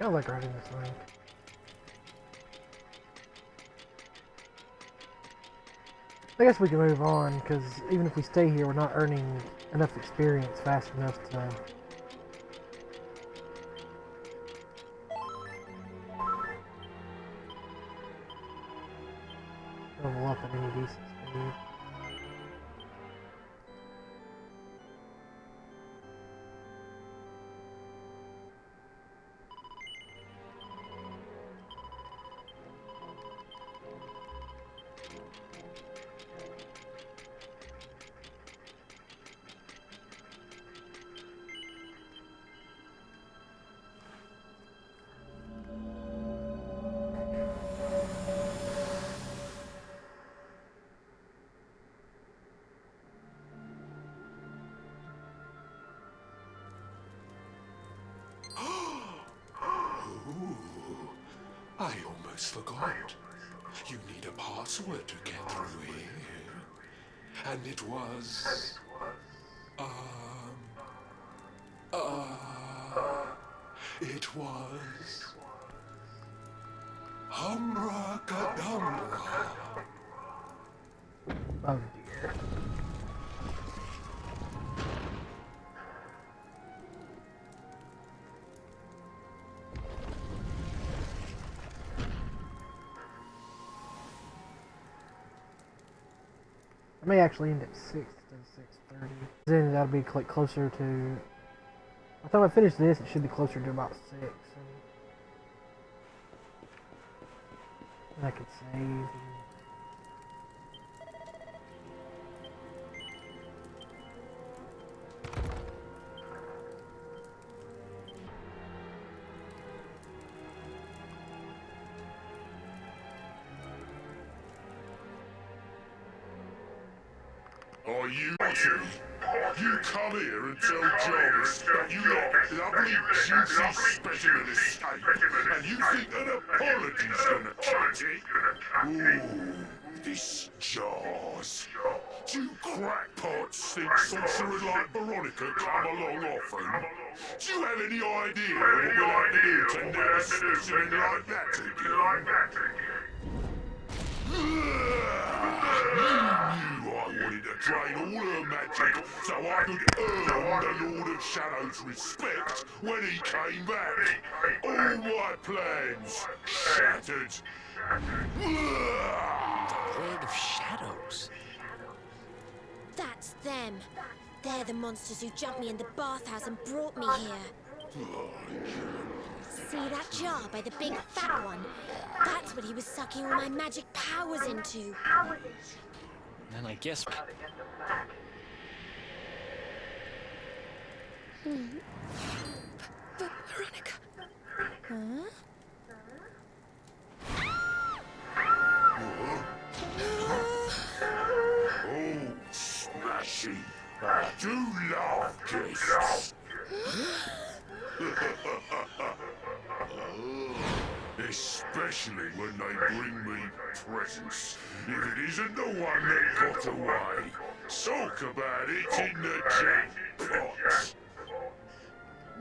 I like riding this thing. I guess we can move on, because even if we stay here, we're not earning enough experience fast enough to level up at any decent speed. I almost forgot. You need a password to get through here. And it was... It was... Humracadabra. Oh dear. I may actually end at 6 instead of 6:30. Then that'll be like closer to... By the time I finish this, it should be closer to about 6. And I could save. And... Are you naughty? You come here and tell Jarvis that you got lovely juicy specimen escape, and you think an apology's gonna cut it? Ooh, this jars. Do you crackpots think sorcerers like Veronica come along often? Do you have any idea what we'll have to do to never specimen like that again? I wanted to drain all her magic so I could earn the Lord of Shadow's respect when he came back. All my plans shattered. The Lord of Shadows? That's them. They're the monsters who jumped me in the bathhouse and brought me here. See that jar by the big fat one? That's what he was sucking all my magic powers into. Then I guess... Veronica. Huh? Oh, smashing. I do love guests. Especially when they bring me presents. If it isn't the one that got away. Talk about it in the jackpot.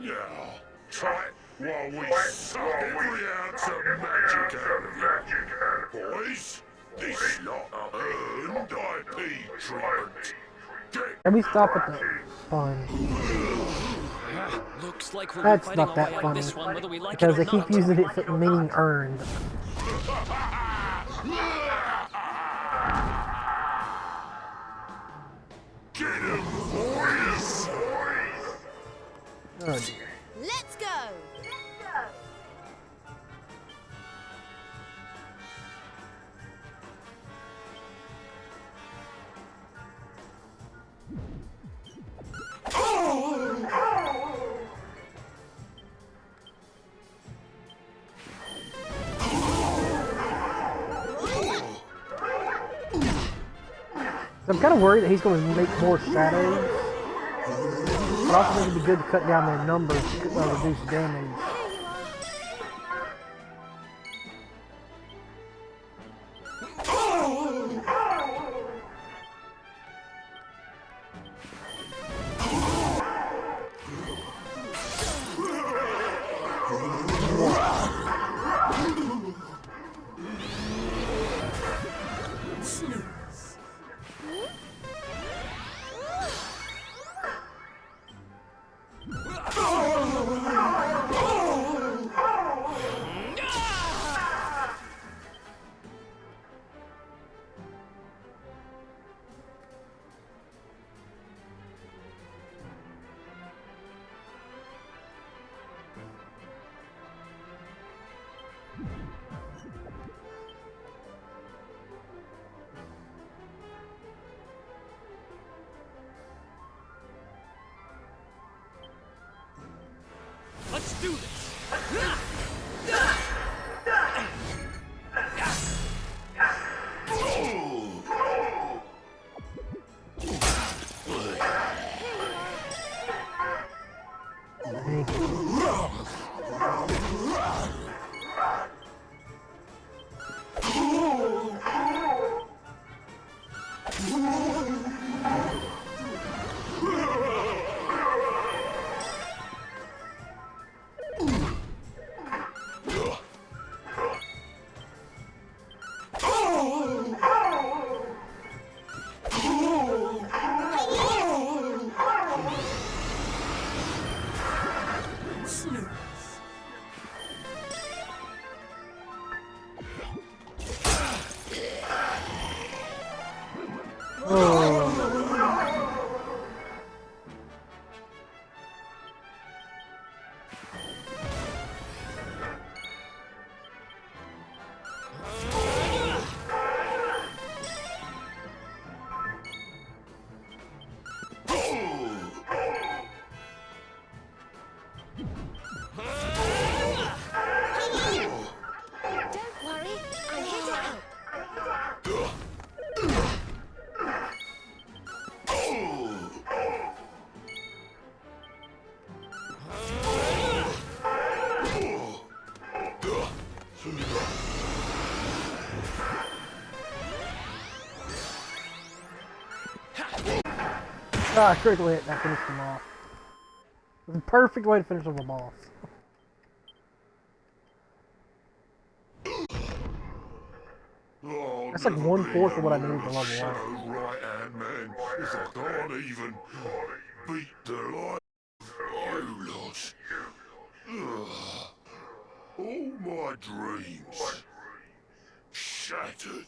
Now, tight while we suck every ounce of magic out of you. Boys, this lot earned IP treatment. Let me stop at the fun. Looks like we're That's fighting not our that way out of funny. this one, whether we like Because it they or keep not. using it for meaning earned. Get him, boys! Oh dear. Let's go! I'm kind of worried that he's going to make more shadows. But also think it'd be good to cut down their numbers to reduce damage. do this. Don't worry, I'm here to help. Ah, critical hit, that finished him off. It was a perfect way to finish off a boss. Oh, That's like never 1/4 of what I be needed to level up. shadow right-hand man if I can't even beat the life of you lot. Ugh. All my dreams shattered.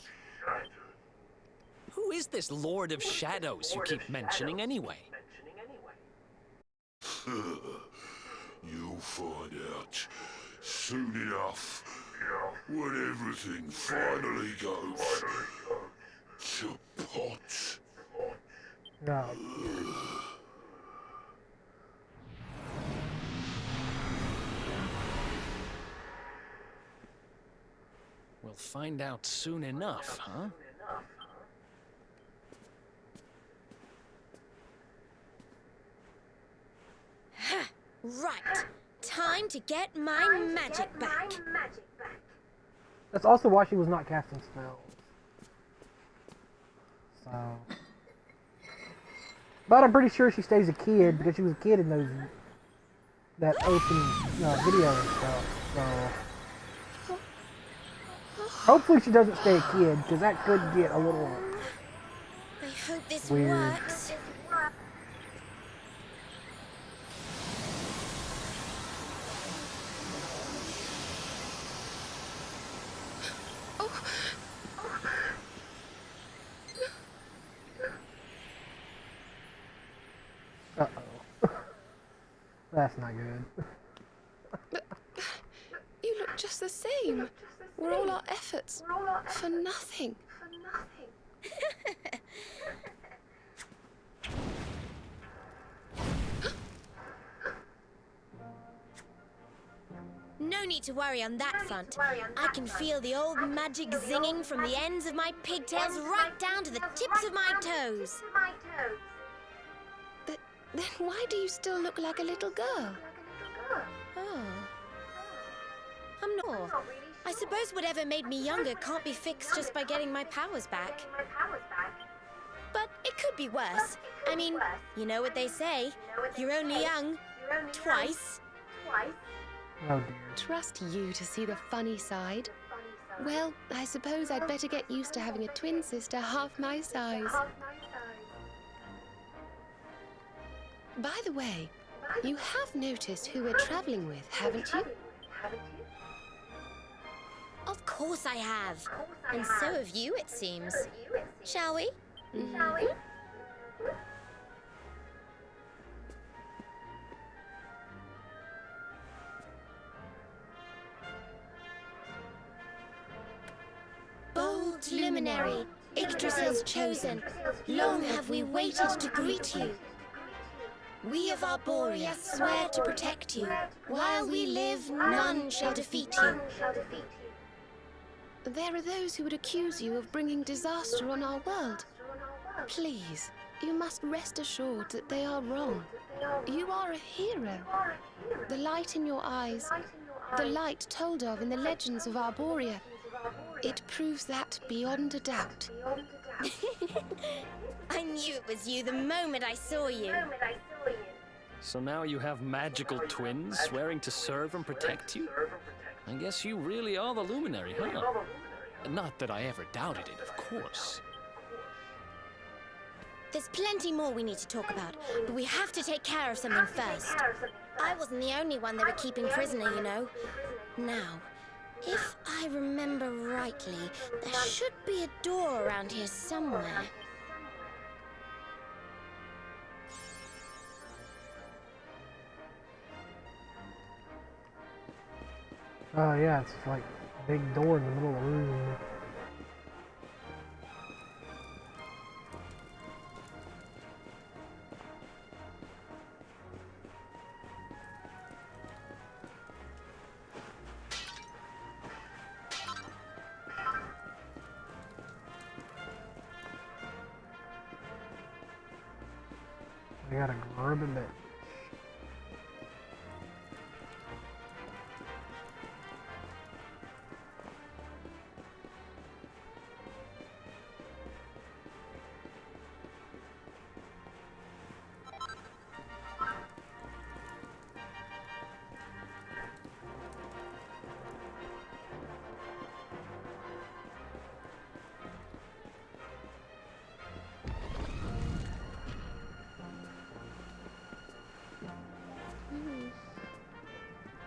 Who is this Lord of Shadows you keep mentioning anyway? You'll find out soon enough when everything finally goes to pot. No. We'll find out soon enough, huh? Right. Time to get my magic back. That's also why she was not casting spells. So. But I'm pretty sure she stays a kid because she was a kid in that opening video and stuff. So. Hopefully she doesn't stay a kid because that could get a little I hope this weird. works. Uh-oh. That's not good. You look just the same. Were all our efforts for nothing? No need to worry on that front. I can feel the old magic zinging from the ends of my pigtails right down to the tips of my toes. Then why do you still look like a little girl? Oh. I'm not. I suppose whatever made me younger can't be fixed just by getting my powers back. But it could be worse. I mean, you know what they say. You're only young twice. Oh dear. Trust you to see the funny side. Well, I suppose I'd better get used to having a twin sister half my size. By the way, you have noticed who we're traveling with, haven't you? Of course I have. And so have you, it seems. Shall we? Mm-hmm. Bold luminary, Yggdrasil's chosen, long have we waited to greet you. We of Arborea swear to protect you. While we live, none shall defeat you. There are those who would accuse you of bringing disaster on our world. Please, you must rest assured that they are wrong. You are a hero. The light in your eyes, the light told of in the legends of Arborea, it proves that beyond a doubt. I knew it was you the moment I saw you. So now you have magical twins swearing to serve and protect you? I guess you really are the luminary, huh? Not that I ever doubted it, of course. There's plenty more we need to talk about, but we have to take care of something first. I wasn't the only one they were keeping prisoner, you know. Now, if I remember rightly, there should be a door around here somewhere. Oh yeah, it's like a big door in the middle of the room. I gotta grab a bit.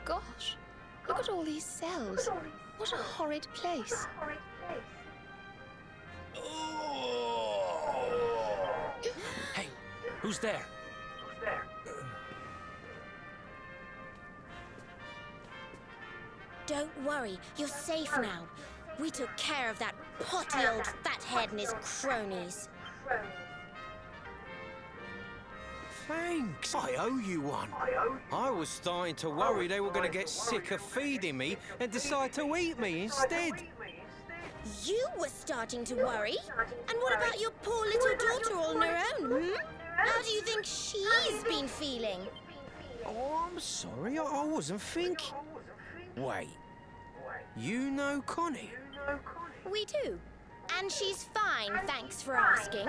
Gosh, look at all these cells. What a horrid place. Hey, who's there? Don't worry, you're safe now. We took care of that potty old fathead and his cronies. Thanks. I owe you one. I was starting to worry they were going to get sick of feeding me and decide to eat me instead. You were starting to worry? And what about your poor little daughter all on her own, How do you think she's been feeling? Oh, I'm sorry. I wasn't thinking. Wait. You know Connie? We do. And she's fine, thanks for asking.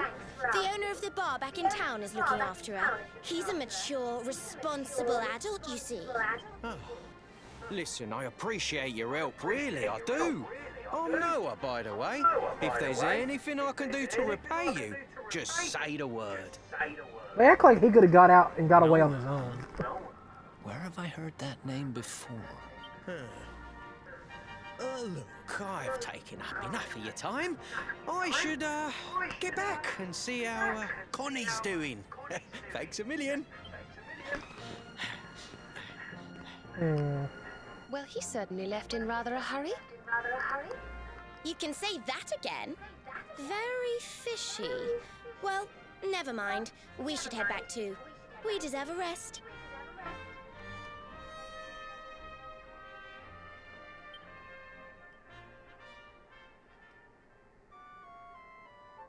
The owner of the bar back in town is looking after her. He's a mature, responsible adult, you see. Oh. Listen, I appreciate your help, really, I do. I'm Noah, by the way. If there's anything I can do to repay you, just say the word. They act like he could have got out and got away on his own. Where have I heard that name before? Look, I've taken up enough of your time. I should, get back and see how, Connie's doing. Thanks a million. Well, he certainly left in rather a hurry. You can say that again. Very fishy. Well, never mind. We should head back too. We deserve a rest.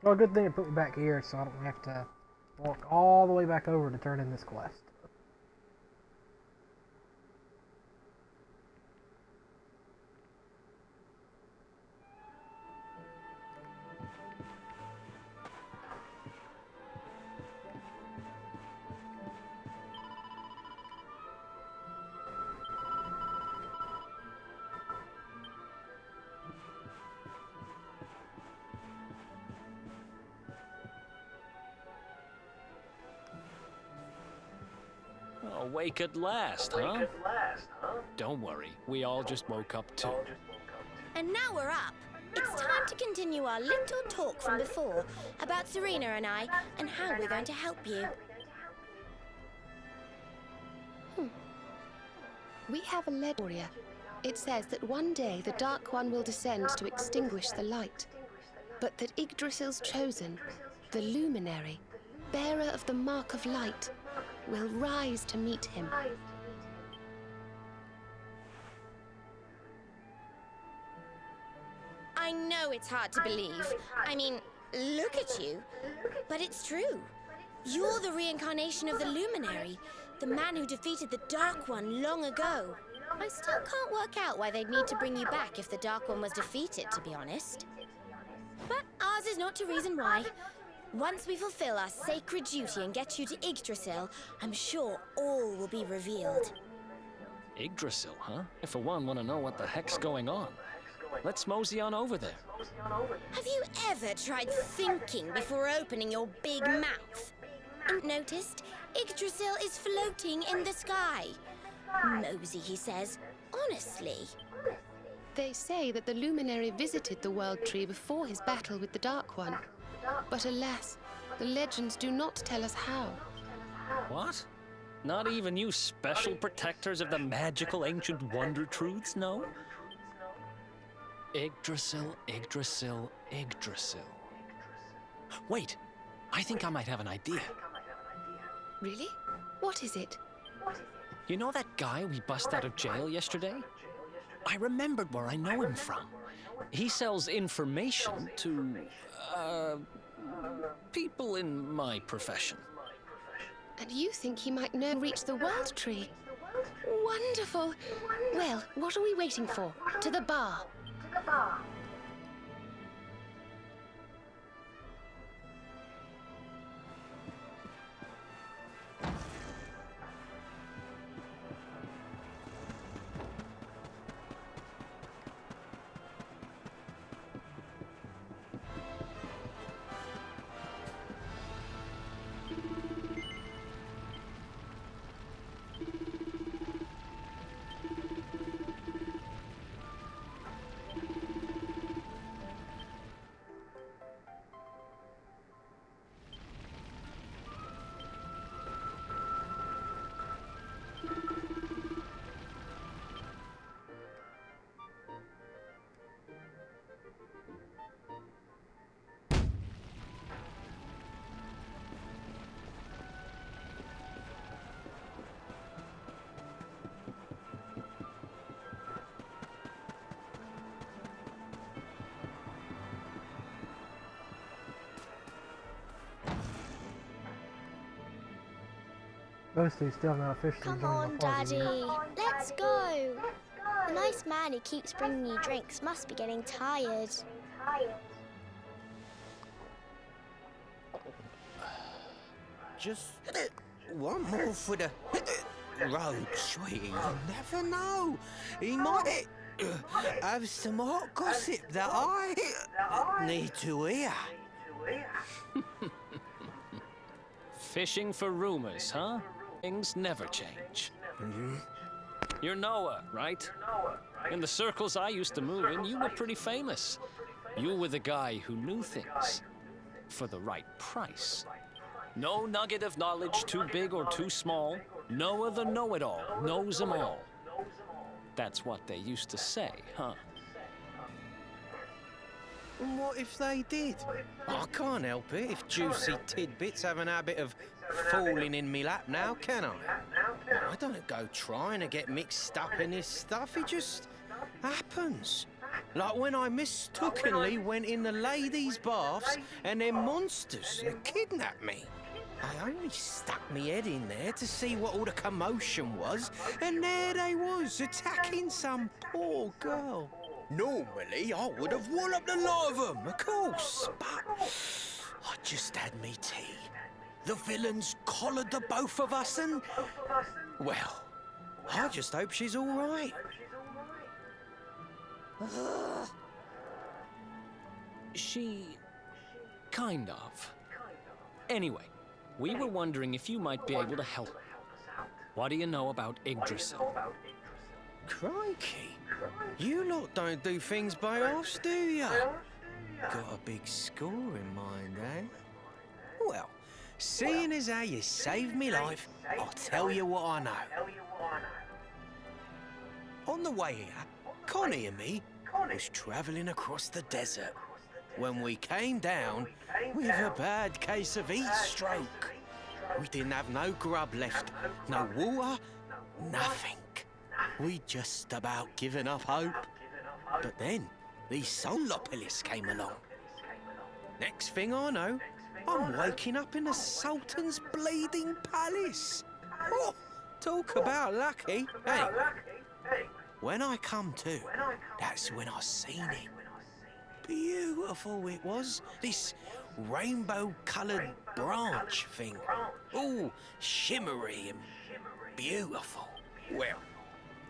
Well, good thing it put me back here so I don't have to walk all the way back over to turn in this quest. Awake at last, huh? Don't worry, we all just woke up too. And now we're up. It's time to continue our little talk from before about Serena and I and how we're going to help you. We have a legend. It says that one day the Dark One will descend to extinguish the light, but that Yggdrasil's chosen, the luminary, bearer of the mark of light, will rise to meet him. I know it's hard to believe. I mean, look at you. But it's true. You're the reincarnation of the Luminary, the man who defeated the Dark One long ago. I still can't work out why they'd need to bring you back if the Dark One was defeated, to be honest. But ours is not to reason why. Once we fulfill our sacred duty and get you to Yggdrasil, I'm sure all will be revealed. Yggdrasil, huh? I for one want to know what the heck's going on. Let's mosey on over there. Have you ever tried thinking before opening your big mouth? And noticed, Yggdrasil is floating in the sky. Mosey, he says. Honestly. They say that the Luminary visited the World Tree before his battle with the Dark One. But alas, the legends do not tell us how. What? Not even you special protectors of the magical ancient wonder truths know? Yggdrasil, Yggdrasil, Yggdrasil. Wait, I think I might have an idea. Really? What is it? You know that guy we bust out of jail yesterday? I remembered where I know him from. He sells information to, people in my profession. And you think he might now reach the World Tree? Wonderful! Well, what are we waiting for? To the bar. Those two still have not officially Come joined on, the party yet. Daddy. Let's go. The nice man who keeps bringing you drinks must be getting tired. Just one more for the road, sweetie. You never know. He might have some hot gossip that I need to hear. Fishing for rumors, huh? Things never change. You're Noah, right? In the circles I used to move in, you were pretty famous. You were the guy who knew things for the right price. No nugget of knowledge too big or too small. Noah the know-it-all knows them all. That's what they used to say, huh? What if they did? I can't help it if juicy tidbits have an habit of falling in me lap now, can I? I don't go trying to get mixed up in this stuff, it just happens. Like when I mistakenly went in the ladies' baths and them monsters kidnapped me. I only stuck me head in there to see what all the commotion was, and there they was, attacking some poor girl. Normally, I would have walloped a lot of them, of course, but I just had me tea. The villains collared the both of us and... well, I just hope she's all right. She... kind of. Anyway, we were wondering if you might be able to help. What do you know about Yggdrasil? Crikey. You lot don't do things by halves, do ya? Got a big score in mind, eh? Well, seeing as how you saved me life, I'll tell you what I know. On the way here, Connie and me was travelling across the desert when we came down with a bad case of heat stroke. We didn't have no grub left, no water, nothing. We'd just about given up hope. But then, these Solopolis came along. Next thing I know, I'm waking up in the Sultan's bleeding palace. Oh, talk about lucky. Anyway, when I come to, that's when I seen it. Beautiful it was, this rainbow-coloured branch thing. All shimmery and beautiful. Well,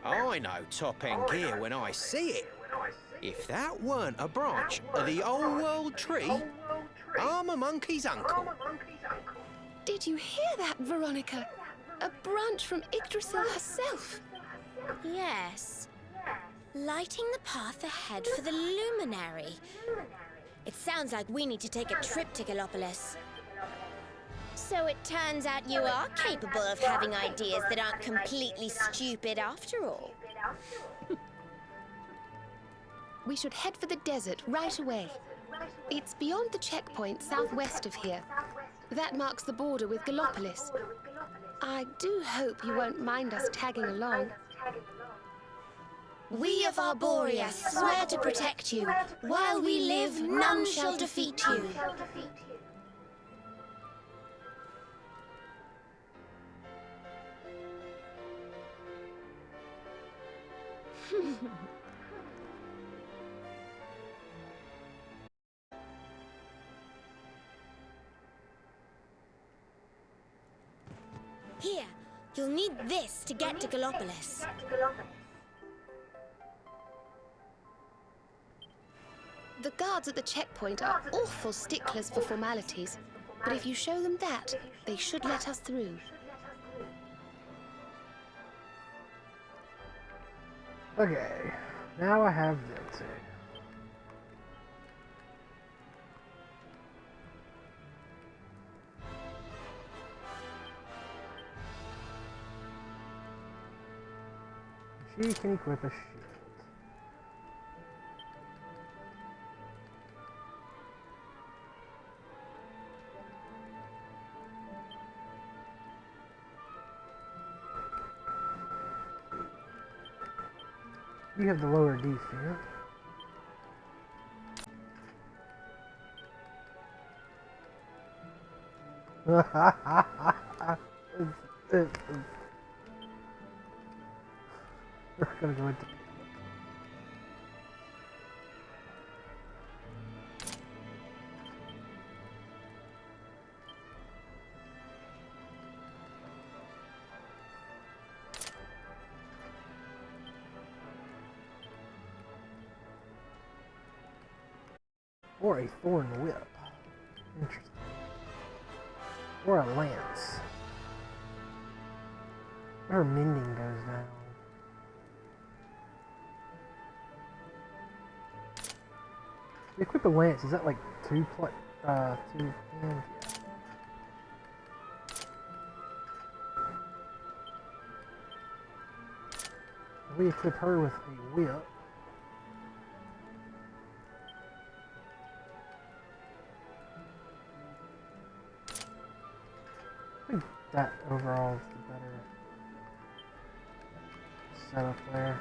I know top-end gear when I see it. If that weren't a branch of the old world tree, I'm a monkey's uncle. Did you hear that, Veronica? A branch from Yggdrasil herself. Yes. Lighting the path ahead for the luminary. It sounds like we need to take a trip to Gallopolis. So it turns out you are capable of having ideas that aren't completely stupid after all. We should head for the desert right away. It's beyond the checkpoint southwest of here. That marks the border with Gallopolis. I do hope you won't mind us tagging along. We of Arborea swear to protect you. While we live, none shall defeat you. Here, you'll need this to get to Gallopolis. The guards at the checkpoint are awful sticklers for formalities, but if you show them that, they should let us through. Okay, now I have this. She can equip a shield. You have the lower defense. We're gonna go into. Or a thorn whip. Interesting. Or a lance. Her mending goes down. You equip a lance, is that like two hands? Yeah. We equip her with a whip. I think that overall is the better setup there.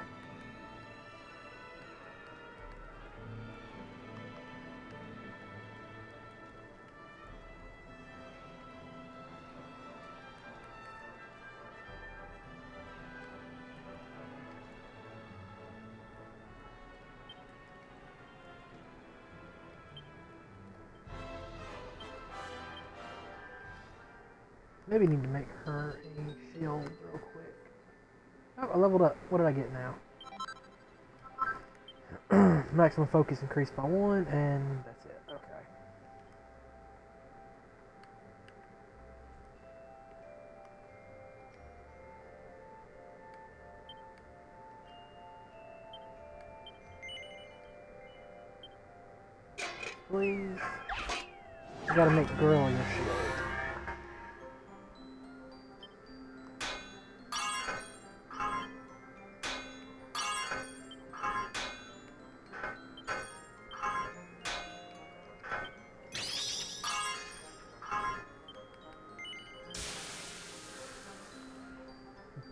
Maybe need to make her a shield real quick. Oh, I leveled up. What did I get now? Maximum focus increased by 1, and that's it. Okay. Please. You gotta make girl your shield.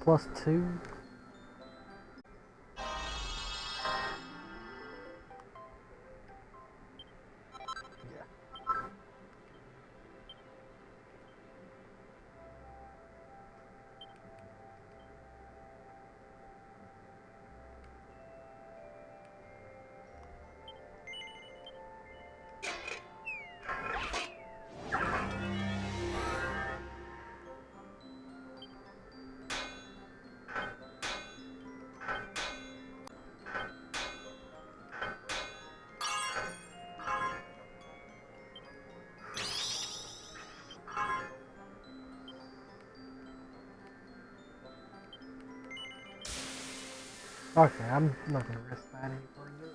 +2. Okay, I'm not gonna risk that any further.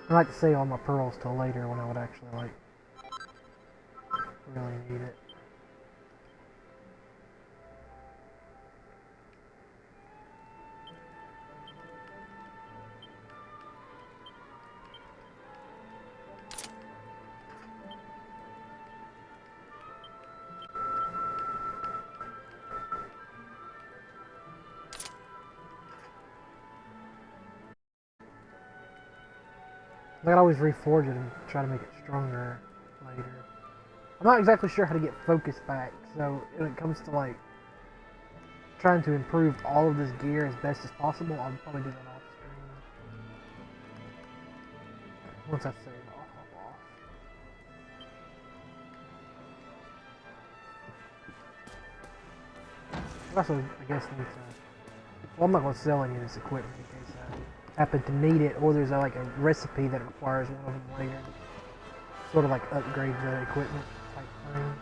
I like to save all my pearls till later when I would actually like really need it. I could always reforge it and try to make it stronger later. I'm not exactly sure how to get focus back, so when it comes to like trying to improve all of this gear as best as possible, I'll probably do that off screen. Once I save off. I also, I guess, need to. Well, I'm not going to sell any of this equipment in case I happen to need it, or there's like a recipe that requires one of them later. Sort of like upgrade the equipment type thing.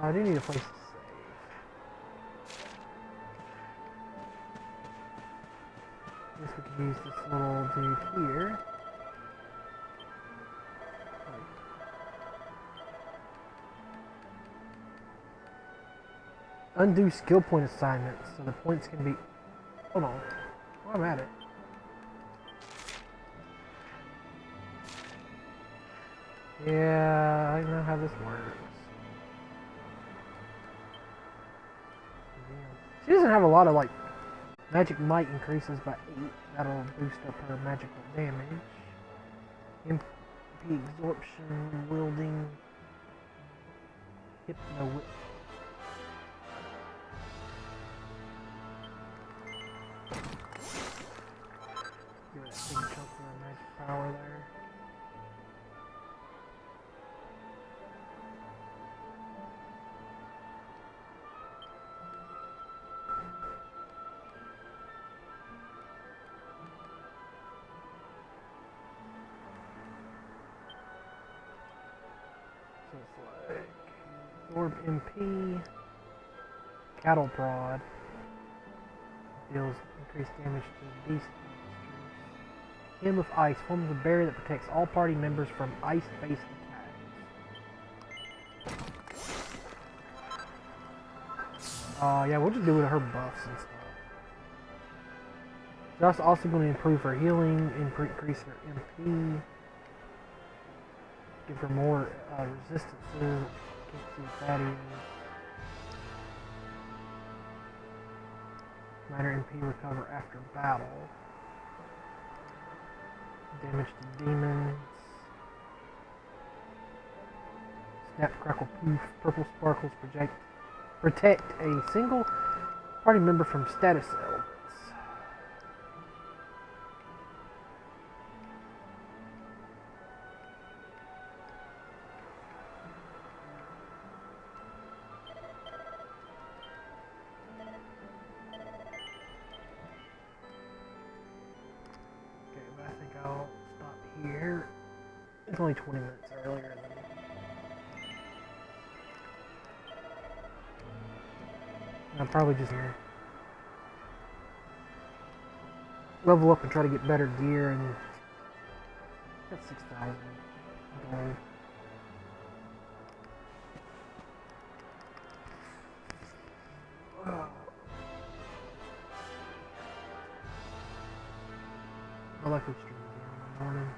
I do need a place to save. Guess we could use this little dude here. Undo skill point assignments so the points can be. Hold on. While I'm at it. Yeah, I know how this works. She doesn't have a lot of like magic might increases by 8. That'll boost up her magical damage. MP absorption, wielding, hypno whip. Give it a big chunk of her magic power there. So it's like absorb MP, cattle prod, deals increased damage to beast monsters. Hymn of Ice forms a barrier that protects all party members from ice-based attacks. Yeah, we'll just do it with her buffs and stuff. That's also going to improve her healing, increase her MP, give her more resistances. Can't see what that is. Minor MP recover after battle. Damage to demons. Snap, crackle, poof. Purple sparkles protect a single party member from status elements. Okay, but I think I'll stop here. It's only 20 minutes earlier than I'm probably just gonna level up and try to get better gear, and that's 6,000 gold. I like to stream again in the morning.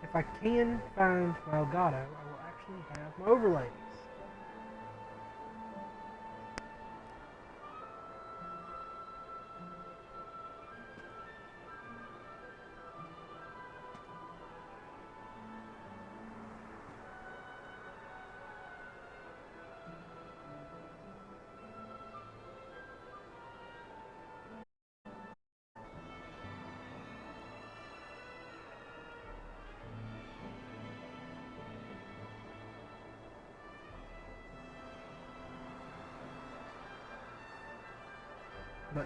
If I can find my Elgato, I will actually have my overlays. But